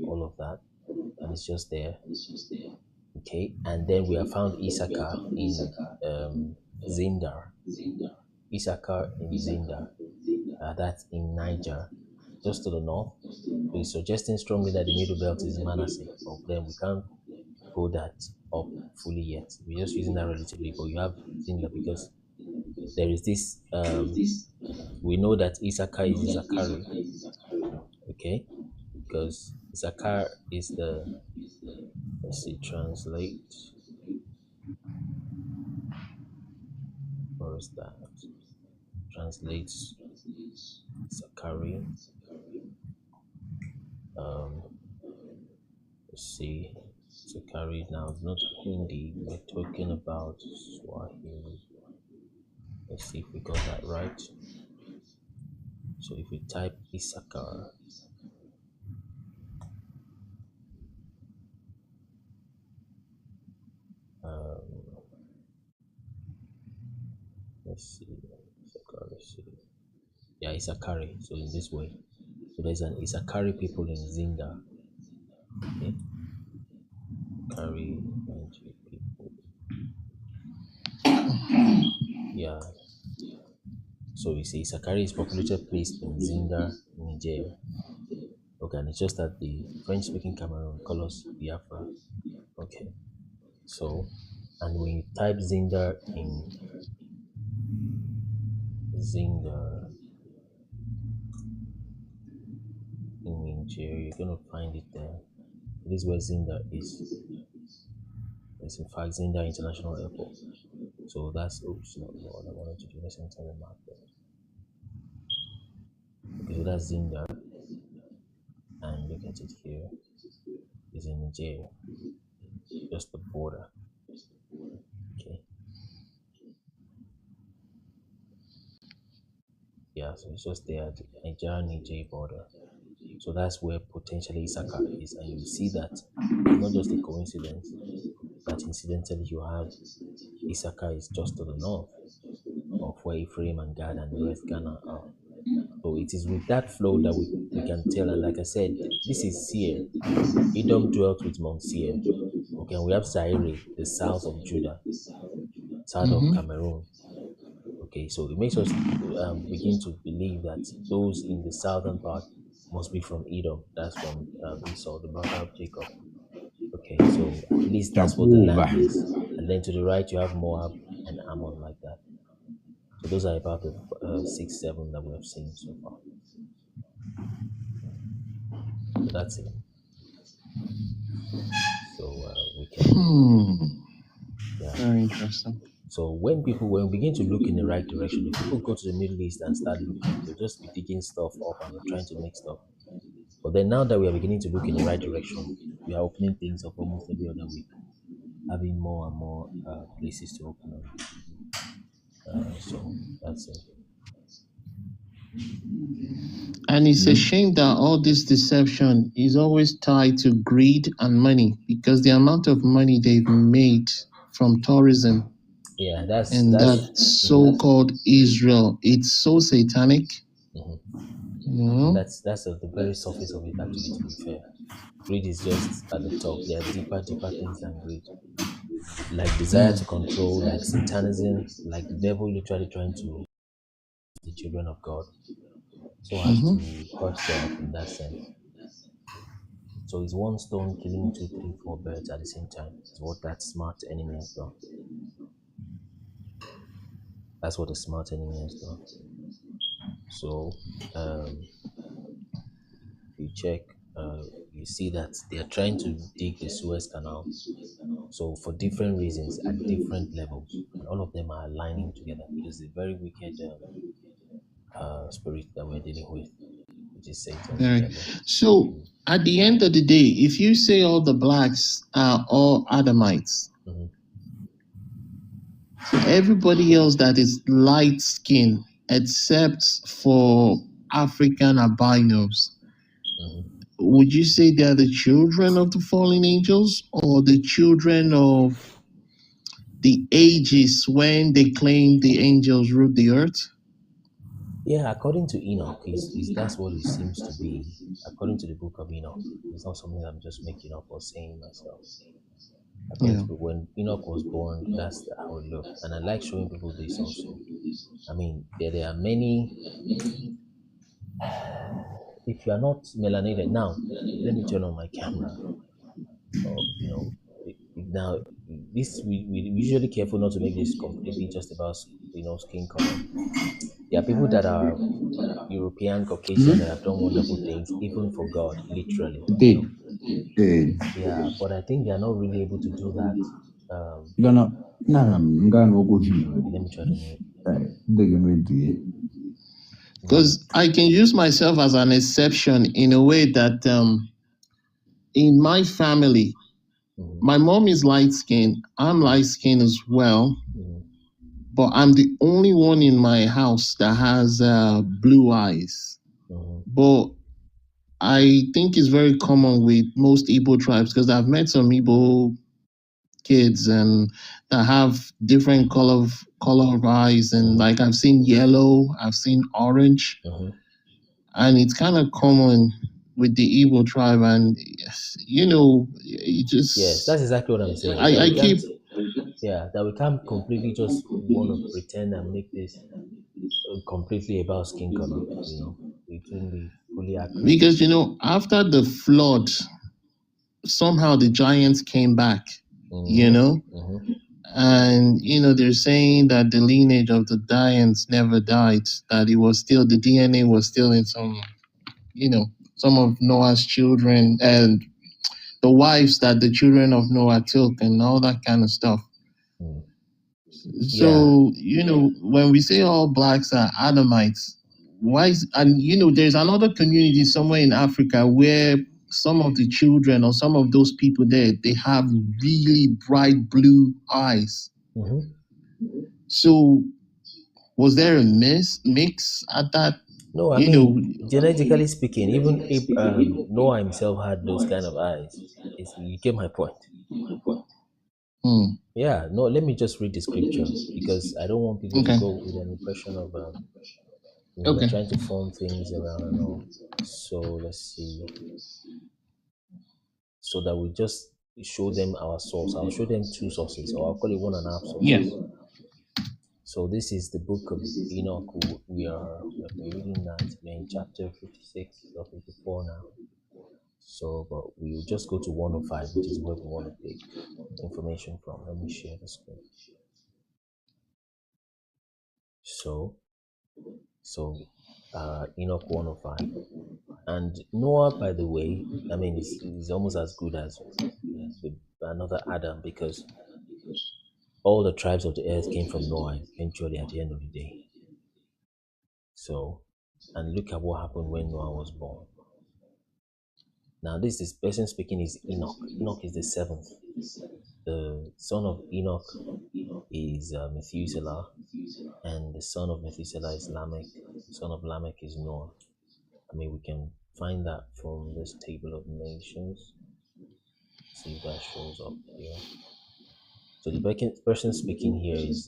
all of that, and it's just there. Okay, and then we have found Issachar in Zindar. Issachar in Zindar, that's in Niger, just to the north. So it's suggesting strongly that the middle belt is Manasseh, but then we can't go that up fully yet. We're just using that relatively, but you have Zindar because there is this. We know that Issachar is Issachari, okay, because Issachar is the. Let's see, translate. Or is that translates Sakari. Let's see. Sakari now is not Hindi. We're talking about Swahili. Let's see if we got that right. So if we type Issachar, let's see. Yeah, Issachari. So in this way. So there's an Issachari people in Zinda. Okay. Issachari people. Yeah. So we see Issachari is populated place in Zinda, Niger. Okay, and it's just that the French-speaking Cameroon call us Biafra. Okay. So, and when you type Zinda in Niger, you're gonna find it there. This is where Zinda is. It's in fact Zinda International Airport. So that's oops, not what I wanted to do. Let's enter the map there. Okay, so that's Zinda. And look at it here. It's in Nigeria. Just the border. Okay. Yeah, so it's just there at the Niger border. So that's where potentially Issachar is, and you see that it's not just a coincidence that incidentally you have Issachar is just to the north of where Ephraim and Gad and the rest Ghana are. So it is with that flow that we can tell, and like I said, this is Seir. Edom dwelt with Mount Seir. Okay, and we have Zaire, the south of Judah, south of Cameroon. Okay, so it makes us begin to believe that those in the southern part must be from Edom. That's from Esau, the brother of Jacob. Okay, so at least that's what the land is. And then to the right, you have Moab and Ammon like that. So those are about the 6, 7 that we have seen so far. So that's it. So we can. Yeah. Very interesting. So when we begin to look in the right direction, if people go to the Middle East and start looking, they'll just be digging stuff up and trying to make stuff. But then now that we are beginning to look in the right direction, we are opening things up almost every other week, having more and more places to open up. So that's it. And it's a shame that all this deception is always tied to greed and money, because the amount of money they've made from tourism, that so-called Israel, it's so satanic. That's at the very surface of it, actually, to be fair. Greed is just at the top. There are deeper things than greed. Like desire to control, like satanism, like the devil literally trying to the children of God, so as to hurt God in that sense. So it's one stone killing 2, 3, 4 birds at the same time. It's what that smart enemy has done. That's what the smart enemy has done. So you check, you see that they are trying to dig the Suez Canal. So for different reasons at different levels, and all of them are aligning together. It is a very wicked spirit that we're dealing with, which is Satan. So at the end of the day, if you say all the blacks are all Adamites, so everybody else that is light skinned except for African albinos, would you say they are the children of the fallen angels, or the children of the ages when they claim the angels ruled the earth? Yeah, according to Enoch, that's what it seems to be. According to the book of Enoch, it's not something I'm just making up or saying myself. According to when Enoch was born, that's how it looked. And I like showing people this also. I mean, there are many. If you are not melanated, now let me turn on my camera. Now this we're usually careful not to make this completely just about skin color. There are people that are European, Caucasian that have done wonderful things, even for God, literally. Yeah, but I think they are not really able to do that. Let me try to mute. Because I can use myself as an exception in a way that in my family, my mom is light skinned, I'm light skinned as well, but I'm the only one in my house that has blue eyes. But I think it's very common with most Igbo tribes because I've met some Igbo kids and that have different color of eyes, and like I've seen yellow, I've seen orange, and it's kind of common with the Igbo tribe. And it just Yes, that's exactly what I'm saying. That we can't completely just want to pretend and make this completely about skin color. It wouldn't be fully accurate. Because after the flood, somehow the giants came back. And they're saying that the lineage of the giants never died, that it was still, the DNA was still in some of Noah's children and the wives that the children of Noah took and all that kind of stuff. So when we say all blacks are Adamites, there's another community somewhere in Africa where some of the children or some of those people there, they have really bright blue eyes. So was there a mix at that? No, I mean, genetically speaking, even if Noah himself had those kind of eyes. You get my point. Yeah, no, let me just read the scripture because I don't want people to go with an impression of we're trying to form things around and all. So let's see. So that we just show them our source. I'll show them two sources, or I'll call it 1.5 sources. Yeah. So this is the book of Enoch. We're reading that. We're in chapter 56 or 54 now. So, but we'll just go to 105, which is where we want to take information from. Let me share the screen. So Enoch 105. And Noah, by the way, I mean, is almost as good as another Adam, because all the tribes of the earth came from Noah eventually at the end of the day. So, and look at what happened when Noah was born. Now, this person speaking is Enoch. Enoch is the seventh. The son of Enoch is Methuselah, and the son of Methuselah is Lamech. The son of Lamech is Noah. I mean, we can find that from this table of nations. See if that shows up here. So the person speaking here is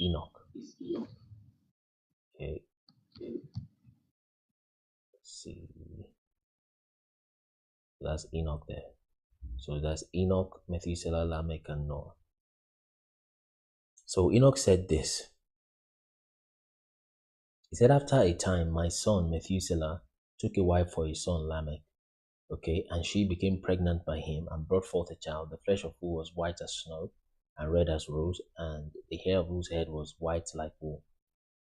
Enoch. Okay. Let's see. That's Enoch there. So that's Enoch, Methuselah, Lamech, and Noah. So Enoch said this. He said, after a time, my son Methuselah took a wife for his son Lamech. Okay, and she became pregnant by him and brought forth a child, the flesh of whom was white as snow and red as rose, and the hair of whose head was white like wool.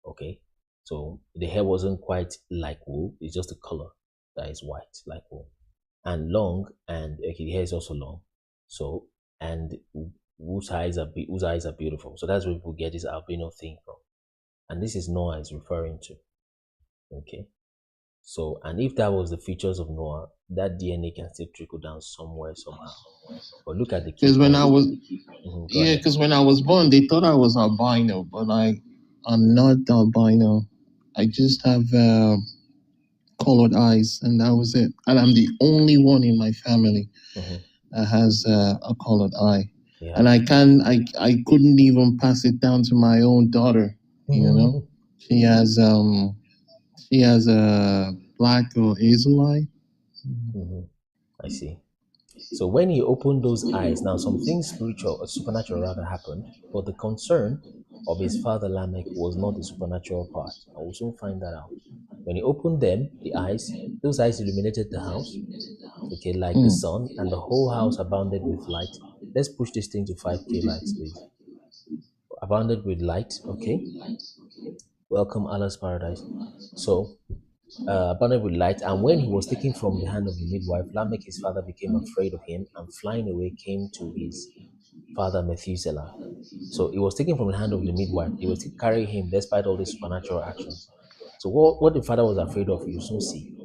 Okay, so the hair wasn't quite like wool, it's just the color that is white like wool. And long, and okay, the hair is also long. So, and whose eyes are beautiful. So that's where people get this albino thing from. And this is Noah is referring to. Okay. So, and if that was the features of Noah, that DNA can still trickle down somewhere, somehow. But look at the key. Because when I was born, they thought I was albino, but I'm not albino. I just have colored eyes, and that was it. And I'm the only one in my family that has a colored eye. Yeah. And I couldn't even pass it down to my own daughter. She has a black or hazel eye. I see. So when he opened those eyes, now something spiritual or supernatural rather happened, but the concern of his father Lamech was not the supernatural part. I will soon find that out. When he opened them, the eyes, those eyes illuminated the house, okay, like the sun, and the whole house abounded with light. Let's push this thing to 5K likes, please. Abounded with light, okay. Welcome, Allah's paradise. So, abounded with light, and when he was taken from the hand of the midwife, Lamech his father became afraid of him, and flying away came to his father Methuselah. So it was taken from the hand of the midwife. They were still carrying him despite all these supernatural actions. So what the father was afraid of, you soon see.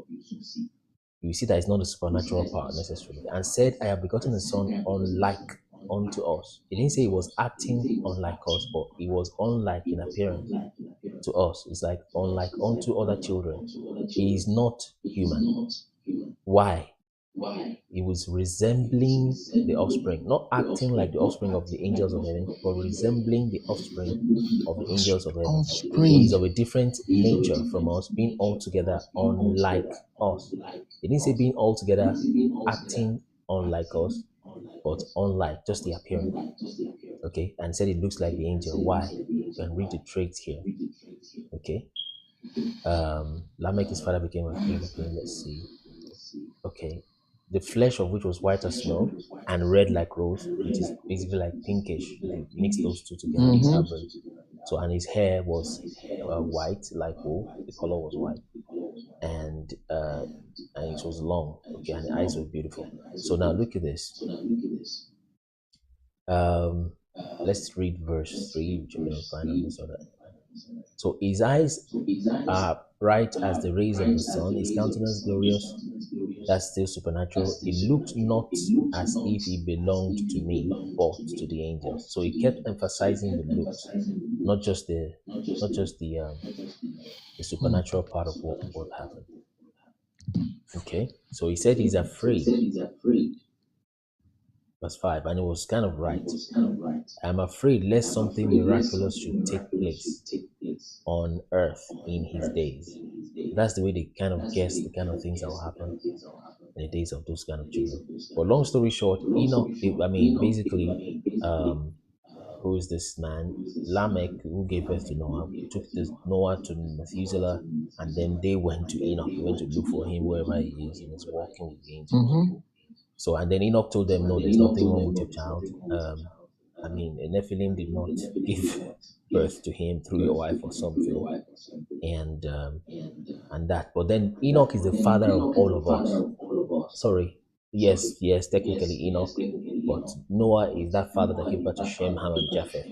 You see that it's not the supernatural power necessarily. And said, I have begotten a son unlike unto us. He didn't say he was acting unlike us, but he was unlike in appearance to us. It's like unlike unto other children. He is not human. Why? He was resembling the offspring, not acting like the offspring of the angels of heaven, but resembling the offspring of the angels of heaven. He is of a different nature from us, being altogether unlike us. He didn't say being altogether acting unlike us, but unlike, just the appearance. Okay, and said it looks like the angel. Why? You can read the traits here. Okay. Lamech, his father, became a king. Okay, let's see. Okay. The flesh of which was white as snow and red like rose, which is basically like pinkish. You mix those two together, it's average. So, and his hair was white like wool. The color was white, and it was long. Okay, and the eyes were beautiful. So now look at this. Let's read verse 3, which you're going to find on this other. So his eyes are bright as the rays of the sun, his countenance glorious. That's still supernatural. It looked not as if he belonged to me, but to the angels. So he kept emphasizing the looks, not just the supernatural part of what happened. Okay, so he said he's afraid. Verse 5, and it was kind of right. I'm afraid lest something miraculous should take place on earth in his days. That's the way they kind of guess the kind of things that will happen in the days of those kind of children. But long story short, Enoch, basically, who is this man? Lamech, who gave birth to Noah, took Noah to Methuselah, and then they went to Enoch. They went to look for him wherever he is, and he's walking with the angels. So, and then Enoch told them, no, there's nothing wrong with your child. Nephilim did not give birth to him through your wife or something. And that. But then Enoch is the father of all of us. Sorry. Yes, technically Enoch. But Noah is that father that gave birth to Shem, Ham, and Japheth.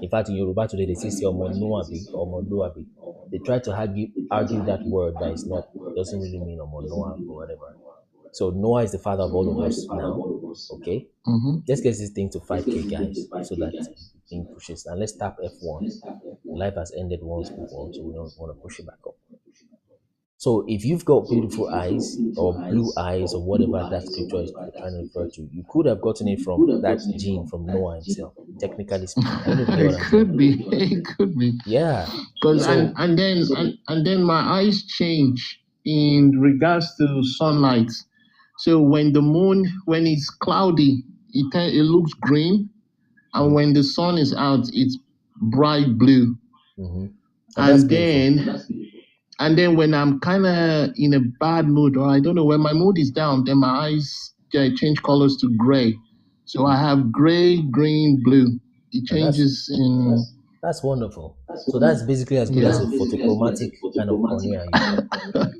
In fact, in Yoruba today, they say Omo Noabi, Omo Noabi. They try to argue that word that is not, doesn't really mean Omo Noah or whatever. So Noah is the father of all of us now. Okay? Let's get this thing to 5K, guys, so that the thing pushes. And let's tap F1. Life has ended once before, so we don't want to push it back up. So if you've got beautiful eyes or blue eyes or whatever that scripture is trying to refer to, you could have gotten it from that gene from Noah himself, technically speaking. I don't know if you know It could be. Yeah. Because and then my eyes change in regards to sunlight. So when the moon, when it's cloudy, it looks green, and when the sun is out, it's bright blue. And then when I'm kind of in a bad mood, or I don't know, when my mood is down, then my eyes change colors to gray. So I have gray, green, blue. It changes in. That's wonderful. So that's basically as good as a photochromatic kind of cornea you got.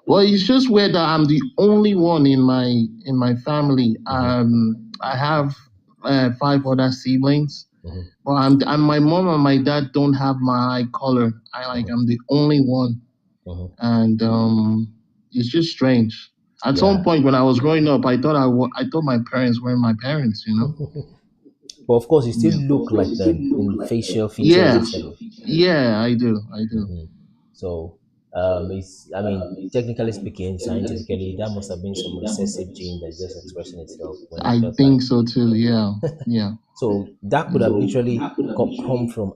Well, it's just weird that I'm the only one in my family. I have 5 other siblings. Well, my mom and my dad don't have my eye color. I'm the only one, and it's just strange. At some point when I was growing up, I thought my parents were my parents, But of course, you still look like them in facial features. Yeah, I do. So, technically speaking, scientifically, that must have been some recessive gene that's just expressing itself. I think so too. Yeah, yeah. So that could have literally come from from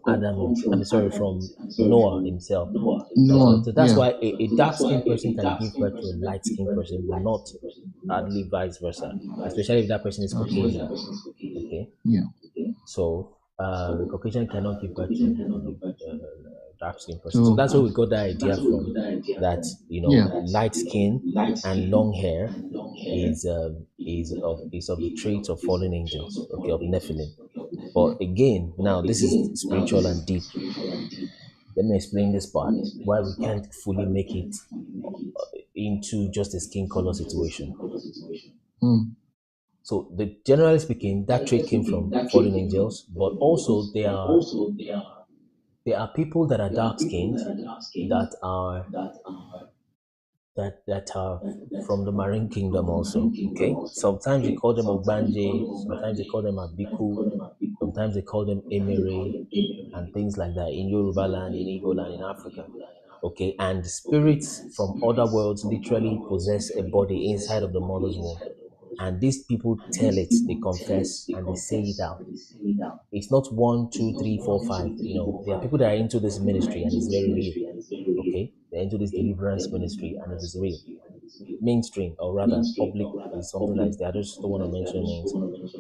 Noah himself. Noah. So that's why a dark-skinned person can give birth to a light-skinned person, but not hardly vice versa, especially if that person is Caucasian. Okay. Yeah. So the Caucasian cannot give birth to dark-skinned person. So that's where we got that idea from. That light skin and long hair is of the traits of fallen angels, okay, of Nephilim. But again, now this is spiritual and deep. Let me explain this part why we can't fully make it into just a skin color situation. So generally speaking, that trait came from fallen angels, but also there are people that are dark skinned that are from the marine kingdom also. Okay, sometimes you call them Ogbanje, sometimes they call them Abiku, sometimes they call them Emere, and things like that in Yoruba land, in Igbo land, in Africa. Okay, and spirits from other worlds literally possess a body inside of the mother's womb. And these people tell it, they confess, and they say it out. It's not 1, 2, 3, 4, 5. There are people that are into this ministry, and it's very real. Okay, they're into this deliverance ministry, and it is real. Mainstream, or rather, public is something like that. I just don't want to mention names,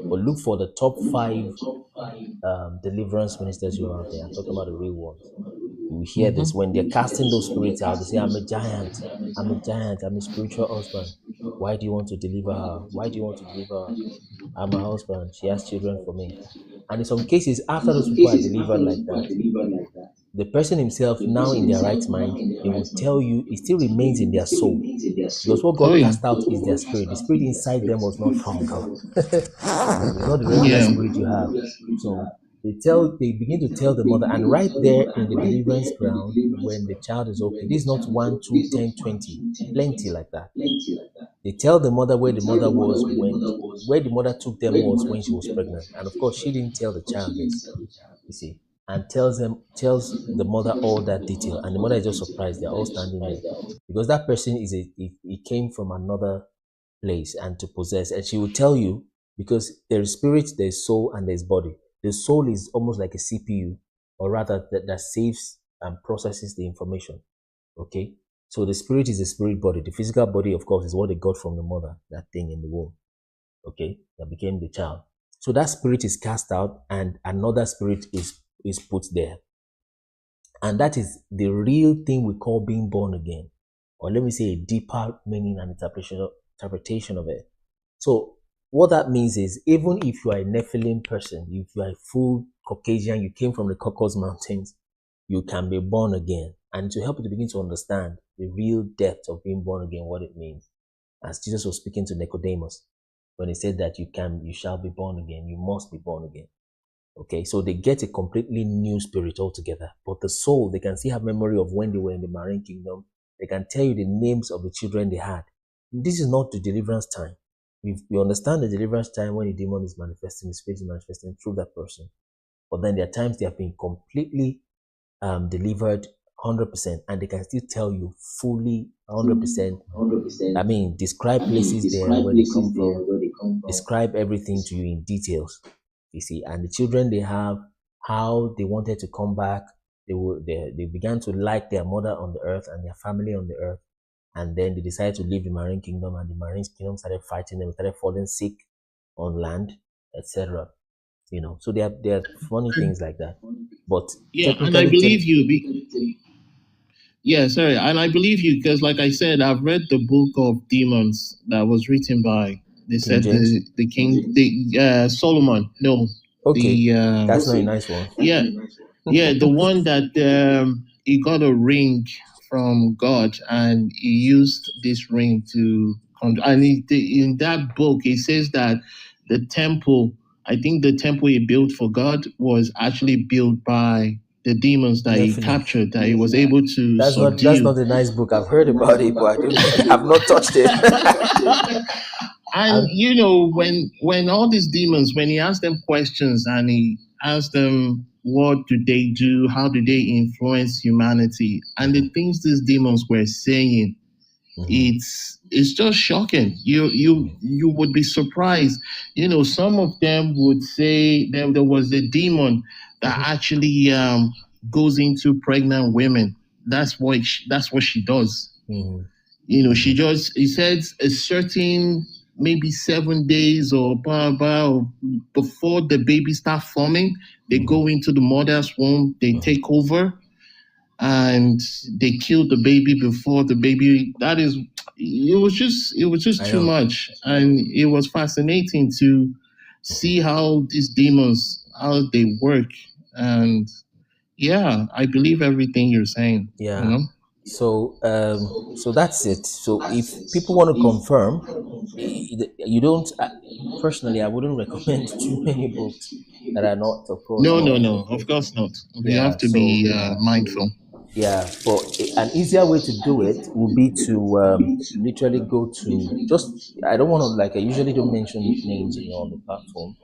but look for the top 5 deliverance ministers who are out there. I'm talking about the real ones. You hear this when they're casting those spirits out. They say, "I'm a giant. I'm a giant. I'm a spiritual husband. Why do you want to deliver her? Why do you want to deliver her? I'm a husband. She has children for me." And in some cases, after those people are delivered like that, the person himself, now in their right mind, they will tell you it still remains in their soul. Because what God cast out is their spirit. The spirit inside them was not from God. It's not the regular spirit you have. So they begin to tell the mother, and right there in the deliverance ground, when the child is okay, this is not 1, 2, 10, 20, plenty like that. They tell the mother where the mother was where the mother took them was when she was pregnant. And of course, she didn't tell the child this, you see, and tells the mother all that detail. And the mother is just surprised. They're all standing there because that person he came from another place and to possess. And she will tell you, because there's spirit, there's soul, and there's body. The soul is almost like a CPU, or rather that saves and processes the information. Okay, so the spirit is the spirit body. The physical body, of course, is what they got from the mother, that thing in the womb. Okay, that became the child. So that spirit is cast out, and another spirit is put there. And that is the real thing we call being born again, or let me say a deeper meaning and interpretation of it. So what that means is, even if you are a Nephilim person, if you are a full Caucasian, you came from the Caucasus Mountains, you can be born again. And to help you to begin to understand the real depth of being born again, what it means, as Jesus was speaking to Nicodemus, when he said that you shall be born again, you must be born again. Okay, so they get a completely new spirit altogether. But the soul, they can still have memory of when they were in the marine kingdom. They can tell you the names of the children they had. This is not the deliverance time. We understand the deliverance time when the demon is manifesting, the spirit is manifesting through that person. But then there are times they have been completely delivered 100%, and they can still tell you fully 100%. I mean, describe places there where they come from, describe everything to you in details. You see, and the children they have, how they wanted to come back, they began to like their mother on the earth and their family on the earth, and then they decided to leave the marine kingdom, and the marine kingdom started fighting them, started falling sick on land, etc. So there are funny things like that. But yeah, and I believe you. Yeah, sorry, and I believe you because, like I said, I've read the book of demons that was written by. They said the king, Solomon. No, okay, that's not a nice one. Yeah, the one that he got a ring from God, and he used this ring to. And in that book, it says that the temple, I think the temple he built for God was actually built by the demons that he captured, that he was able to subdue. That's not a nice book. I've heard about it, but I've not touched it. And when all these demons, when he asked them questions and he asked them what do they do, how do they influence humanity, and the things these demons were saying, it's just shocking. You would be surprised. Some of them would say there was a demon that actually goes into pregnant women. That's what she does. She just, he says a certain maybe 7 days or before the baby start forming, they go into the mother's womb, they take over, and they kill the baby before the baby. It was just too much, and it was fascinating to see how these demons, how they work. And yeah, I believe everything you're saying. Yeah. So so that's it. So if people want to confirm, you don't. Personally, I wouldn't recommend too many books that are not, of course, No, no, not. no. Of course not. We have Yeah. to So be mindful. yeah, but an easier way to do it would be to literally go to just. I don't want to, like, I usually don't mention names, on the platform,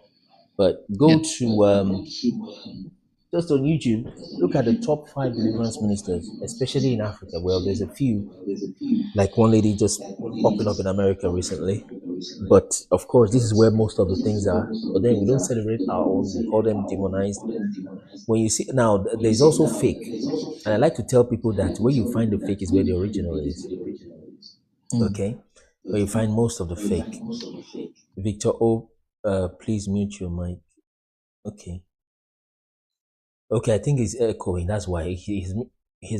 but Yeah. go to just on YouTube. Look at the top 5 deliverance ministers, especially in Africa. Well, there's a few, like one lady just popping up in America recently. But of course, this is where most of the things are. But then we don't celebrate our own. We call them demonized. When you see now, there's also fake, and I like to tell people that where you find the fake is where the original is. Okay, where you find most of the fake. Victor O, please mute your mic. Okay, okay, I think he's echoing. That's why he's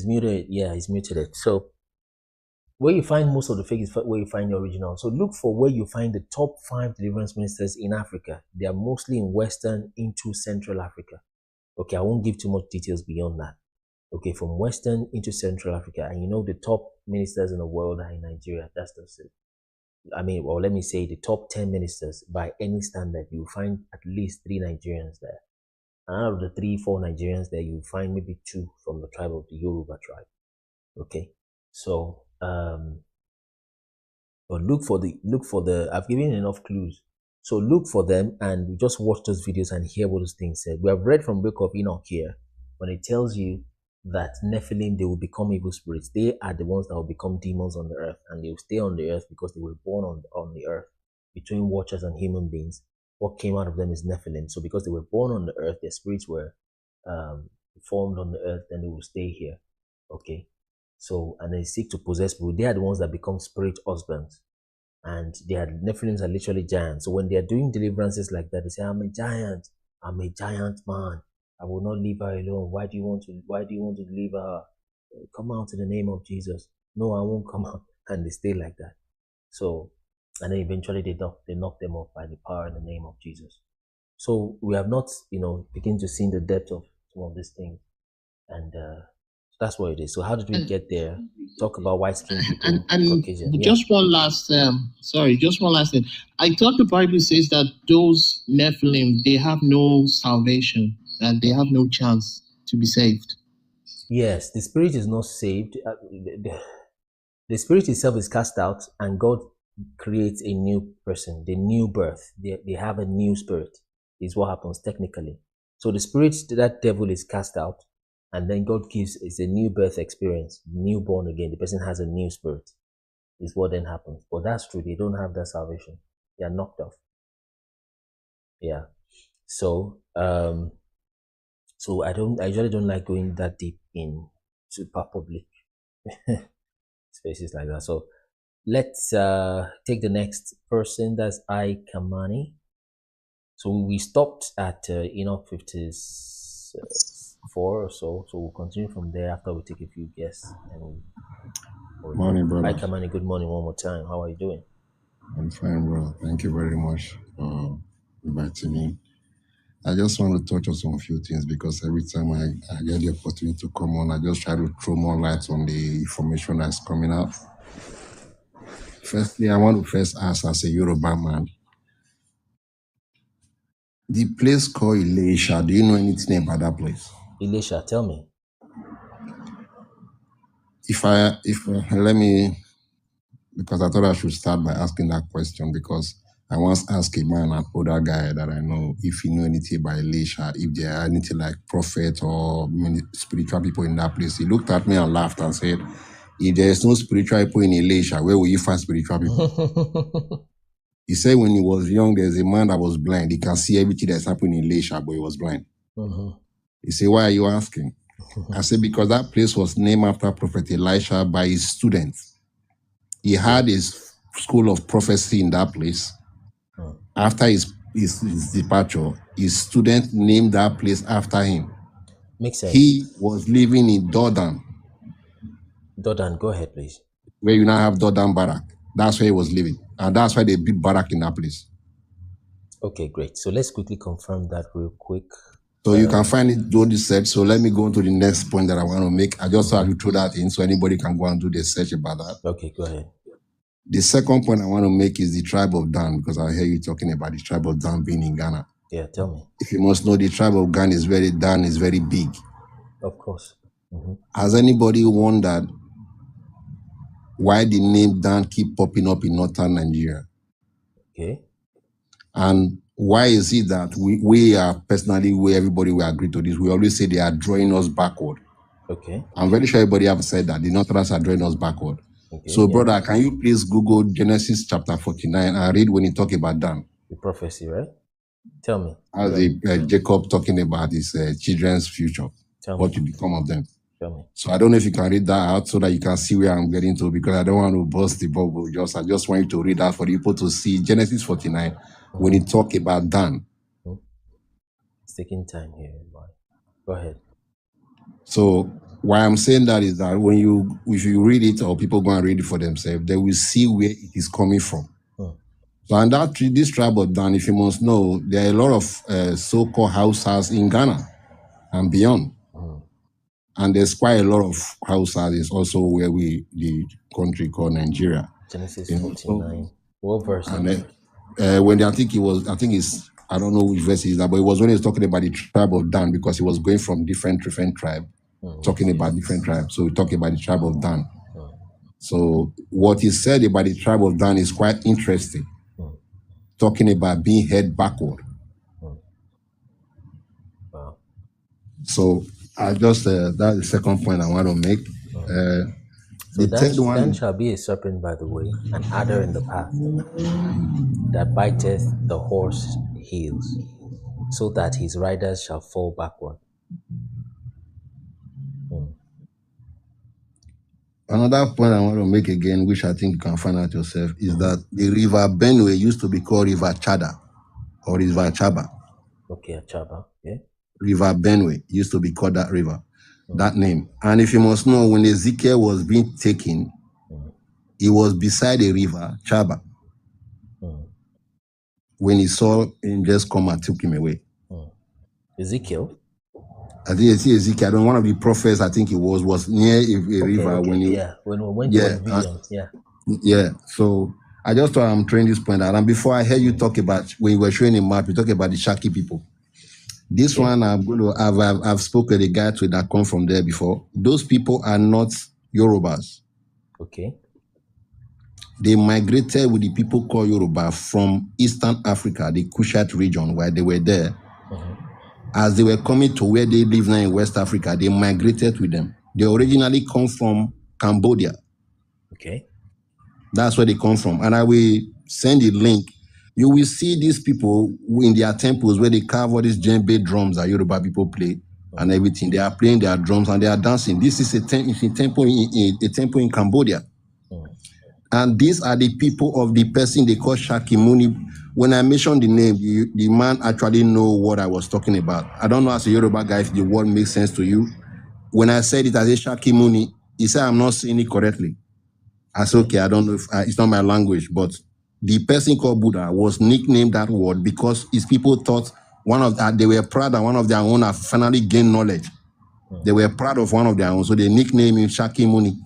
muted. Yeah, he's muted it. So where you find most of the fake is where you find the original. So look for where you find the top 5 deliverance ministers in Africa. They are mostly in Western into Central Africa. Okay, I won't give too much details beyond that. Okay, from Western into Central Africa, and the top ministers in the world are in Nigeria. That's the it. I mean, well, let me say the top 10 ministers by any standard, you find at least 3 Nigerians there. And out of the 3-4 Nigerians there, you find maybe 2 from the tribe of the Yoruba tribe. Okay, so but look for the I've given enough clues. So look for them and just watch those videos and hear what those things said. We have read from Book of Enoch here when it tells you that Nephilim, they will become evil spirits. They are the ones that will become demons on the earth, and they will stay on the earth because they were born on the earth between watchers and human beings. What came out of them is Nephilim. So because they were born on the earth, their spirits were formed on the earth, then they will stay here. Okay. So, and they seek to possess people. They are the ones that become spirit husbands. And Nephilims are literally giants. So when they are doing deliverances like that, they say, I'm a giant man. I will not leave her alone. Why do you want to leave her? Come out in the name of Jesus. No, I won't come out. And they stay like that. So, and then eventually they knock them off by the power in the name of Jesus. So we have not, begin to see the depth of some of these things. And that's what it is. So how did we get there? Talk about white-skinned people, and Caucasian. just one last just one last thing. I thought the Bible says that those Nephilim, they have no salvation and they have no chance to be saved. Yes, the spirit is not saved. The spirit itself is cast out, and God creates a new person, the new birth. They have a new spirit, is what happens technically. So the spirit, that devil is cast out, and then God is a new birth experience, newborn again. The person has a new spirit, is what then happens. But that's true. They don't have that salvation. They are knocked off. Yeah. So, so I usually don't like going that deep in super public spaces like that. So let's take the next person. That's I Kamani. So we stopped at Enoch 54 or so. So we'll continue from there after we take a few guests. And Morning, brother. Hi Kamani, good morning one more time. How are you doing? I'm fine, bro. Thank you very much for inviting me. I just want to touch on some few things because every time I get the opportunity to come on, I just try to throw more light on the information that's coming out. Firstly, I want to first ask as a Yoruba man, the place called Ilesha, do you know anything about that place? Elisha, tell me. Let me, because I thought I should start by asking that question because I once asked a man, an older guy that I know, if he knew anything about Elisha, if there are anything like prophet or spiritual people in that place. He looked at me and laughed and said, if there is no spiritual people in Elisha, where will you find spiritual people? He said when he was young, there's a man that was blind. He can see everything that's happening in Elisha, but he was blind. He said, why are you asking? I said, because that place was named after Prophet Elisha by his students. He had his school of prophecy in that place. After his departure, his student named that place after him. Makes sense. He was living in Dordan. Dordan, go ahead, please. Where you now have Dordan Barrack. That's where he was living. And that's why they built Barrack in that place. Okay, great. So let's quickly confirm that real quick. So you can find it, do the search. So let me go on to the next point that I want to make. I just have to throw that in so anybody can go and do the search about that. Okay, go ahead. The second point I want to make is the tribe of Dan, because I hear you talking about the tribe of Dan being in Ghana. Yeah, tell me. If you must know, the tribe of Dan is very big. Of course. Has anybody wondered why the name Dan keep popping up in northern Nigeria? Okay. And why is it that we are personally, everybody will agree to this, we always say they are drawing us backward. Okay. I'm very sure everybody have said that the Northerners are drawing us backward. Okay, so, brother, can you please Google Genesis chapter 49 and read when he talk about Dan? The prophecy, right? Tell me. As Jacob talking about his children's future, what will become of them. Tell me. So I don't know if you can read that out so that you can see where I'm getting to, because I don't want to burst the bubble. I just want you to read that for people to see Genesis 49 when he talk about Dan. It's taking time here. Go ahead. So why I'm saying that is that if you read it or people go and read it for themselves, they will see where it is coming from. So and this tribe of Dan, if you must know, there are a lot of so-called Hausas in Ghana and beyond. And there's quite a lot of Hausas is also where the country called Nigeria. Genesis 49. What verse? And when I think it's, I don't know which verse is that, but it was when he was talking about the tribe of Dan, because he was going from different tribe, talking about different tribes. So we talk about the tribe of Dan. So what he said about the tribe of Dan is quite interesting. Talking about being head backward. Wow. So I just that's the second point I want to make. So Dan shall be a serpent by the way, an adder in the path, that biteth the horse heels, so that his riders shall fall backward. Another point I want to make again, which I think you can find out yourself, is that the river Benue used to be called River Chada or River Chaba. Okay, Chaba. Yeah. River Benue used to be called that river, that name. And if you must know, when Ezekiel was being taken, he was beside a river, Chaba. When he saw angels come and took him away. Ezekiel? I think Ezekiel, one of the prophets, I think it was near a river. Okay. When he, yeah, when you went visions, yeah. So I just thought I'm throwing this point out. And before I hear you talk about, when you were showing a map, you talk about the Shaki people. This one I'm going to have, I've spoken to the guy that come from there before. Those people are not Yorubas. Okay. They migrated with the people called Yoruba from Eastern Africa, the Kushite region, where they were there. As they were coming to where they live now in West Africa, they migrated with them. They originally come from Cambodia. Okay. That's where they come from. And I will send a link. You will see these people in their temples where they carve all these djembe drums that Yoruba people play and everything. They are playing their drums and they are dancing. This is a temple in Cambodia. And these are the people of the person they call Shakyamuni. When I mentioned the name, the man actually know what I was talking about. I don't know as a Yoruba guy if the word makes sense to you. When I said it as a Shakyamuni, he said I'm not saying it correctly. I said, okay, I don't know if it's not my language, but the person called Buddha was nicknamed that word because his people thought they were proud that one of their own have finally gained knowledge. They were proud of one of their own, so they nicknamed him Shakyamuni.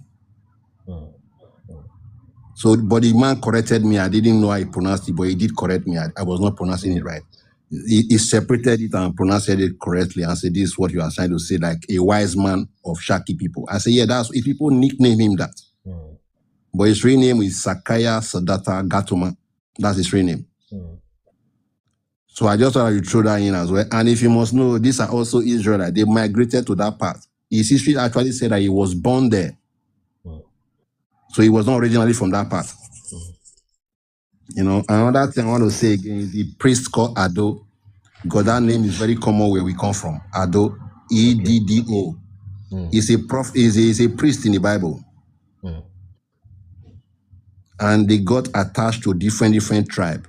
So, but the man corrected me. I didn't know how he pronounced it, but he did correct me. I was not pronouncing it right. He separated it and pronounced it correctly and said, this is what you are trying to say, like a wise man of Shaki people. I said, yeah, that's if people nickname him that. But his real name is Sakaya Sadata Gatuma. That's his real name. So I just thought you throw that in as well. And if you must know, these are also Israelites. They migrated to that part. His history actually said that he was born there. So he was not originally from that part. You know, another thing I want to say again is the priest called Ado, because that name is very common where we come from. Ado, E-D-D-O. He's a priest in the Bible. And they got attached to different tribes.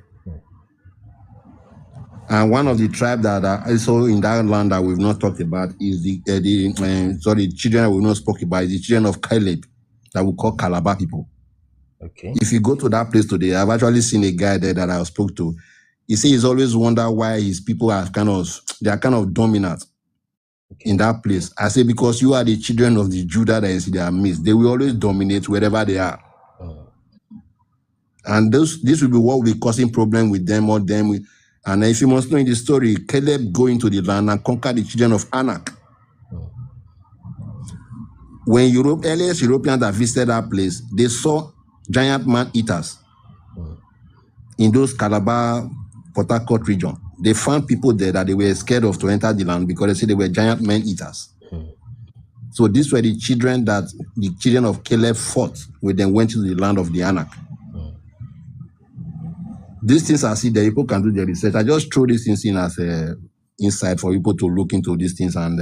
And one of the tribes that are also in that land that we've not talked about is the children that we've not spoken about is the children of Caleb that we call Calabar people. Okay. If you go to that place today, I've actually seen a guy there that I spoke to. he says he's always wondered why his people are kind of dominant in that place. I say, because you are the children of the Judah that is in their midst. They will always dominate wherever they are. And this will be what will be causing problem with them or them. And if you must know in the story, Caleb go into the land and conquer the children of Anak. When earliest Europeans that visited that place, they saw giant man-eaters in those Calabar, Port Harcourt region. They found people there that they were scared of to enter the land because they said they were giant man-eaters. So these were the children of Caleb fought when they went to the land of the Anak. These things I see that people can do their research. I just throw these things in as a insight for people to look into these things. And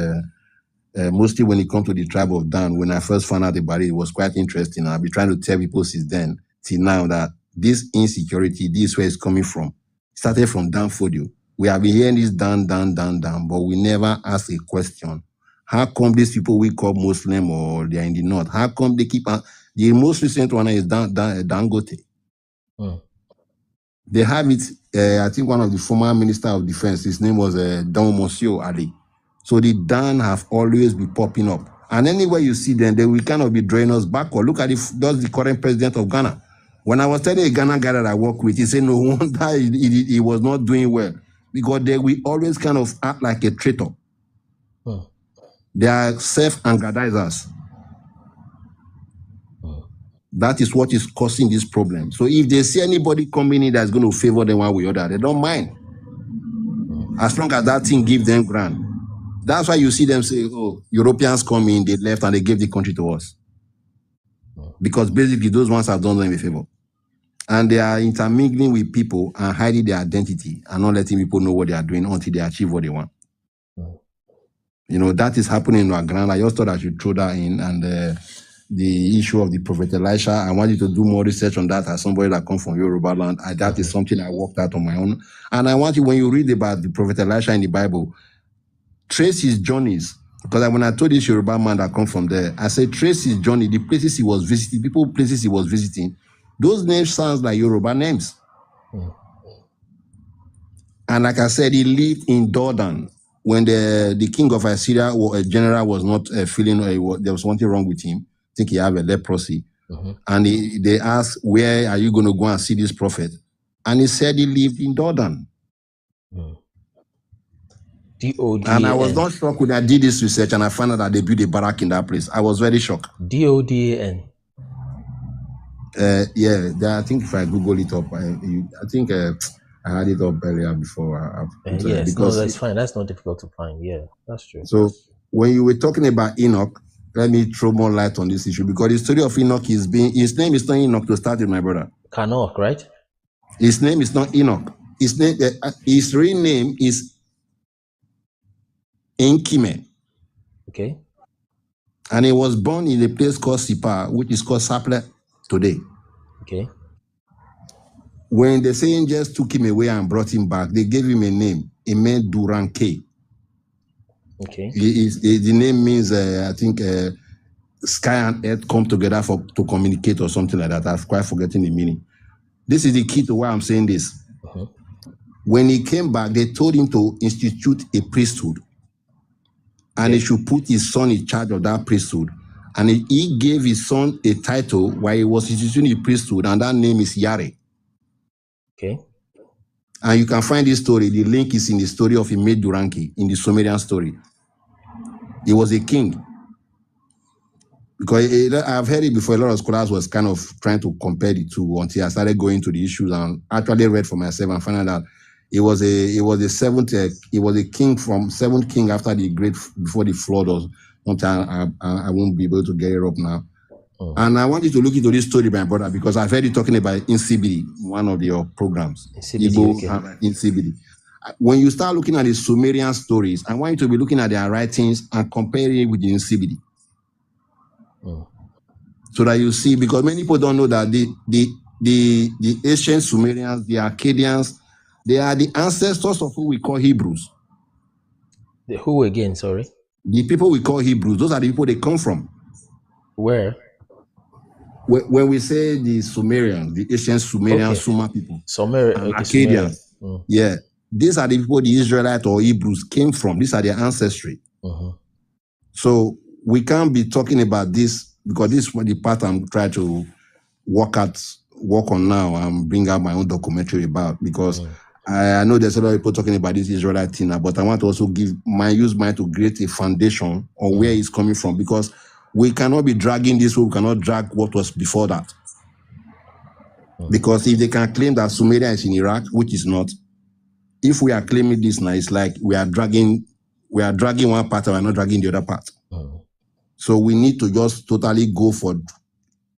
mostly when it comes to the tribe of Dan, when I first found out about it, it was quite interesting. I've been trying to tell people since then till now that this insecurity, this is where it's coming from. It started from Dan Fodio. We have been hearing this Dan, but we never ask a question. How come these people we call Muslim or they are in the north? How come they keep the most recent one is Dangote? They have it, I think one of the former minister of defense, his name was Don Monsieur Ali. So the Dan have always been popping up. And anywhere you see them, they will kind of be drawing us backward. Look at that's the current president of Ghana. When I was telling a Ghana guy that I work with, he said, no wonder he was not doing well. Because they will always kind of act like a traitor. They are self-aggrandizers. That is what is causing this problem. So if they see anybody coming in that's going to favor them one way or the other, they don't mind. As long as that thing gives them grant. That's why you see them say, oh, Europeans come in, they left and they gave the country to us. Because basically those ones have done them a favor. And they are intermingling with people and hiding their identity and not letting people know what they are doing until they achieve what they want. You know, that is happening in our ground. I just thought I should throw that in. And the issue of the Prophet Elisha, I want you to do more research on that as somebody that comes from Yoruba land. That is something I worked out on my own. And I want you, when you read about the Prophet Elisha in the Bible, trace his journeys. Because when I told this Yoruba man that come from there, I said, trace his journey, the places he was visiting, places he was visiting. Those names sounds like Yoruba names. And like I said, he lived in Jordan when the king of Assyria, a general, was not feeling, there was something wrong with him. I think he had a leprosy. And they asked, where are you going to go and see this prophet? And he said he lived in Jordan. And I was not shocked when I did this research and I found out that they built a barrack in that place. I was very shocked. Dodan. Yeah, I think if I Google it up, I think I had it up earlier before. Yes, because that's fine. That's not difficult to find. Yeah, that's true. So when you were talking about Enoch, let me throw more light on this issue because the story of Enoch his name is not Enoch to start with, my brother. Kanok, right? His name is not Enoch. His real name is Enkime. Okay. And he was born in a place called Sipa, which is called Saple today. Okay. When the angels took him away and brought him back, they gave him a name, Amen Duranke. Okay. The name means, I think, sky and earth come together to communicate or something like that. I've quite forgotten the meaning. This is the key to why I'm saying this. When he came back, they told him to institute a priesthood. And he should put his son in charge of that priesthood. And he gave his son a title while he was instituting the priesthood, and that name is Yare. Okay. And you can find this story. The link is in the story of Ime Duranke, in the Sumerian story. He was a king. Because I've heard it before, a lot of scholars was kind of trying to compare the two until I started going into the issues and actually read for myself and found out that he was a king from seventh king after before the flood or something. I won't be able to get it up now. And I want you to look into this story, my brother, because I've heard you talking about Insibidi, one of your programs. Insibidi. When you start looking at the Sumerian stories, I want you to be looking at their writings and comparing it with the Insibidi. So that you see, because many people don't know that the ancient Sumerians, the Akkadians, they are the ancestors of who we call Hebrews. The who again, sorry? The people we call Hebrews, those are the people they come from. Where? When we say the Sumerians, the ancient Sumerian Sumer people, Akkadians. Yeah. These are the people the Israelites or Hebrews came from. These are their ancestry. So we can't be talking about this because this is what the part I'm trying to work on now and bring out my own documentary about, because I know there's a lot of people talking about this Israelite thing now, but I want to also use mine to create a foundation on where it's coming from, because we cannot be dragging this, we cannot drag what was before that. Because if they can claim that Sumeria is in Iraq, which is not, if we are claiming this now, it's like we are dragging one part and we're not dragging the other part. So we need to just totally go for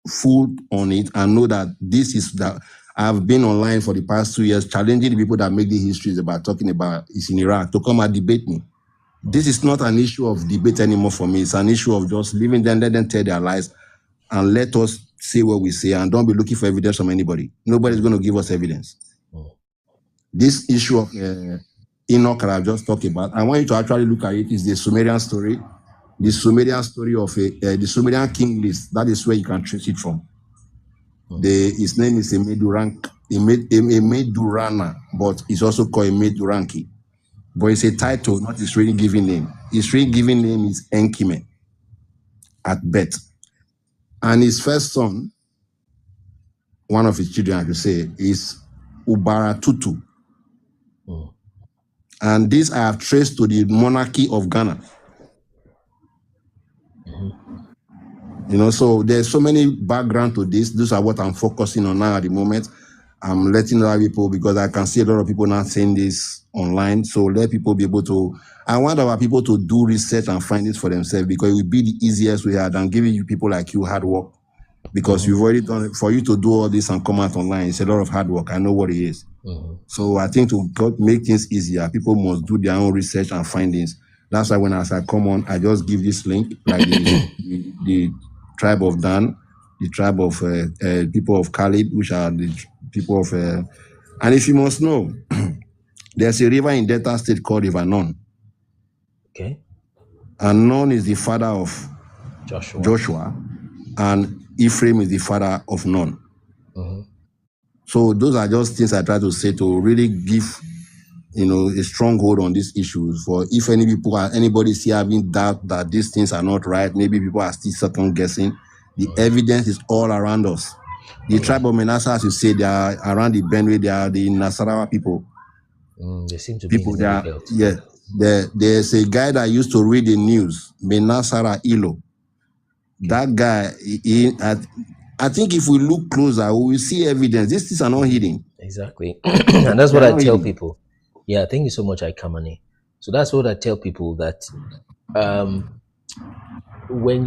full on it and know that this is that. I've been online for the past 2 years challenging the people that make the histories about talking about it's in Iraq to come and debate me. This is not an issue of debate anymore for me. It's an issue of just leaving them, let them tell their lies, and let us say what we say and don't be looking for evidence from anybody. Nobody's going to give us evidence. This issue of Enoch that I've just talked about, I want you to actually look at it. Is the Sumerian story. The Sumerian story of the Sumerian king list. That is where you can trace it from. His name is Emedurana, but it's also called Emeduranki. But it's a title, not his really given name. His really given name is Enkime at birth. And his first son, one of his children, I could say, is Ubaratutu. And this I have traced to the monarchy of Ghana. You know, so there's so many background to this. These are what I'm focusing on now at the moment. I'm letting other people, because I can see a lot of people not saying this online. So let people be able to, I want our people to do research and find it for themselves, because it will be the easiest way than giving you people like you hard work. Because you've already done it. For you to do all this and come out online, it's a lot of hard work. I know what it is. So I think to make things easier, people must do their own research and findings. That's why when I come on, I just give this link, like the tribe of Dan, the tribe of people of Caleb, which are the people of... and if you must know, there's a river in Delta State called River Nun. Okay. And Nun is the father of Joshua, and Ephraim is the father of Nun. So those are just things I try to say to really give, a stronghold on these issues. For if anybody see having doubt that these things are not right, maybe people are still second guessing. The evidence is all around us. The tribe of Manasseh, as you say, they are around the Benue. They are the Nasarawa people. They seem to be in the belt. Yeah. There's a guy that used to read the news, Menasara Ilo. That guy, I think if we look closer, we will see evidence. These things are not hidden. Exactly. And that's what I tell people. Yeah, thank you so much, Ikamani. So that's what I tell people, that when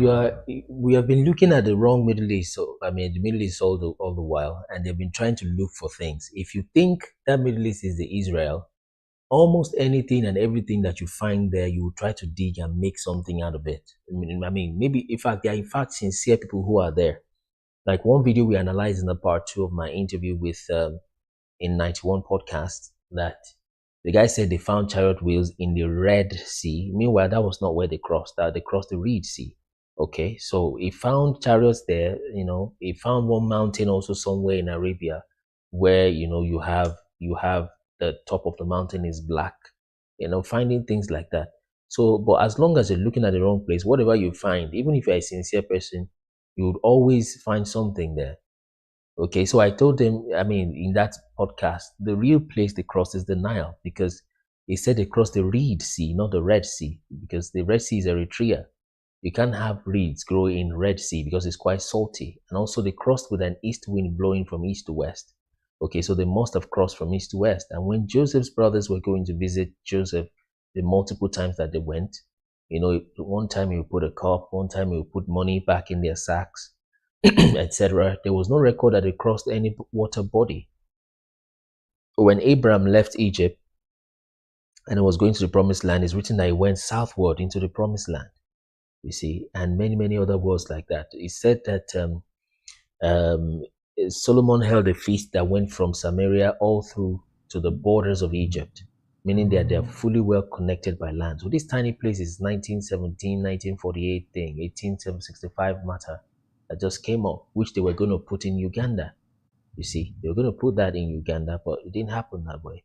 we have been looking at the wrong Middle East. So the Middle East all the while, and they've been trying to look for things. If you think that Middle East is the Israel, almost anything and everything that you find there, you will try to dig and make something out of it. Maybe in fact, there are sincere people who are there. Like one video we analyzed in the part 2 of my interview with in 91 podcast, that the guy said they found chariot wheels in the Red Sea. Meanwhile, that was not where they crossed. They crossed the Red Sea. Okay, so he found chariots there. He found one mountain also somewhere in Arabia, where you have the top of the mountain is black. Finding things like that. So, but as long as you're looking at the wrong place, whatever you find, even if you're a sincere person, you would always find something there. Okay, so I told them, in that podcast, the real place they crossed is the Nile, because they said they crossed the Red Sea, not the Red Sea, because the Red Sea is Eritrea. You can't have reeds grow in Red Sea because it's quite salty. And also they crossed with an east wind blowing from east to west. Okay, so they must have crossed from east to west. And when Joseph's brothers were going to visit Joseph, the multiple times that they went, one time he would put a cup, one time he would put money back in their sacks, etc. There was no record that they crossed any water body. When Abraham left Egypt and was going to the promised land, it's written that he went southward into the promised land. You see, and many, many other words like that. It said that Solomon held a feast that went from Samaria all through to the borders of Egypt, meaning that they are fully well connected by land. So this tiny place is 1917, 1948 thing, 1865 matter that just came up, which they were going to put in Uganda. You see, they were going to put that in Uganda, but it didn't happen that way.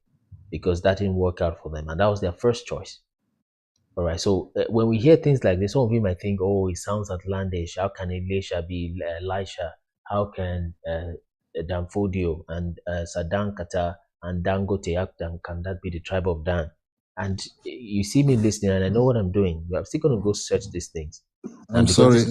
because that didn't work out for them, and that was their first choice. All right. So when we hear things like this, some of you might think, "Oh, it sounds outlandish. How can Elisha be Elisha? How can Danfodio and Sadankata and Dangote, how can that be the tribe of Dan?" And you see me listening, and I know what I'm doing. But I'm still going to go search these things. I'm sorry,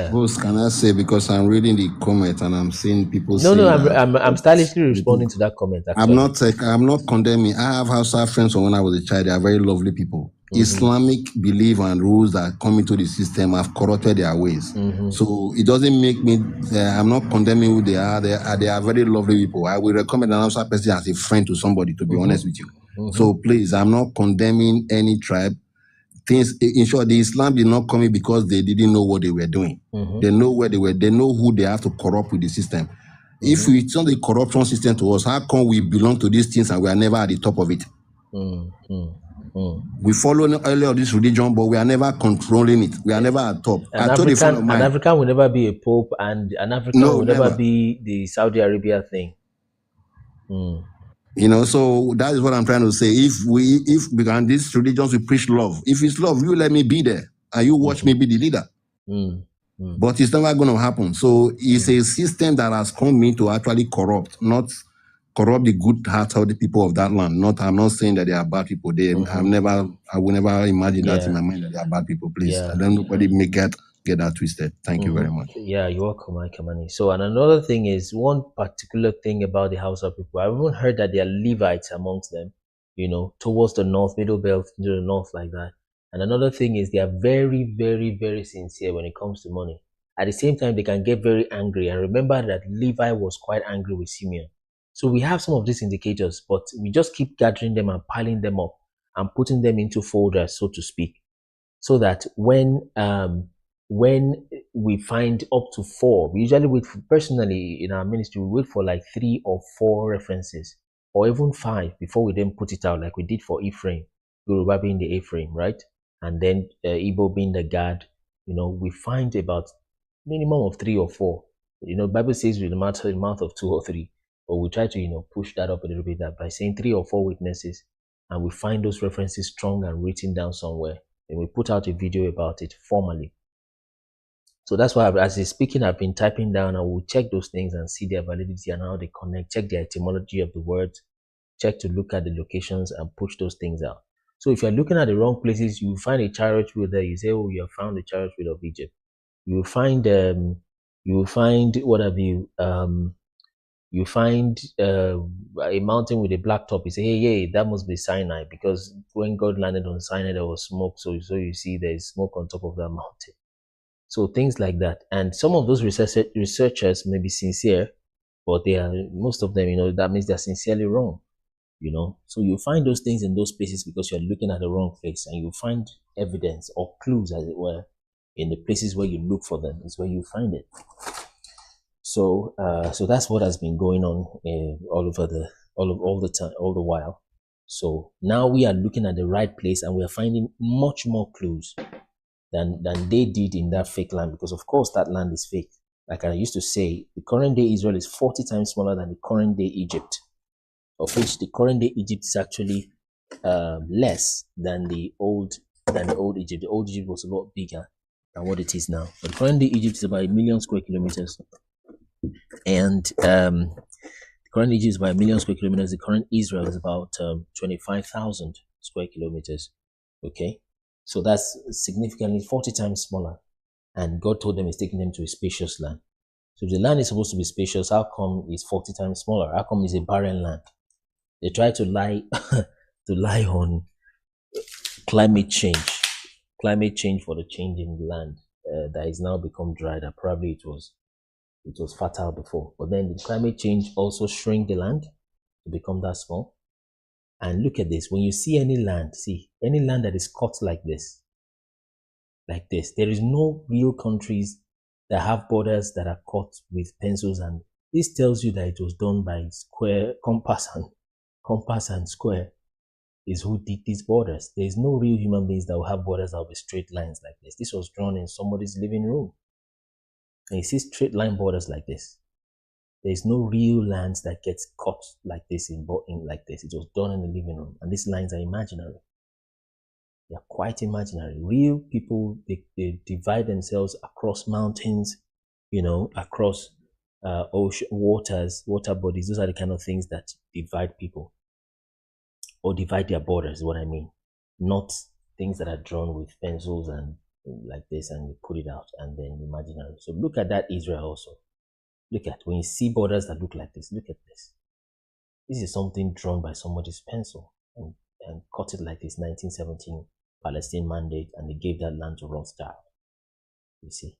host, can I say, because I'm reading the comment and I'm seeing people No, saying I'm stylishly responding to that comment. Actually, I'm not condemning. I have Hausa friends from when I was a child. They are very lovely people. Islamic belief and rules that come into the system have corrupted their ways. So it doesn't make me. I'm not condemning who they are. They are very lovely people. I will recommend an Hausa person as a friend to somebody. To be honest with you. So please, I'm not condemning any tribe. Things, in short, the Islam did not come in because they didn't know what they were doing. They know where they were. They know who they have to corrupt with the system. If it's not the corruption system to us, how come we belong to these things and we are never at the top of it? We follow earlier this religion, but we are never controlling it. We are never at top. An African will never be a pope, and an African will never be the Saudi Arabia thing. You know, so that is what I'm trying to say. If we can, these religions, we preach love. If it's love, you let me be there and you watch me be the leader. But it's never going to happen. So it's a system that has come in to actually corrupt, not corrupt the good heart of the people of that land. I'm not saying that they are bad people. I will never imagine that in my mind that they are bad people. Please, I don't nobody may get that twisted. Thank you very much. Yeah, you're welcome, Kamani. So, and another thing is, one particular thing about the Hausa people, I've even heard that there are Levites amongst them, you know, towards the north, middle belt, to the north, like that. And another thing is, they are very, very, very sincere when it comes to money. At the same time, they can get very angry. And remember that Levi was quite angry with Simeon. So we have some of these indicators, but we just keep gathering them and piling them up and putting them into folders, so to speak, so that when we find up to 4, we usually wait for, personally in our ministry, we wait for like 3 or 4 references, or even 5 before we then put it out, like we did for Ephraim, Yoruba being the Ephraim, right? And then Igbo being the Gad. You know, we find about minimum of 3 or 4. You know, Bible says with the mouth of 2 or 3, but we try to, you know, push that up a little bit, that by saying 3 or 4 witnesses, and we find those references strong and written down somewhere, and we put out a video about it formally. So that's why, as he's speaking, I've been typing down, and we'll check those things and see their validity and how they connect, check the etymology of the words, check to look at the locations and push those things out. So if you're looking at the wrong places, you find a chariot wheel there, you say, oh, you have found the chariot wheel of Egypt. You will find what have you, you find a mountain with a black top. You say, hey, that must be Sinai, because when God landed on Sinai, there was smoke. So you see there's smoke on top of that mountain. So things like that. And some of those researchers may be sincere, but most of them, you know, that means they're sincerely wrong, you know. So you find those things in those places because you're looking at the wrong place, and you find evidence or clues, as it were, in the places where you look for them is where you find it. So that's what has been going on all the time, all the while. So now we are looking at the right place, and we are finding much more clues than they did in that fake land, because of course that land is fake. Like I used to say, the current day Israel is 40 times smaller than the current day Egypt, of which the current day Egypt is actually less than the old Egypt. The old Egypt was a lot bigger than what it is now. But the current day Egypt is about 1 million square kilometers, and the current Egypt is about 1 million square kilometers. The current Israel is about 25,000 square kilometers. Okay. So that's significantly 40 times smaller. And God told them He's taking them to a spacious land. So if the land is supposed to be spacious, how come it's 40 times smaller? How come it's a barren land? They try to lie on climate change for the change in the land that is now become dry. That probably it was fertile before. But then the climate change also shrink the land to become that small. And look at this. When you see any land that is cut like this, there is no real countries that have borders that are cut with pencils. And this tells you that it was done by square, compass and square is who did these borders. There is no real human beings that will have borders that will be straight lines like this. This was drawn in somebody's living room. And you see straight line borders like this. There's no real lands that gets cut like this in like this. It was done in the living room, and these lines are imaginary. They are quite imaginary. Real people, they divide themselves across mountains, across ocean, water bodies. Those are the kind of things that divide people or divide their borders, is what I mean. Not things that are drawn with pencils and like this and they put it out and then imaginary. So look at that Israel also. Look at when you see borders that look like this, look at this. This is something drawn by somebody's pencil and cut it like this, 1917 Palestine mandate, and they gave that land to Rothschild. You see.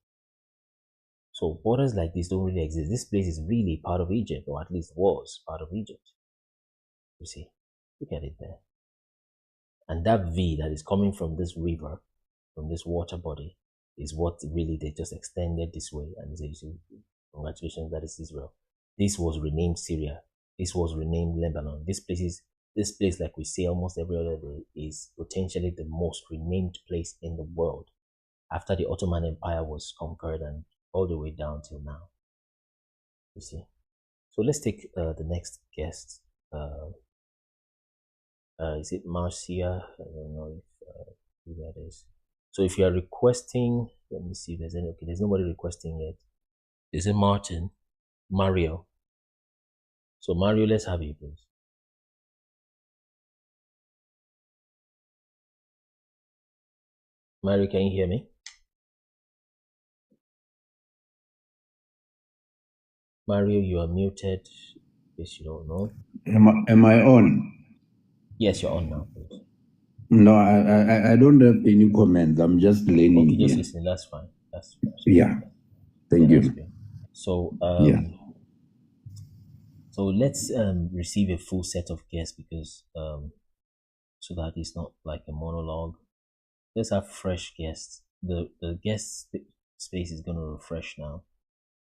So borders like this don't really exist. This place is really part of Egypt, or at least was part of Egypt. You see. Look at it there. And that V that is coming from this river, from this water body, is what really they just extended this way. And they say, congratulations, that is Israel. This was renamed Syria. This was renamed Lebanon. This place, like we say almost every other day, is potentially the most renamed place in the world after the Ottoman Empire was conquered and all the way down till now. You see. So let's take the next guest. Is it Marcia? I don't know who that is. So if you are requesting, let me see if there's any. Okay, there's nobody requesting yet. Is it Martin? Mario. So Mario, let's have you, please. Mario, can you hear me? Mario, you are muted. Yes, you don't know. Am I on? Yes, you're on now, please. No, I don't have any comments. I'm just learning. Okay, just listen. That's fine. That's yeah. Thank you. So yeah. So let's receive a full set of guests because so that it's not like a monologue. Let's have fresh guests. The guest space is going to refresh now.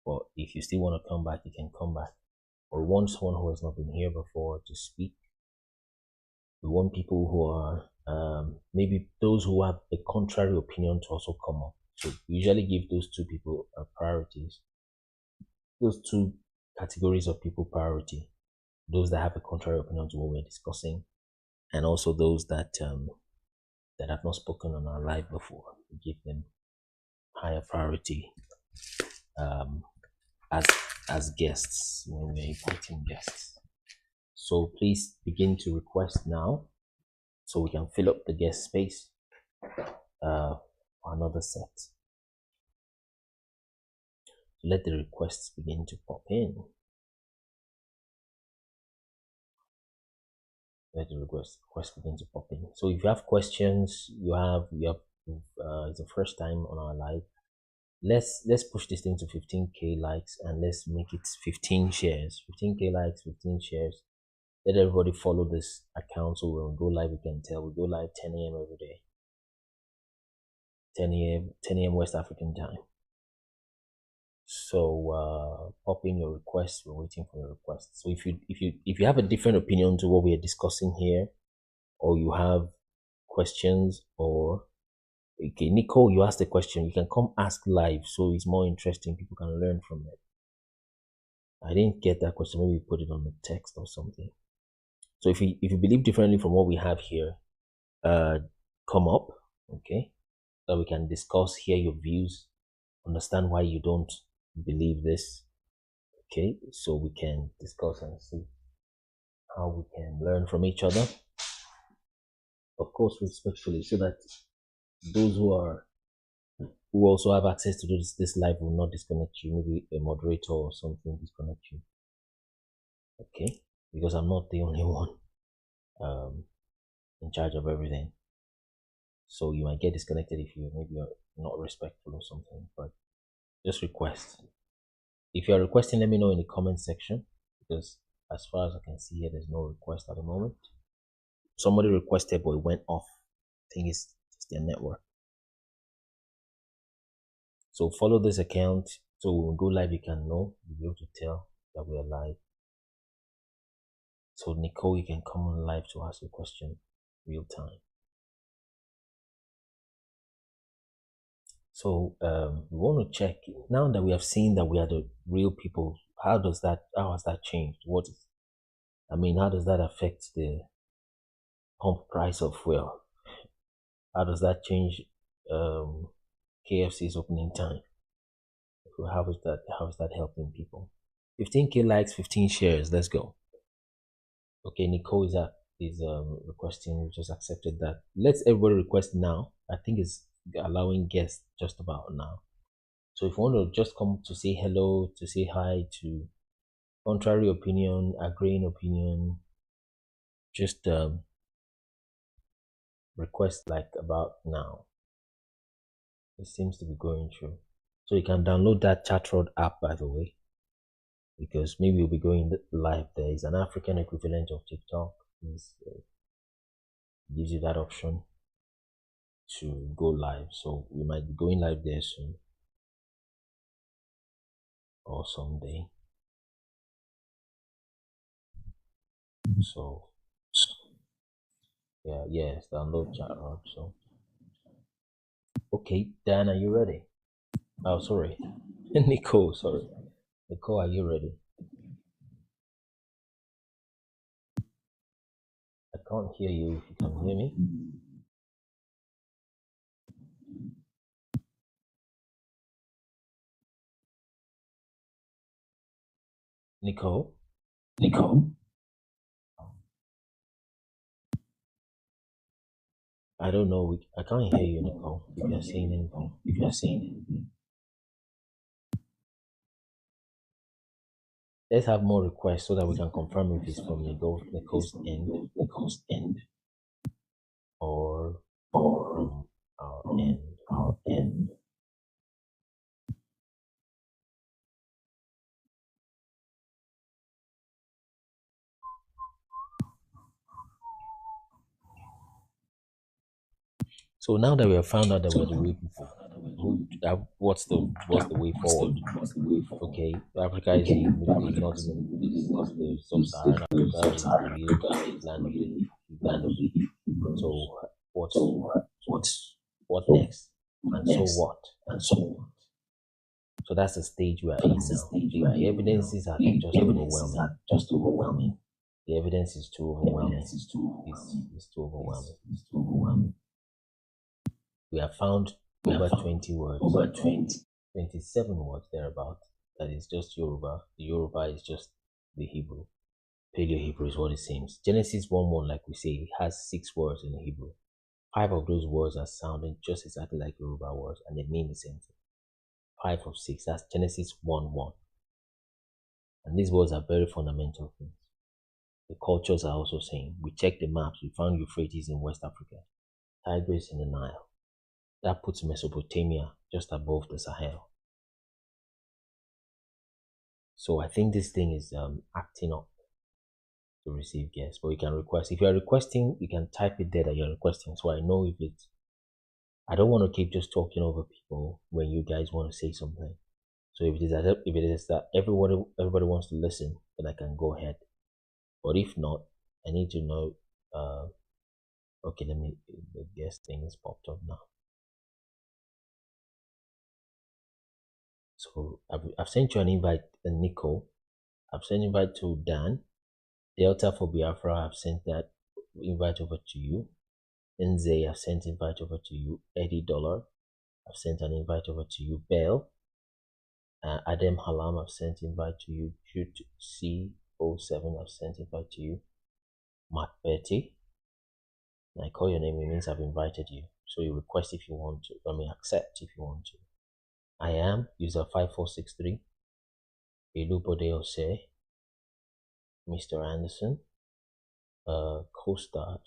But if you still want to come back, you can come back. Or want someone who has not been here before to speak. We want people who are maybe those who have a contrary opinion to also come up. So we usually give those two people priorities. Those two categories of people priority. Those that have a contrary opinion to what we're discussing, and also those that that have not spoken on our live before. We give them higher priority as guests when we're inviting guests. So please begin to request now so we can fill up the guest space for another set. Let the requests begin to pop in. Let the requests begin to pop in. So if you have questions, it's the first time on our live. Let's push this thing to 15k likes and let's make it 15 shares. 15k likes, 15 shares. Let everybody follow this account so when we go live, we can tell. We go live 10 a.m. every day. 10 a.m. West African time. So pop in your requests. We're waiting for your requests. So if you have a different opinion to what we are discussing here, or you have questions, or okay, Nicole, you asked a question. You can come ask live, so it's more interesting. People can learn from it. I didn't get that question. Maybe put it on the text or something. So if you believe differently from what we have here, come up, okay, so we can discuss, hear your views, understand why you don't believe this, okay, so we can discuss and see how we can learn from each other, of course respectfully, so that those who also have access to this live will not disconnect you. Maybe a moderator or something disconnect you, okay, because I'm not the only one in charge of everything. So you might get disconnected if you're not respectful or something, but just request. If you're requesting, let me know in the comment section, because as far as I can see here, there's no request at the moment. Somebody requested, but it went off. I think it's just their network. So follow this account, so when we go live, you can know, you'll be able to tell that we are live. So Nicole, you can come on live to ask your question real time. So we want to check, now that we have seen that we are the real people how has that changed? How does that affect the pump price of fuel? How does that change KFC's opening time? So how is that helping people? 15K likes, 15 shares. Let's go. Okay, Nicole is requesting. We just accepted that. Let's everybody request now. I think it's allowing guests just about now. So if you want to just come to say hello, to say hi, to contrary opinion, agreeing opinion, just request like about now. It seems to be going through. So you can download that Chatroad app, by the way, because maybe we'll be going live there. It's an African equivalent of TikTok. It gives you that option to go live. So we might be going live there soon or someday. So yes, download Chatroad. So okay, Dan, are you ready? Oh, sorry. Nicole, sorry. Nicole, are you ready? I can't hear you if you can hear me. Nicole? I don't know. I can't hear you, Nicole, if you're saying anything. Let's have more requests so that we can confirm if it's from Nicole's end or from our end. So now that we have found out that we're the way people, what's the way forward? Okay, Africa is not even the sub-Saharan Africa is the real land of the So what next? And so what? So that's the stage we are in now. The evidences are just overwhelming. The evidence is too overwhelming. It's too overwhelming. We have found over 20 words, 27 words thereabout. That is just Yoruba. The Yoruba is just the Hebrew. Paleo Hebrew is what it seems. Genesis 1:1, like we say, has 6 words in Hebrew. 5 of those words are sounding just exactly like Yoruba words, and they mean the same thing. 5 of 6. That's Genesis 1:1. And these words are very fundamental things. The cultures are also saying. We checked the maps. We found Euphrates in West Africa, Tigris in the Nile. That puts Mesopotamia just above the Sahel. So I think this thing is acting up to receive guests. But you can request. If you are requesting, you can type it there that you're requesting. So I know if it's. I don't want to keep just talking over people when you guys want to say something. So if it is that everybody wants to listen, then I can go ahead. But if not, I need to know. Okay, the guest thing is popped up now. So I've sent you an invite, Nico. I've sent invite to Dan. Delta for Biafra, I've sent that invite over to you. Nze, I've sent invite over to you. Eddie Dollar, I've sent an invite over to you. Bell, Adam Halam, I've sent invite to you. Jude C07, I've sent invite to you. Mark Betty, and I call your name, it means I've invited you. So you request if you want to, accept if you want to. I am user 5463. Elubode Ose, Mr. Anderson, Costa,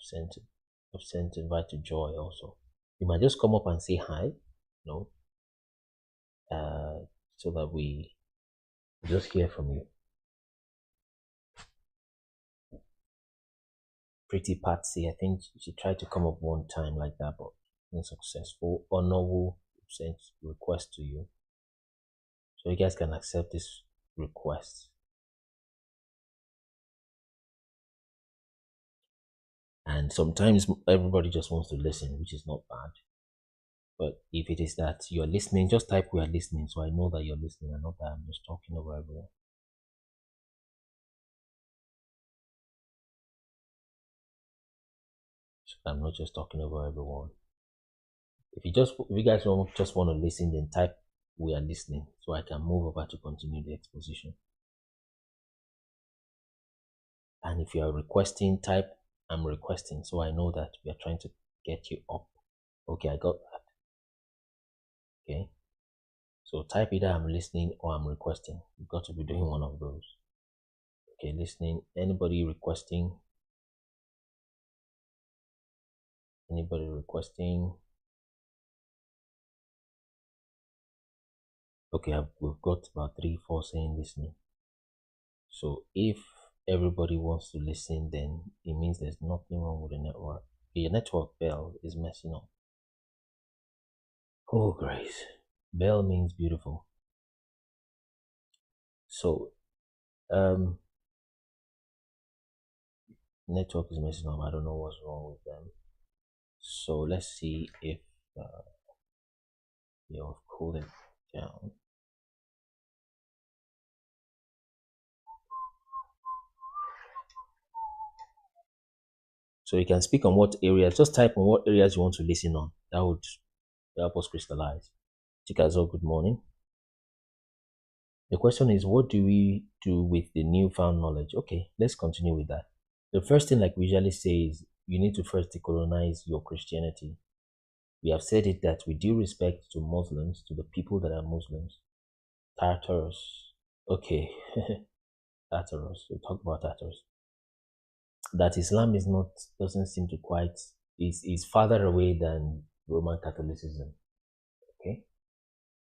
I've sent invite to Joy also. You might just come up and say hi, so that we just hear from you. Pretty Patsy, I think she tried to come up one time like that, but unsuccessful. Onowu sent request to you, so you guys can accept this request. And sometimes everybody just wants to listen, which is not bad. But if it is that you're listening, just type we are listening, so I know that you're listening and not that I'm just talking over everyone. I'm not just talking over everyone. If you guys just want to listen, then type "we are listening" so I can move over to continue the exposition. And if you are requesting, type "I'm requesting" so I know that we are trying to get you up. Okay, I got that. Okay. So type either "I'm listening" or "I'm requesting." You've got to be doing one of those. Okay, listening. Anybody requesting? Anybody requesting? Okay, we've got about 3, 4 saying listening. So if everybody wants to listen, then it means there's nothing wrong with the network. The network bell is messing up. Oh, grace. Bell means beautiful. So, network is messing up. I don't know what's wrong with them. So let's see if you've cooled it down. So you can speak on what areas, just type on what areas you want to listen on. That would help us crystallize. Chikazo, good morning. The question is, what do we do with the newfound knowledge? Okay, let's continue with that. The first thing, like we usually say, is you need to first decolonize your Christianity. We have said it that with due respect to Muslims, to the people that are Muslims, Tartars, okay, Tartars, we'll talk about Tartars, that Islam doesn't seem to quite, is farther away than Roman Catholicism. Okay,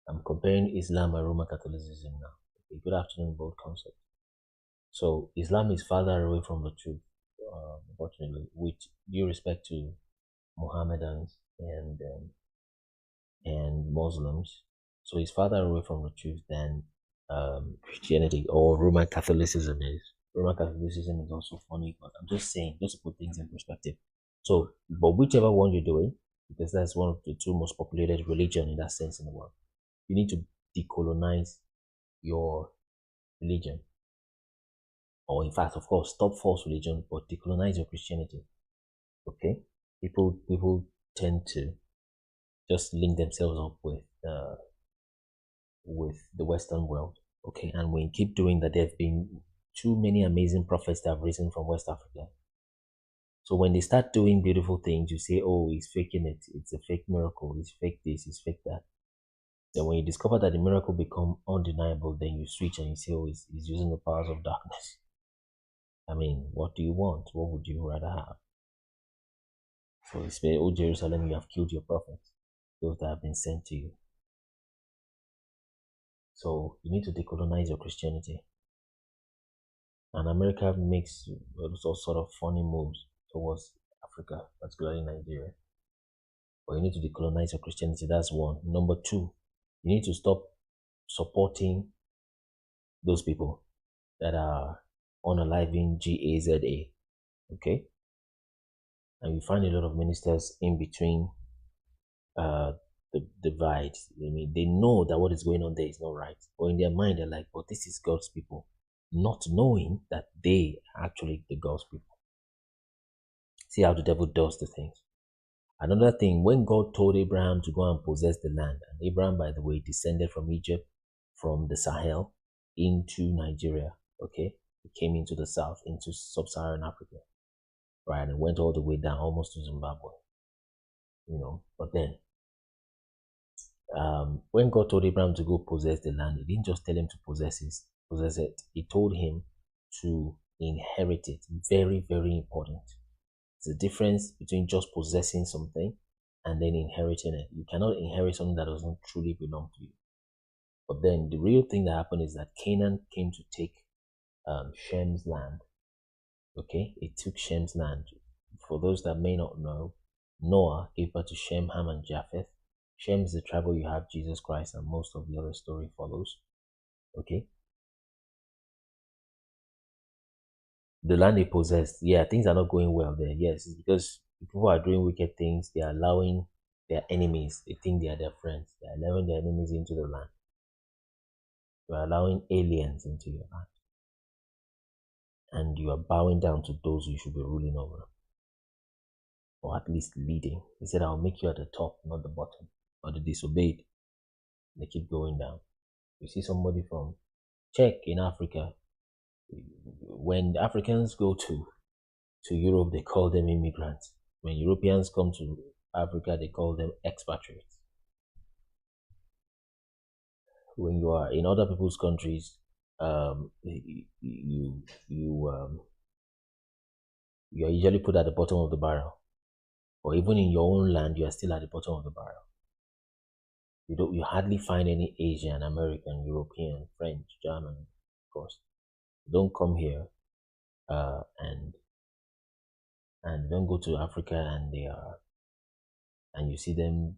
I'm comparing Islam and Roman Catholicism now. Okay, good afternoon, both concepts. So Islam is farther away from the truth, unfortunately, with due respect to Mohammedans and Muslims. So it's farther away from the truth than Christianity or Roman Catholicism is. Roman Catholicism is also funny, but I'm just saying, just to put things in perspective. So, but whichever one you're doing, because that's one of the 2 most populated religion in that sense in the world, you need to decolonize your religion. Or in fact, of course, stop false religion, but decolonize your Christianity. Okay? People tend to just link themselves up with the Western world. Okay, and when you keep doing that, there have been too many amazing prophets that have risen from West Africa. So when they start doing beautiful things, you say, "Oh, he's faking it. It's a fake miracle. It's fake this. It's fake that." Then when you discover that the miracle become undeniable, then you switch and you say, "Oh, he's using the powers of darkness." I mean, what do you want? What would you rather have? So it's say, "Oh, Jerusalem, you have killed your prophets, those that have been sent to you." So you need to decolonize your Christianity. And America makes all sort of funny moves towards Africa, particularly Nigeria. But you need to decolonize your Christianity. That's one. Number 2, you need to stop supporting those people that are unaliving GAZA. Okay? And you find a lot of ministers in between the divide. I mean, they know that what is going on there is not right. But in their mind, they're like, "But this is God's people," not knowing that they are actually the God's people. See how the devil does the things. Another thing, when God told Abraham to go and possess the land, and Abraham, by the way, descended from Egypt, from the Sahel into Nigeria, okay? He came into the south, into sub-Saharan Africa, right? And went all the way down almost to Zimbabwe, But then, when God told Abraham to go possess the land, he didn't just tell him to possess it. He told him to inherit it. Very, very important. It's the difference between just possessing something and then inheriting it. You cannot inherit something that doesn't truly belong to you. But then the real thing that happened is that Canaan came to take Shem's land. Okay, it took Shem's land. For those that may not know, Noah gave birth to Shem, Ham, and Japheth. Shem is the tribe where you have Jesus Christ, and most of the other story follows. Okay. The land they possessed, yeah, things are not going well there. Yes, it's because people are doing wicked things. They are allowing their enemies, they think they are their friends. They are allowing their enemies into the land. You are allowing aliens into your land. And you are bowing down to those you should be ruling over. or at least leading. He said, I'll make you at the top, not the bottom. But they disobeyed. They keep going down. You see somebody from Czech in Africa. When Africans go to Europe, they call them immigrants. When Europeans come to Africa, they call them expatriates. When you are in other people's countries, you are usually put at the bottom of the barrel, or even in your own land, you are still at the bottom of the barrel. You hardly find any Asian, American, European, French, German, of course. Don't come here, and don't go to Africa, and you see them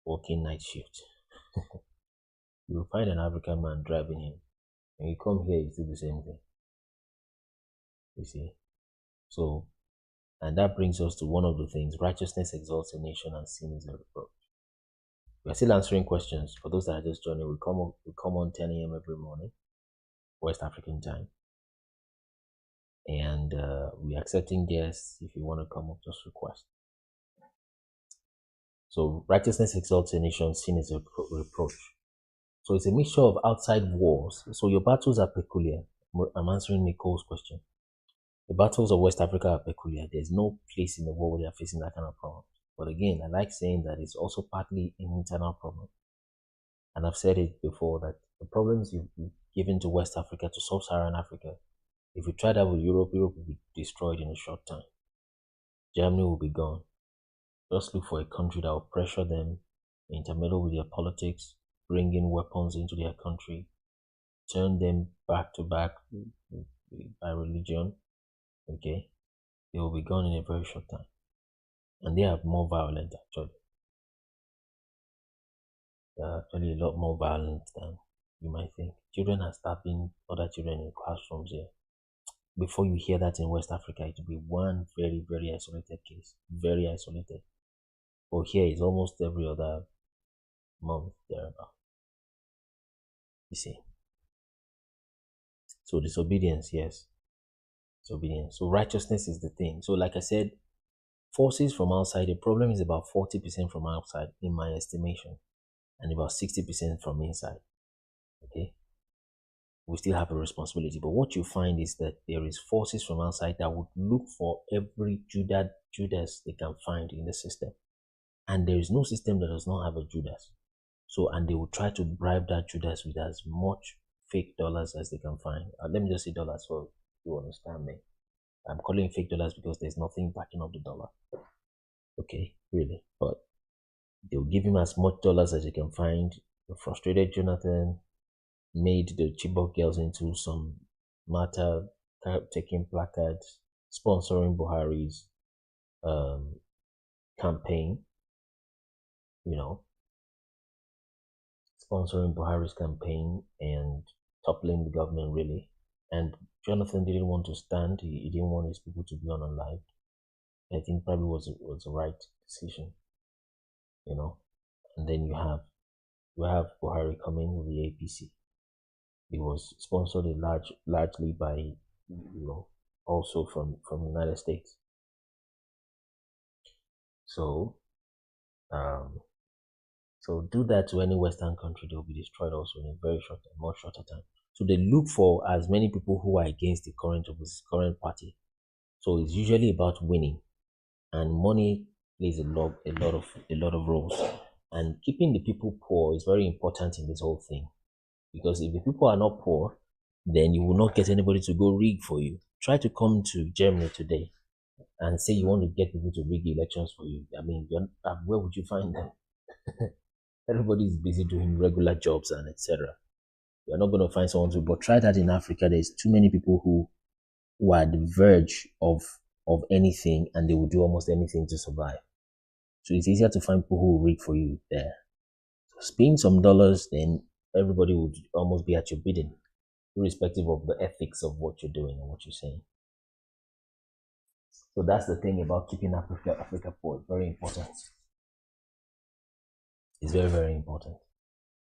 working night shift. You will find an African man driving him. When you come here, you do the same thing. You see? So, and that brings us to one of the things: righteousness exalts a nation and sin is a reproach. We are still answering questions. For those that are just joining, we come on 10 a.m. every morning, West African time. And we're accepting guests. If you want to come up, just request. So righteousness exalts a nation, sin is a reproach. So it's a mixture of outside wars. So your battles are peculiar. I'm answering Nicole's question. The battles of West Africa are peculiar. There's no place in the world where they are facing that kind of problem. But again, I like saying that it's also partly an internal problem. And I've said it before that the problems you've given to West Africa, to Sub-Saharan Africa, if you try that with Europe, Europe will be destroyed in a short time. Germany will be gone. Just look for a country that will pressure them, intermeddle with their politics, bring in weapons into their country, turn them back to back by religion. Okay, they will be gone in a very short time. And they are more violent, actually. They are actually a lot more violent than you might think. Children are stabbing other children in classrooms here. Before you hear that in West Africa, it will be one very, very isolated case. Very isolated. But here is almost every other month thereabout. You see. So disobedience, yes. Disobedience. So righteousness is the thing. So like I said, forces from outside, the problem is about 40% from outside in my estimation, and about 60% from inside. Okay? We still have a responsibility. But what you find is that there is forces from outside that would look for every Judas they can find in the system. And there is no system that does not have a Judas. So, and they will try to bribe that Judas with as much fake dollars as they can find. Let me just say dollars so you understand me. I'm calling fake dollars because there's nothing backing up the dollar. Okay, really. But they'll give him as much dollars as they can find. The frustrated Jonathan made the Chibok girls into some matter, taking placards, sponsoring Buhari's campaign, sponsoring Buhari's campaign and toppling the government, really. And Jonathan didn't want to stand. He didn't want his people to be unalived. I think probably was the right decision, And then you have Buhari coming with the APC. It was sponsored largely by, also from the United States. So, so do that to any Western country, they will be destroyed also in a very much shorter time. So they look for as many people who are against the current party. So it's usually about winning, and money plays a lot of roles. And keeping the people poor is very important in this whole thing, because if the people are not poor, then you will not get anybody to go rig for you. Try to come to Germany today and say you want to get people to rig elections for you. I mean, where would you find them? Everybody is busy doing regular jobs and etc. You're not going to find someone to. But try that in Africa. There's too many people who are at the verge of anything, and they will do almost anything to survive. So it's easier to find people who will rig for you there. So spend some dollars, then everybody would almost be at your bidding, irrespective of the ethics of what you're doing and what you're saying. So that's the thing about keeping Africa poor. It's very important. It's very, very important.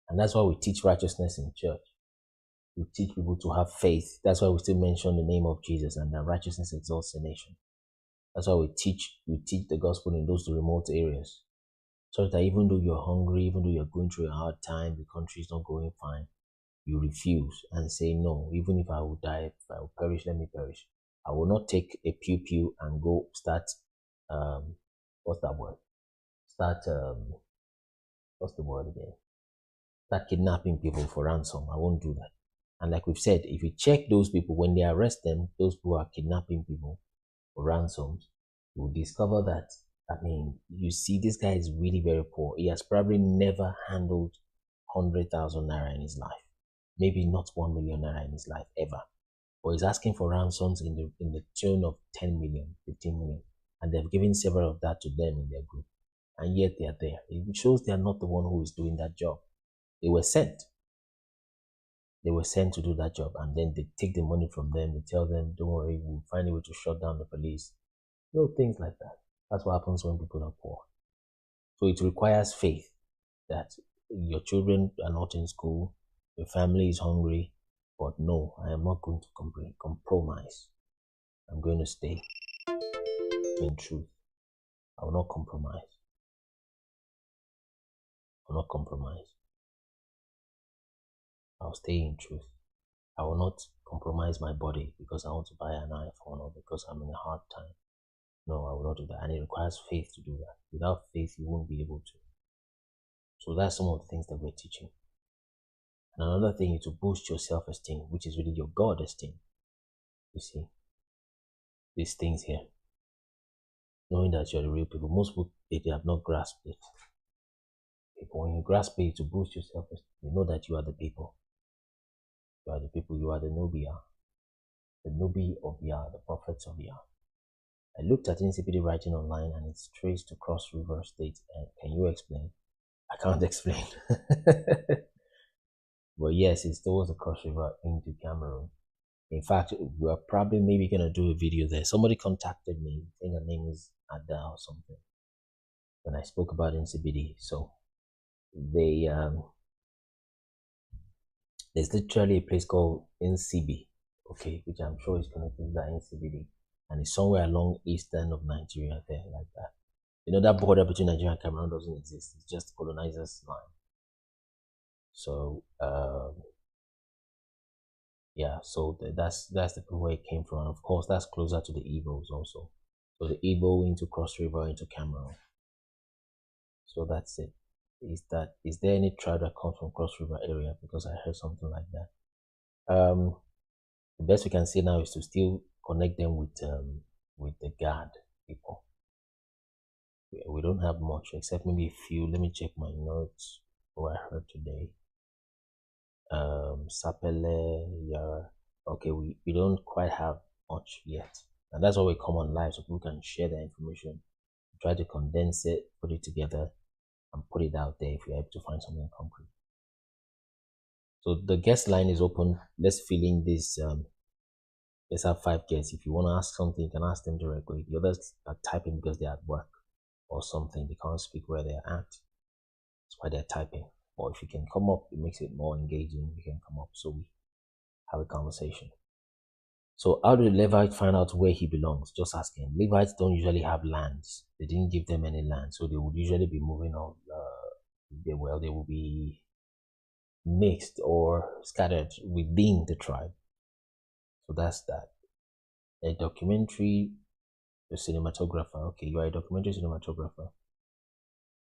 And that's why we teach righteousness in church. We teach people to have faith. That's why we still mention the name of Jesus, and that righteousness exalts the nation. That's why we teach the gospel in those remote areas. So that even though you're hungry, even though you're going through a hard time, the country is not going fine, you refuse and say, no, even if I will die, if I will perish, let me perish. I will not take a pew and go start, what's that word? What's the word again? Start kidnapping people for ransom. I won't do that. And like we've said, if you check those people, when they arrest them, those who are kidnapping people for ransoms, you will discover that, you see, this guy is really very poor. He has probably never handled 100,000 naira in his life. Maybe not 1 million naira in his life ever. But he's asking for ransoms in the tune of 10 million, 15 million. And they've given several of that to them in their group. And yet they are there. It shows they are not the one who is doing that job. They were sent. They were sent to do that job. And then they take the money from them. They tell them, don't worry, we'll find a way to shut down the police. Things like that. That's what happens when people are poor. So it requires faith that your children are not in school, your family is hungry, but no, I am not going to compromise. I'm going to stay in truth. I will not compromise. I will not compromise. I'll stay in truth. I will not compromise my body because I want to buy an iPhone or because I'm in a hard time. No, I will not do that. And it requires faith to do that. Without faith, you won't be able to. So that's some of the things that we're teaching. And another thing is to boost your self-esteem, which is really your God esteem. You see, these things here. Knowing that you're the real people. Most people, they have not grasped it. But when you grasp it to boost your self-esteem, you know that you are the people. You are the people. You are the Nubia. The Nubi of Yah, the prophets of Yah. I looked at NCPD writing online and it's traced to Cross River State. And can you explain? I can't explain. But yes, it's towards the Cross River into Cameroon. In fact, we're probably maybe going to do a video there. Somebody contacted me. I think her name is Ada or something. When I spoke about NCBD. So they there's literally a place called NCB, okay, which I'm sure is connected to that NCBD. And it's somewhere along eastern of Nigeria there, like that. That border between Nigeria and Cameroon doesn't exist. It's just colonizers' line. So yeah, so that's the where it came from. And of course, that's closer to the Igbos also. So the Igbo into Cross River into Cameroon. So that's it. Is there any tribe that comes from Cross River area? Because I heard something like that. The best we can say now is to still connect them with the Gad people. We don't have much except maybe a few. Let me check my notes. What I heard today. Sapele, Yara. Okay, we don't quite have much yet. And that's why we come on live so people can share the information. Try to condense it, put it together, and put it out there if you're able to find something concrete. So the guest line is open. Let's fill in this. Let's have 5 guests. If you want to ask something, you can ask them directly. The others are typing because they're at work or something. They can't speak where they're at. That's why they're typing. Or if you can come up, it makes it more engaging. You can come up so we have a conversation. So how did Levite find out where he belongs? Just asking. Levites don't usually have lands. They didn't give them any land, so they would usually be moving on. They will be mixed or scattered within the tribe. So that's that. A documentary, a cinematographer. Okay, you are a documentary cinematographer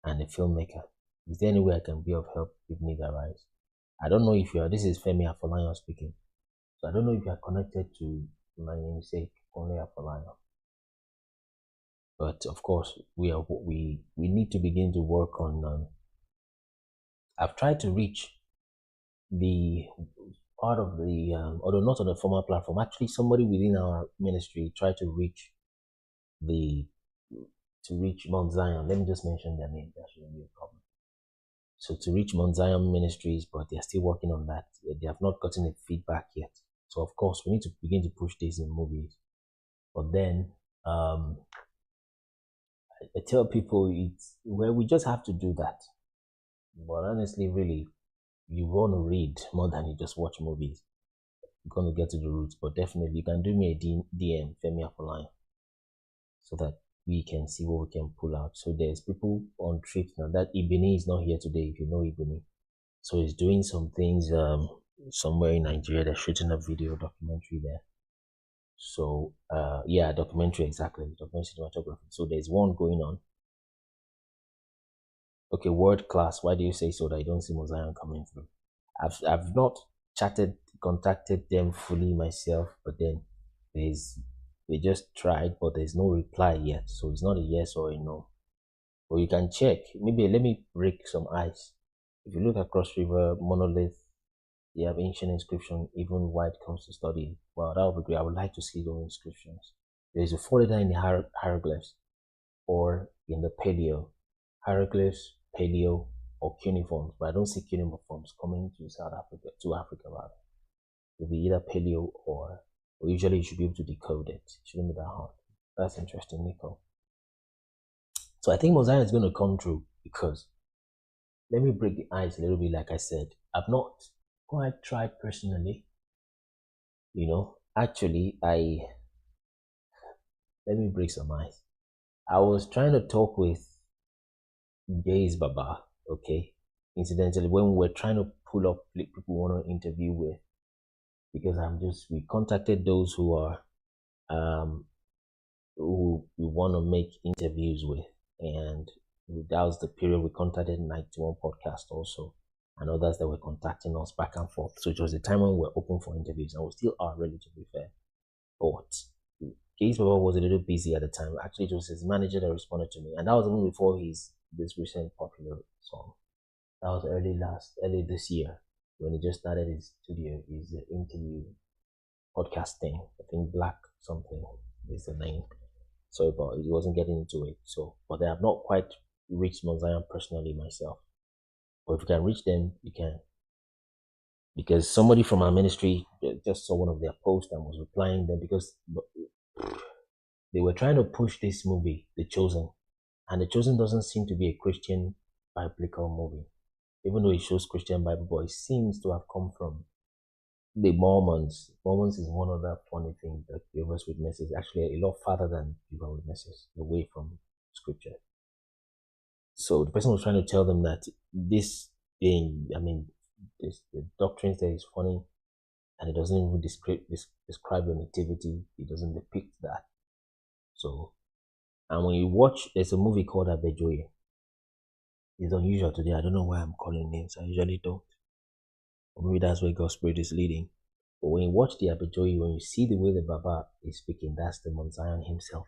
and a filmmaker. Is there any way I can be of help if need arise? I don't know if you are. This is Femi Afolayan speaking. So I don't know if you are connected to my namesake, only Afolayan. But of course, we need to begin to work on. I've tried to reach the part of the, although not on a formal platform. Actually, somebody within our ministry tried to reach Mount Zion. Let me just mention their name. That shouldn't be a problem. So to reach Mount Zion Ministries, but they're still working on that. They have not gotten a feedback yet. So of course, we need to begin to push this in movies. But then, I tell people we just have to do that. But honestly, really, you want to read more than you just watch movies. You're going to get to the roots. But definitely, you can do me a DM, Femi Afolayan. so that we can see what we can pull out. So there's people on trips now. That Ibini is not here today, if you know Ibini. So he's doing some things somewhere in Nigeria. They're shooting a video documentary there. So yeah, documentary, exactly, documentary cinematography. So there's one going on. Okay, world class. Why do you say so that you don't see Mosaic coming through? I've not contacted them fully myself, but then they just tried, but there's no reply yet. So it's not a yes or a no. But you can check. Maybe let me break some ice. If you look across river, monolith, they have ancient inscription, even white comes to study. Wow, that would be great. I would like to see those inscriptions. There's a folder in the hieroglyphs or in the paleo. Hieroglyphs, paleo, or cuneiforms, but I don't see cuneiforms coming to Africa rather. It'll be either paleo or usually you should be able to decode it. It shouldn't be that hard. That's interesting, Nico. So I think Mosaic is going to come through because, let me break the ice a little bit. Like I said, I've not quite tried personally. You know, actually, let me break some ice. I was trying to talk with Gaze Baba, okay, incidentally, when we were trying to pull up people we want to interview with, because we contacted those who are who we want to make interviews with, and that was the period we contacted 91 podcast also, and others that were contacting us back and forth. So it was the time when we were open for interviews, and we still are, ready to be fair. But Gaze Baba was a little busy at the time. Actually, it was his manager that responded to me, and that was even before this recent popular song. That was early this year when he just started his interview podcast thing. I think Black something is the name. So, but he wasn't getting into it. So, but I have not quite reached Mount personally myself. But if you can reach them, you can. Because somebody from our ministry just saw one of their posts and was replying them because they were trying to push this movie, The Chosen. And The Chosen doesn't seem to be a Christian biblical movie. Even though it shows Christian Bible, but it seems to have come from the Mormons. Mormons is one of the funny things that Jehovah's Witnesses actually a lot farther than Jehovah's Witnesses away from scripture. So the person was trying to tell them that this thing, the doctrines there is funny, and it doesn't even describe your nativity. It doesn't depict that. So, and when you watch, there's a movie called Abejoye. It's unusual today. I don't know why I'm calling names. I usually don't. Or maybe that's where God's Spirit is leading. But when you watch the Abejoye, when you see the way the Baba is speaking, that's the Mount Zion himself.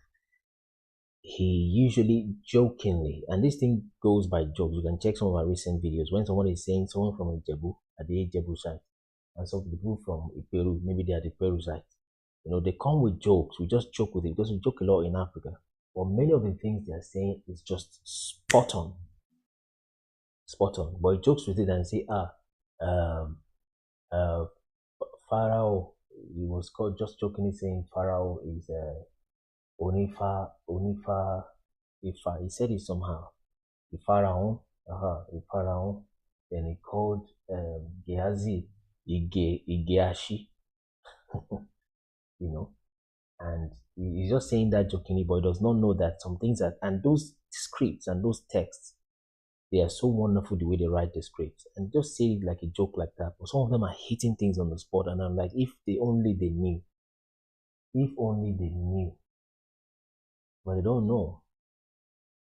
He usually jokingly, and this thing goes by jokes. You can check some of our recent videos. When someone is saying someone from Ijebu, at the Ijebu side, and some people from Iperu, maybe they are the Peru side, they come with jokes. We just joke with it because we joke a lot in Africa. But many of the things they are saying is just spot on. But he jokes with it and say, Pharaoh, he was called just jokingly saying Pharaoh is Onifa, Ifa. He said it somehow. The Pharaoh, then he called Gehazi Igeashi, and he's just saying that jokingly, but he does not know that some things and those scripts and those texts, they are so wonderful the way they write the scripts and just say it like a joke like that. But some of them are hitting things on the spot, and I'm like, if they knew. But they don't know.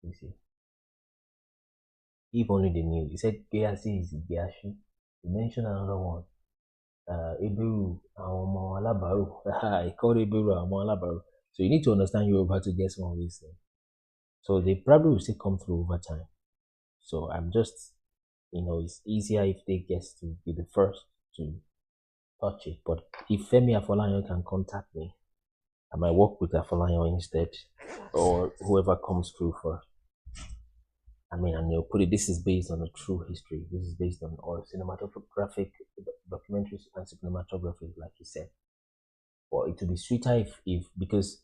You see. If only they knew. He said Gehazi is Gehashi. He mentioned another one. Iberu Aomo Alabaru. He called Iberu Aomo Alabaru. So you need to understand Yoruba to get some of these things. So they probably will still come through over time. So I'm just, it's easier if they get to be the first to touch it. But if Femi Afolayan can contact me, I might work with Afolayan instead, or whoever comes through first. And they'll put it, this is based on a true history. This is based on all cinematographic documentaries and cinematography, like you said. Or it would be sweeter because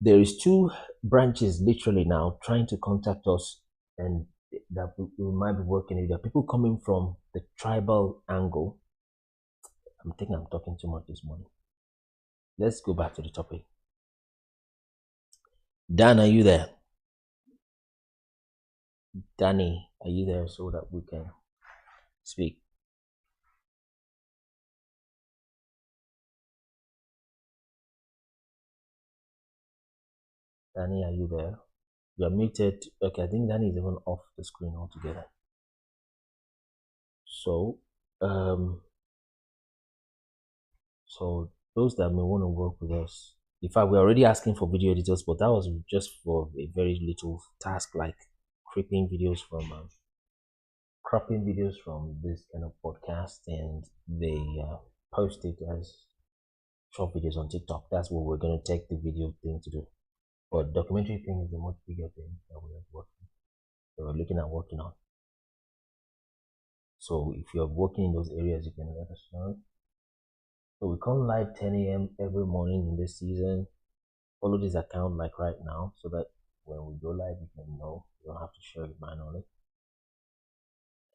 there is 2 branches literally now trying to contact us, and that we might be working with. There are people coming from the tribal angle. I'm thinking I'm talking too much this morning. Let's go back to the topic. Dan, are you there? Danny, are you there so that we can speak? Danny, are you there? You're muted. Okay, I think Danny is even off the screen altogether. So, so those that may want to work with us, in fact, we're already asking for video editors, but that was just for a very little task, like cropping videos from this kind of podcast, and they post it as short videos on TikTok. That's what we're going to take the video thing to do. But documentary thing is a much bigger thing that we're looking at working on. So if you're working in those areas, you can let us know. So we come live 10 a.m. every morning in this season. Follow this account like right now so that when we go live, you can know. You don't have to share your mind on it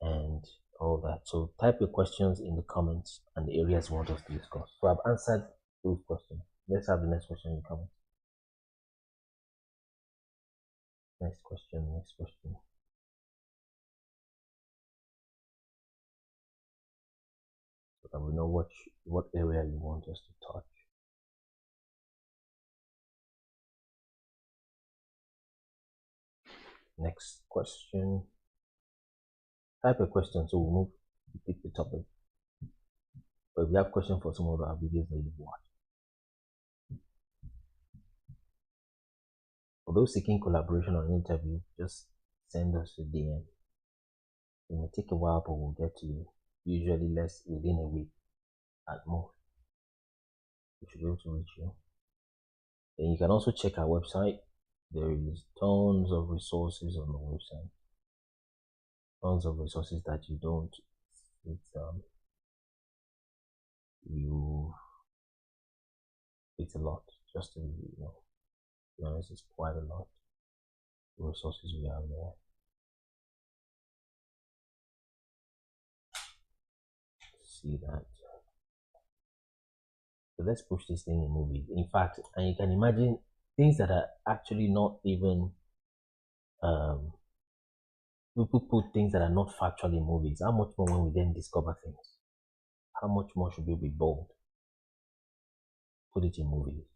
and all that. So type your questions in the comments and the areas you want us to discuss. So I've answered those questions. Let's have the next question in the comments. Next question. So that we know what area you want us to touch. Next question. Type a question so we'll pick the topic. But if you have questions for some of our videos that you've watched. For those seeking collaboration on an interview, just send us a DM. It may take a while, but we'll get to you. Usually less within a week at most. We should be able to reach you. Then you can also check our website. There is tons of resources on the website. Tons of resources that you don't. It's a lot. Just to be honest, it's quite a lot. The resources we have there. See that. So let's push this thing in movies. In fact, and you can imagine things that are actually not even people put things that are not factual in movies. How much more when we then discover things? How much more should we be bold? Put it in movies.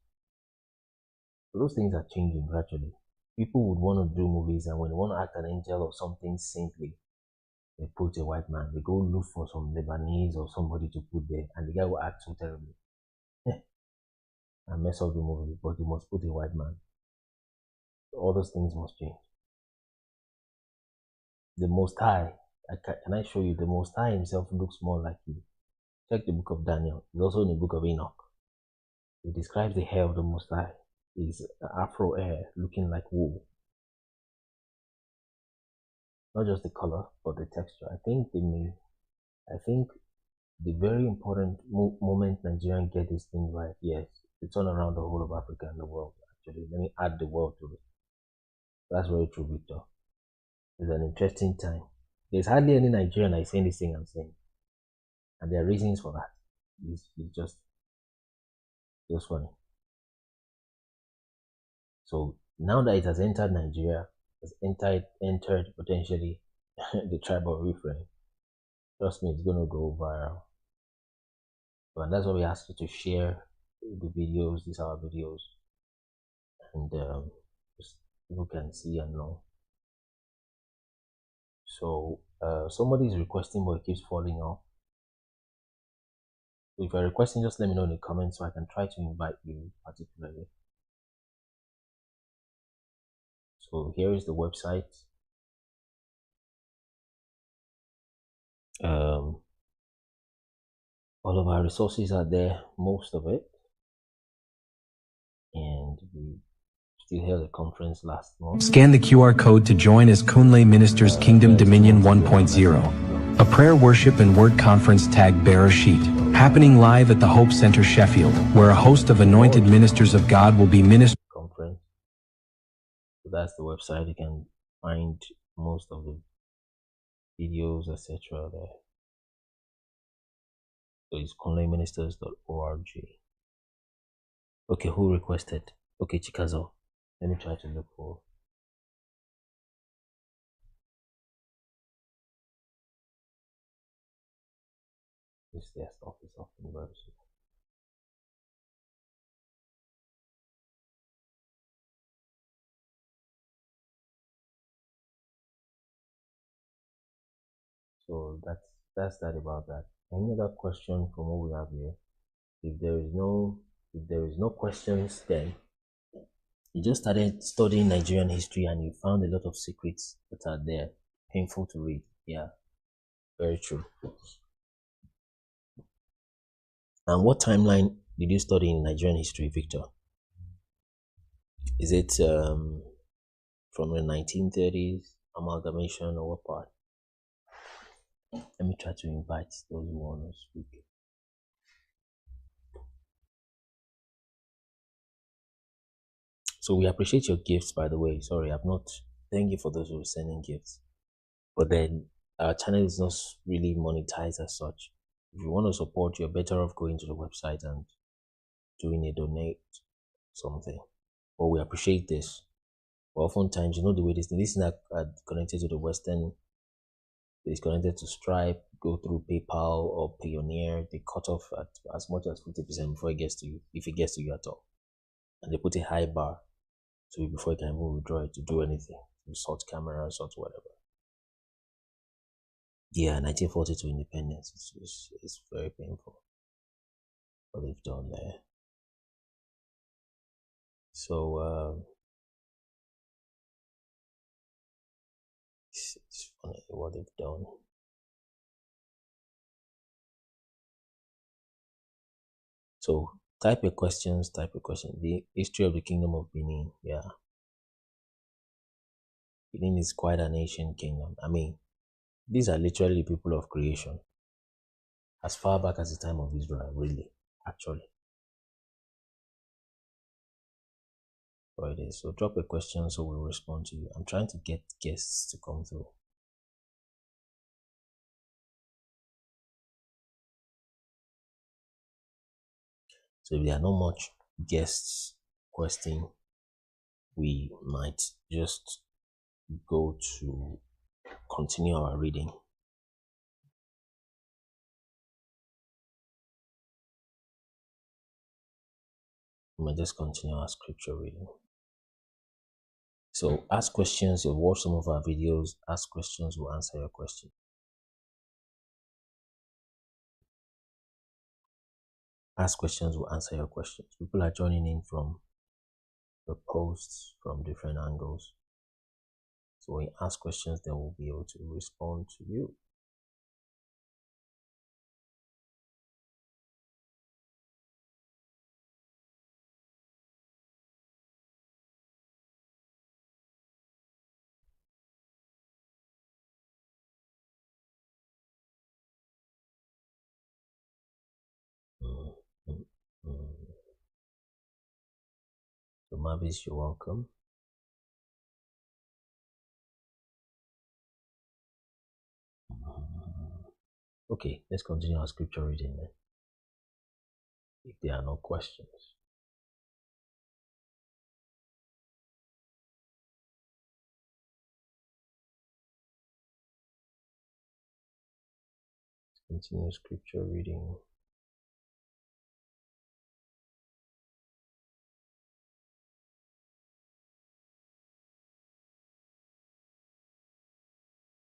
So those things are changing gradually. People would want to do movies, and when they want to act an angel or something simply, they put a white man. They go look for some Lebanese or somebody to put there, and the guy will act so terribly. And mess up the movie, but you must put a white man. All those things must change. The Most High, can I show you? The Most High himself looks more like you. Check the book of Daniel. He's also in the book of Enoch. He describes the hair of the Most High. His afro hair looking like wool. Not just the color, but the texture. I think the very important moment Nigerians get this thing right, yes, to turn around the whole of Africa and the world. Actually, let me add the world to it. That's very true, Victor. It's an interesting time. There's hardly any Nigerian that is saying this thing I'm saying, and there are reasons for that. It's just funny. So now that it has entered Nigeria, has entered potentially the tribe of Ephraim, trust me, it's gonna go viral. And that's why we ask you to share the videos. These are our videos, and just people can see and know. So somebody is requesting, but it keeps falling off. So if you're requesting, just let me know in the comments so I can try to invite you particularly. So here is the website. All of our resources are there, most of it. And we still held a conference last month. Scan the QR code to join as kunleministers Kingdom Dominion 1.0, a prayer, worship, and word conference tagged Bereshit, happening live at the Hope Center, Sheffield, where a host of anointed ministers of God will be ministering. Conference. So that's the website. You can find most of the videos, etc. there. So it's kunleministers.org. Okay, who requested? Okay, Chikazo. Let me try to look for this. Their stuff is often very slow. So that's that about that. Any other question from what we have here? If there is no questions, then you just started studying Nigerian history and you found a lot of secrets that are there, painful to read. Yeah, very true. And what timeline did you study in Nigerian history, Victor? Is it from the 1930s, amalgamation, or what part? Let me try to invite those who want to speak. So we appreciate your gifts, by the way. Sorry, I've not. Thank you for those who are sending gifts. But then our channel is not really monetized as such. If you want to support, you're better off going to the website and doing a donate something. But we appreciate this. But oftentimes, you know the way this is not connected to the Western. It's connected to Stripe, go through PayPal or Payoneer. They cut off at as much as 50% before it gets to you, if it gets to you at all. And they put a high bar to you before you can even withdraw it to do anything. You sort camera, sort whatever. Yeah, 1942 independence. It's very painful what they've done there. So it's funny what they've done. So type your questions. The history of the Kingdom of Benin. Yeah, Benin is quite an ancient kingdom. I mean, these are literally the people of creation, as far back as the time of Israel, really, actually. So it is. So drop a question so we'll respond to you. I'm trying to get guests to come through. So if there are not much guests questing, we might just go to continue our reading. We might just continue our scripture reading. So ask questions. You'll watch some of our videos. Ask questions. We'll answer your question. Ask questions. We'll answer your questions. People are joining in from the posts from different angles. So when you ask questions, they will be able to respond to you. So Mavis, you're welcome. Okay, let's continue our scripture reading then. If there are no questions. Let's continue scripture reading.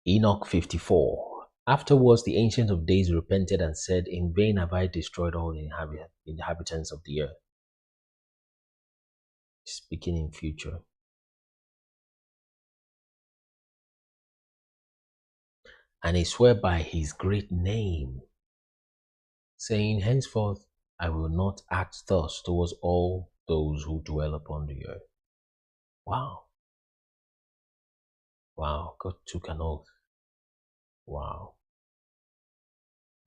Enoch 54. Afterwards, the Ancient of Days repented and said, "In vain have I destroyed all the inhabitants of the earth." Speaking in future. And he swore by his great name, saying, "Henceforth I will not act thus towards all those who dwell upon the earth." Wow. Wow. God took an oath. Wow.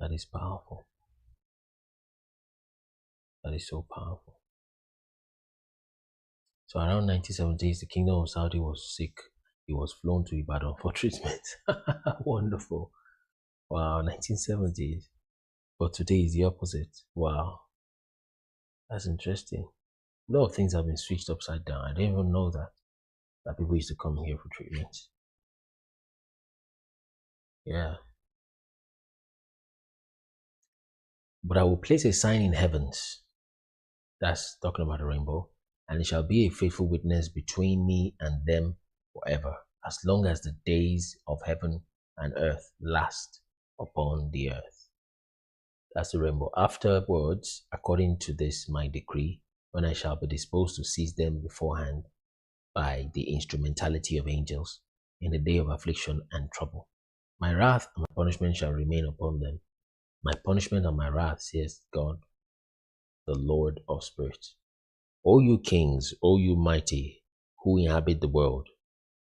That is powerful. That is so powerful. So around 1970s, the Kingdom of Saudi was sick. He was flown to Ibadan for treatment. Wonderful. Wow, 1970s. But today is the opposite. Wow. That's interesting. A lot of things have been switched upside down. I didn't even know that people used to come here for treatment. Yeah. But I will place a sign in heavens. That's talking about the rainbow. And it shall be a faithful witness between me and them forever, as long as the days of heaven and earth last upon the earth. That's the rainbow. Afterwards, according to this my decree, when I shall be disposed to seize them beforehand by the instrumentality of angels in the day of affliction and trouble, my wrath and my punishment shall remain upon them. My punishment and my wrath, says God, the Lord of spirits. O you kings, O you mighty, who inhabit the world,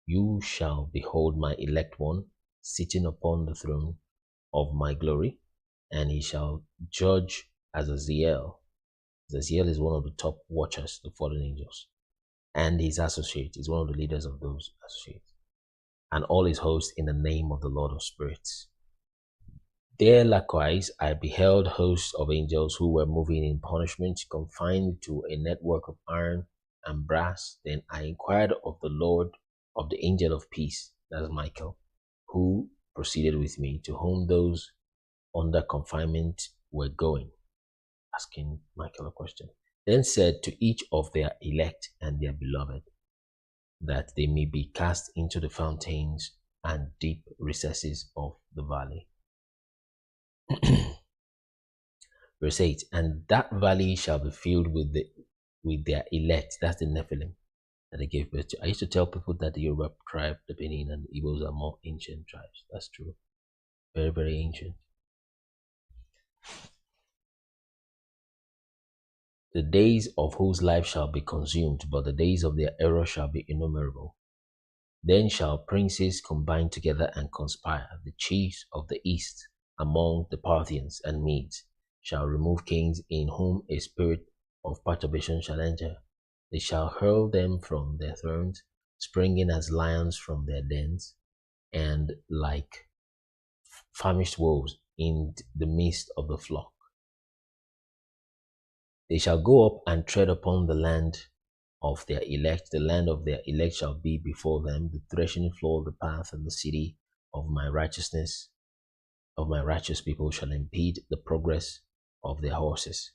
you shall behold my elect one sitting upon the throne of my glory, and he shall judge as Azazel. Azazel is one of the top watchers, the fallen angels, and his associate is one of the leaders of those associates, and all his hosts in the name of the Lord of spirits. There likewise I beheld hosts of angels who were moving in punishment, confined to a network of iron and brass. Then I inquired of the Lord, of the angel of peace, that is Michael, who proceeded with me, to whom those under confinement were going, asking Michael a question. Then said to each of their elect and their beloved, that they may be cast into the fountains and deep recesses of the valley. Verse 8, and that valley shall be filled with their elect. That's the Nephilim that they gave birth to. I used to tell people that the Yoruba tribe, the Benin and the Igbos are more ancient tribes. That's true. Very, very ancient. The days of whose life shall be consumed, but the days of their error shall be innumerable. Then shall princes combine together and conspire. The chiefs of the east among the Parthians and Medes shall remove kings in whom a spirit of perturbation shall enter. They shall hurl them from their thrones, springing as lions from their dens, and like famished wolves in the midst of the flock. They shall go up and tread upon the land of their elect. The land of their elect shall be before them, the threshing floor of the path, and the city of my righteousness, of my righteous people shall impede the progress of their horses.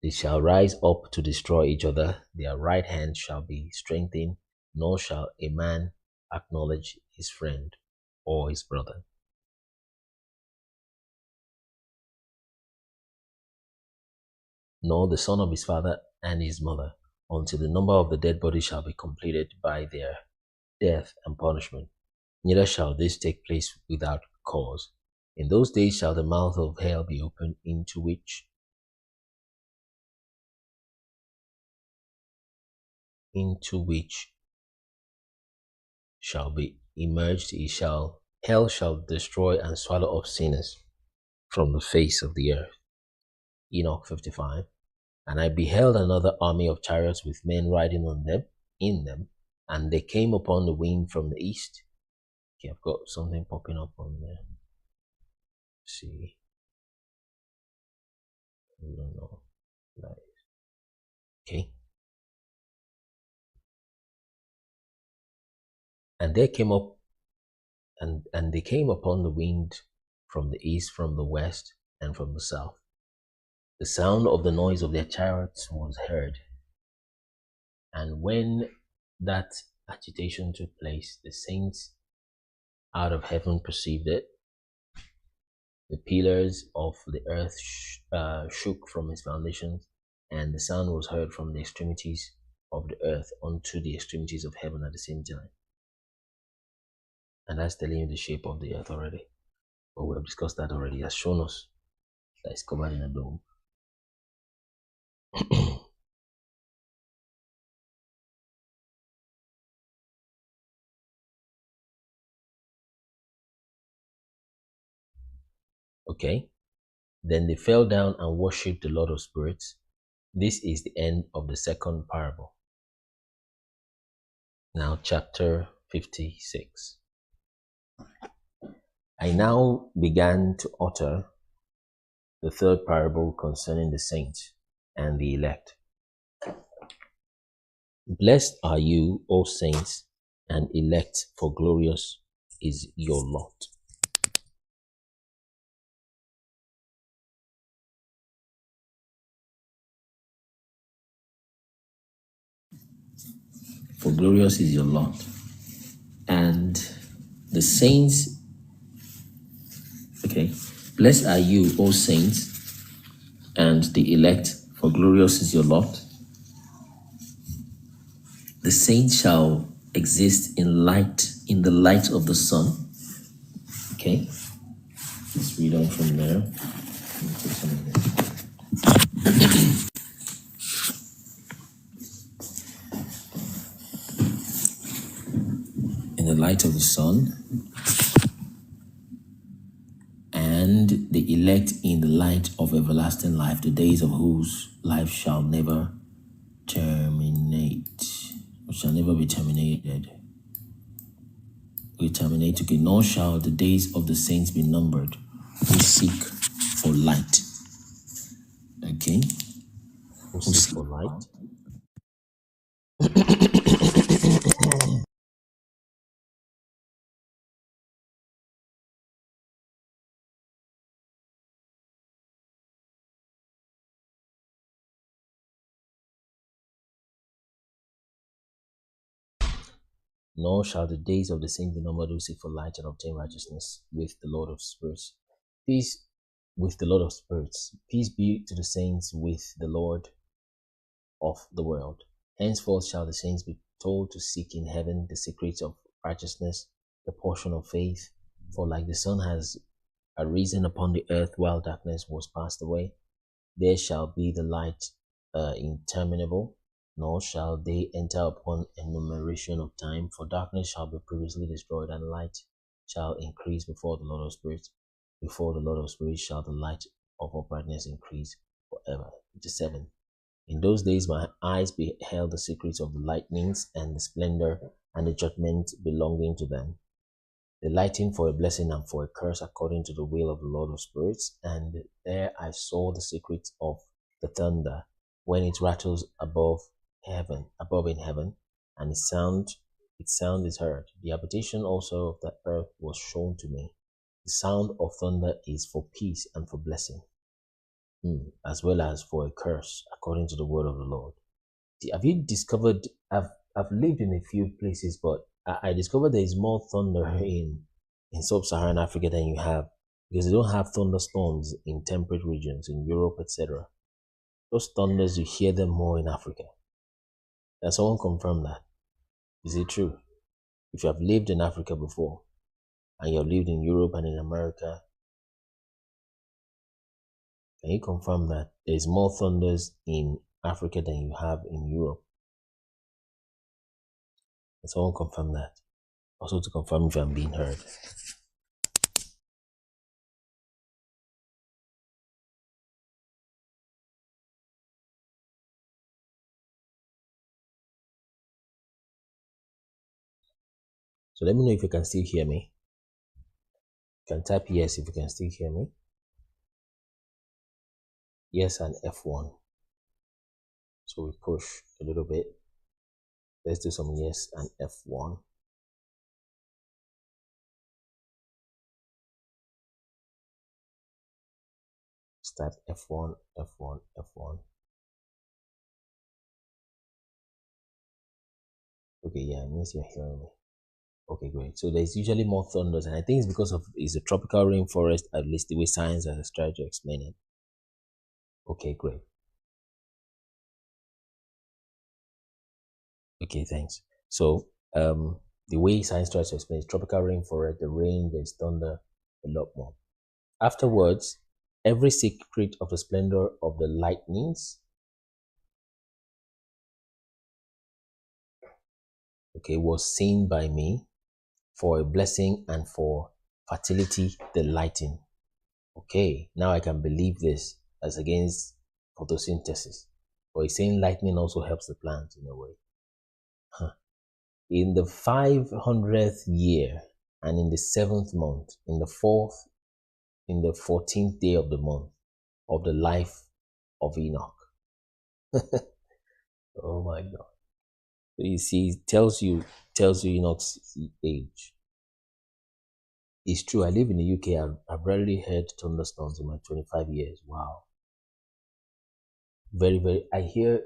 They shall rise up to destroy each other. Their right hand shall be strengthened, nor shall a man acknowledge his friend or his brother. Nor the son of his father and his mother, until the number of the dead bodies shall be completed by their death and punishment. Neither shall this take place without cause. In those days shall the mouth of hell be opened, into which shall be immerged. Hell shall destroy and swallow up sinners from the face of the earth. Enoch 55. And I beheld another army of chariots with men riding on them, in them, and they came upon the wind from the east. Okay, I've got something popping up on there. Let's see. I don't know. Okay. And they came up, and they came upon the wind from the east, from the west, and from the south. The sound of the noise of their chariots was heard. And when that agitation took place, the saints out of heaven perceived it. The pillars of the earth shook from its foundations, and the sound was heard from the extremities of the earth unto the extremities of heaven at the same time. And that's telling you the shape of the earth already. But we have discussed that already. It has shown us that it's covered in a dome. Okay. Then they fell down and worshipped the Lord of spirits. This is the end of the second parable. Now, chapter 56. I now began to utter the third parable concerning the saints and the elect. Blessed are you, O saints, and elect, for glorious is your lot. For glorious is your lot. And the saints, okay, blessed are you, O saints, and the elect, for glorious is your lot. The saints shall exist in light, in the light of the sun. Okay, let's read on from there. Let me put some in there. In the light of the sun, and the elect in the light of everlasting life, the days of whose life shall never terminate, or shall never be terminated. We terminate, okay, nor shall the days of the saints be numbered who seek for light. Okay, who seek for light. Nor shall the days of the saints be numbered who seek for light and obtain righteousness with the Lord of spirits. Peace with the Lord of spirits. Peace be to the saints with the Lord of the world. Henceforth shall the saints be told to seek in heaven the secrets of righteousness, the portion of faith. For like the sun has arisen upon the earth while darkness was passed away, there shall be the light interminable, nor shall they enter upon enumeration of time, for darkness shall be previously destroyed, and light shall increase before the Lord of spirits. Before the Lord of spirits shall the light of uprightness increase forever. 57. In those days my eyes beheld the secrets of the lightnings, and the splendor and the judgment belonging to them, the lighting for a blessing and for a curse according to the will of the Lord of spirits. And there I saw the secrets of the thunder when it rattles above in heaven, and its sound is heard. The habitation also of the earth was shown to me. The sound of thunder is for peace and for blessing, as well as for a curse according to the word of the Lord. Have you discovered? I've lived in a few places, but I discovered there is more thunder in sub-Saharan Africa than you have, because they don't have thunderstorms in temperate regions in Europe, etc. Those thunders, you hear them more in Africa. Can someone confirm that? Is it true? If you have lived in Africa before and you have lived in Europe and in America, can you confirm that there is more thunders in Africa than you have in Europe? Can someone confirm that? Also to confirm if I'm being heard. So let me know if you can still hear me. You can type yes if you can still hear me. Yes and F1. So we push a little bit. Let's do some yes and F1. Start F1, F1, F1. Okay, yeah, it means you're hearing me. Okay, great. So there's usually more thunders, and I think it's because of it's a tropical rainforest, at least the way science has tried to explain it. Okay, great. Okay, thanks. So the way science tries to explain it, tropical rainforest, the rain, there's thunder, a lot more. Afterwards, every secret of the splendor of the lightnings, okay, was seen by me for a blessing and for fertility, the lighting. Okay, now I can believe this as against photosynthesis. But he's saying lightning also helps the plant in a way. In the 500th year and in the 7th month, in the 14th day of the month of the life of Enoch. Oh my God. You see, it tells you Enoch's age. It's true. I live in the UK. I've rarely heard thunderstorms in my 25 years. Wow. Very, very. I hear.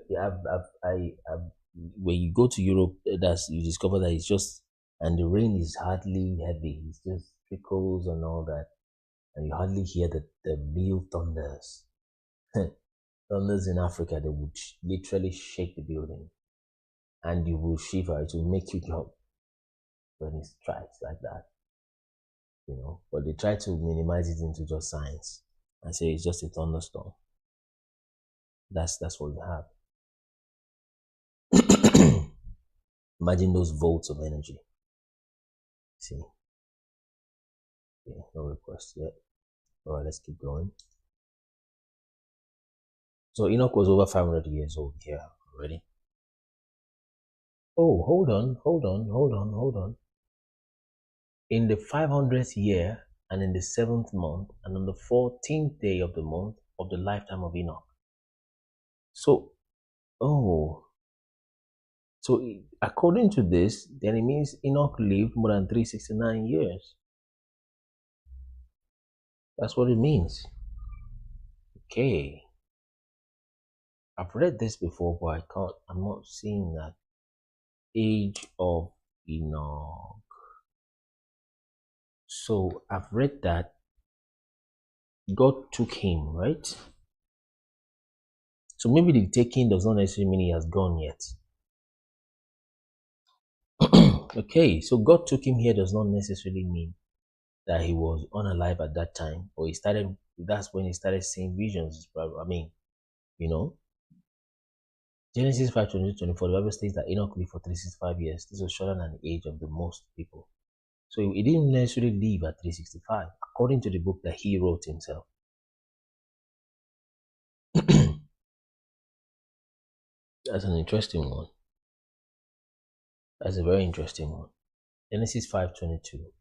When you go to Europe, you discover that it's just, and the rain is hardly heavy. It's just trickles and all that, and you hardly hear the real thunders. Thunders in Africa, they would literally shake the building, and you will shiver. It will make you jump when it strikes like that. But they try to minimize it into just science and say it's just a thunderstorm. That's what you have. Imagine those volts of energy. See? Okay, no request yet. Alright, let's keep going. So Enoch was over 500 years old here already. Oh, hold on. In the 500th year, and in the 7th month, and on the 14th day of the month of the lifetime of Enoch. So according to this, then it means Enoch lived more than 369 years. That's what it means. Okay. I've read this before, but I'm not seeing that. Age of Enoch. So I've read that God took him, right? So maybe the taking does not necessarily mean he has gone yet. Okay, so God took him here does not necessarily mean that he was unalive at that time, or that's when he started seeing visions. Genesis 5:22-24, the Bible states that Enoch lived for 365 years. This was shorter than the age of the most people. So he didn't necessarily live at 365, according to the book that he wrote himself. That's an interesting one. That's a very interesting one. Genesis 5:22.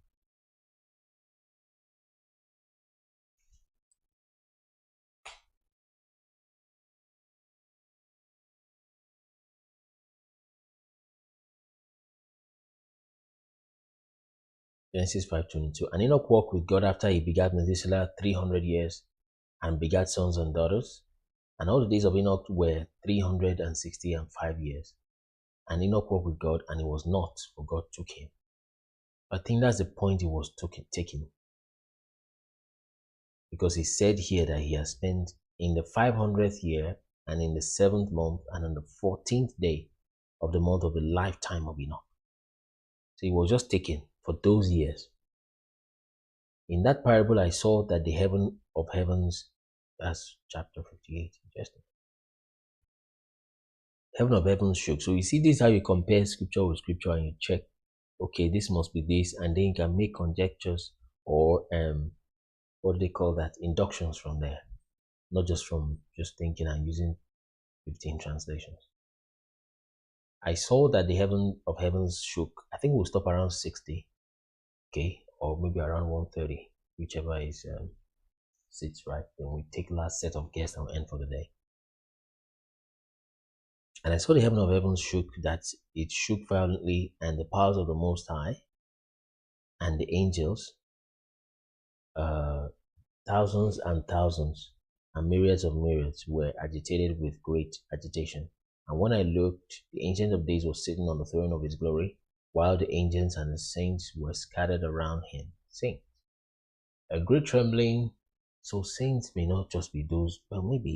Genesis 5:22. And Enoch walked with God after he begat Methuselah 300 years and begat sons and daughters. And all the days of Enoch were 365 years. And Enoch walked with God, and he was not, for God took him. I think that's the point he was taken. Because he said here that he has spent in the 500th year, and in the 7th month, and on the 14th day of the month of the lifetime of Enoch. So he was just taken for those years. In that parable, I saw that the heaven of heavens, that's chapter 58, interesting. Heaven of heavens shook. So you see, this is how you compare scripture with scripture, and you check, okay, this must be this, and then you can make conjectures or what do they call that? Inductions from there, not just from just thinking and using 15 translations. I saw that the heaven of heavens shook. I think we'll stop around 60, okay, or maybe around 130, whichever is sits right. Then we take last set of guests and end for the day. And I saw the heaven of heavens shook, that it shook violently, and the powers of the Most High and the angels, thousands and thousands and myriads of myriads, were agitated with great agitation. And when I looked, the Ancient of Days was sitting on the throne of his glory, while the angels and the saints were scattered around him. Saints. A great trembling. So saints may not just be those, well, maybe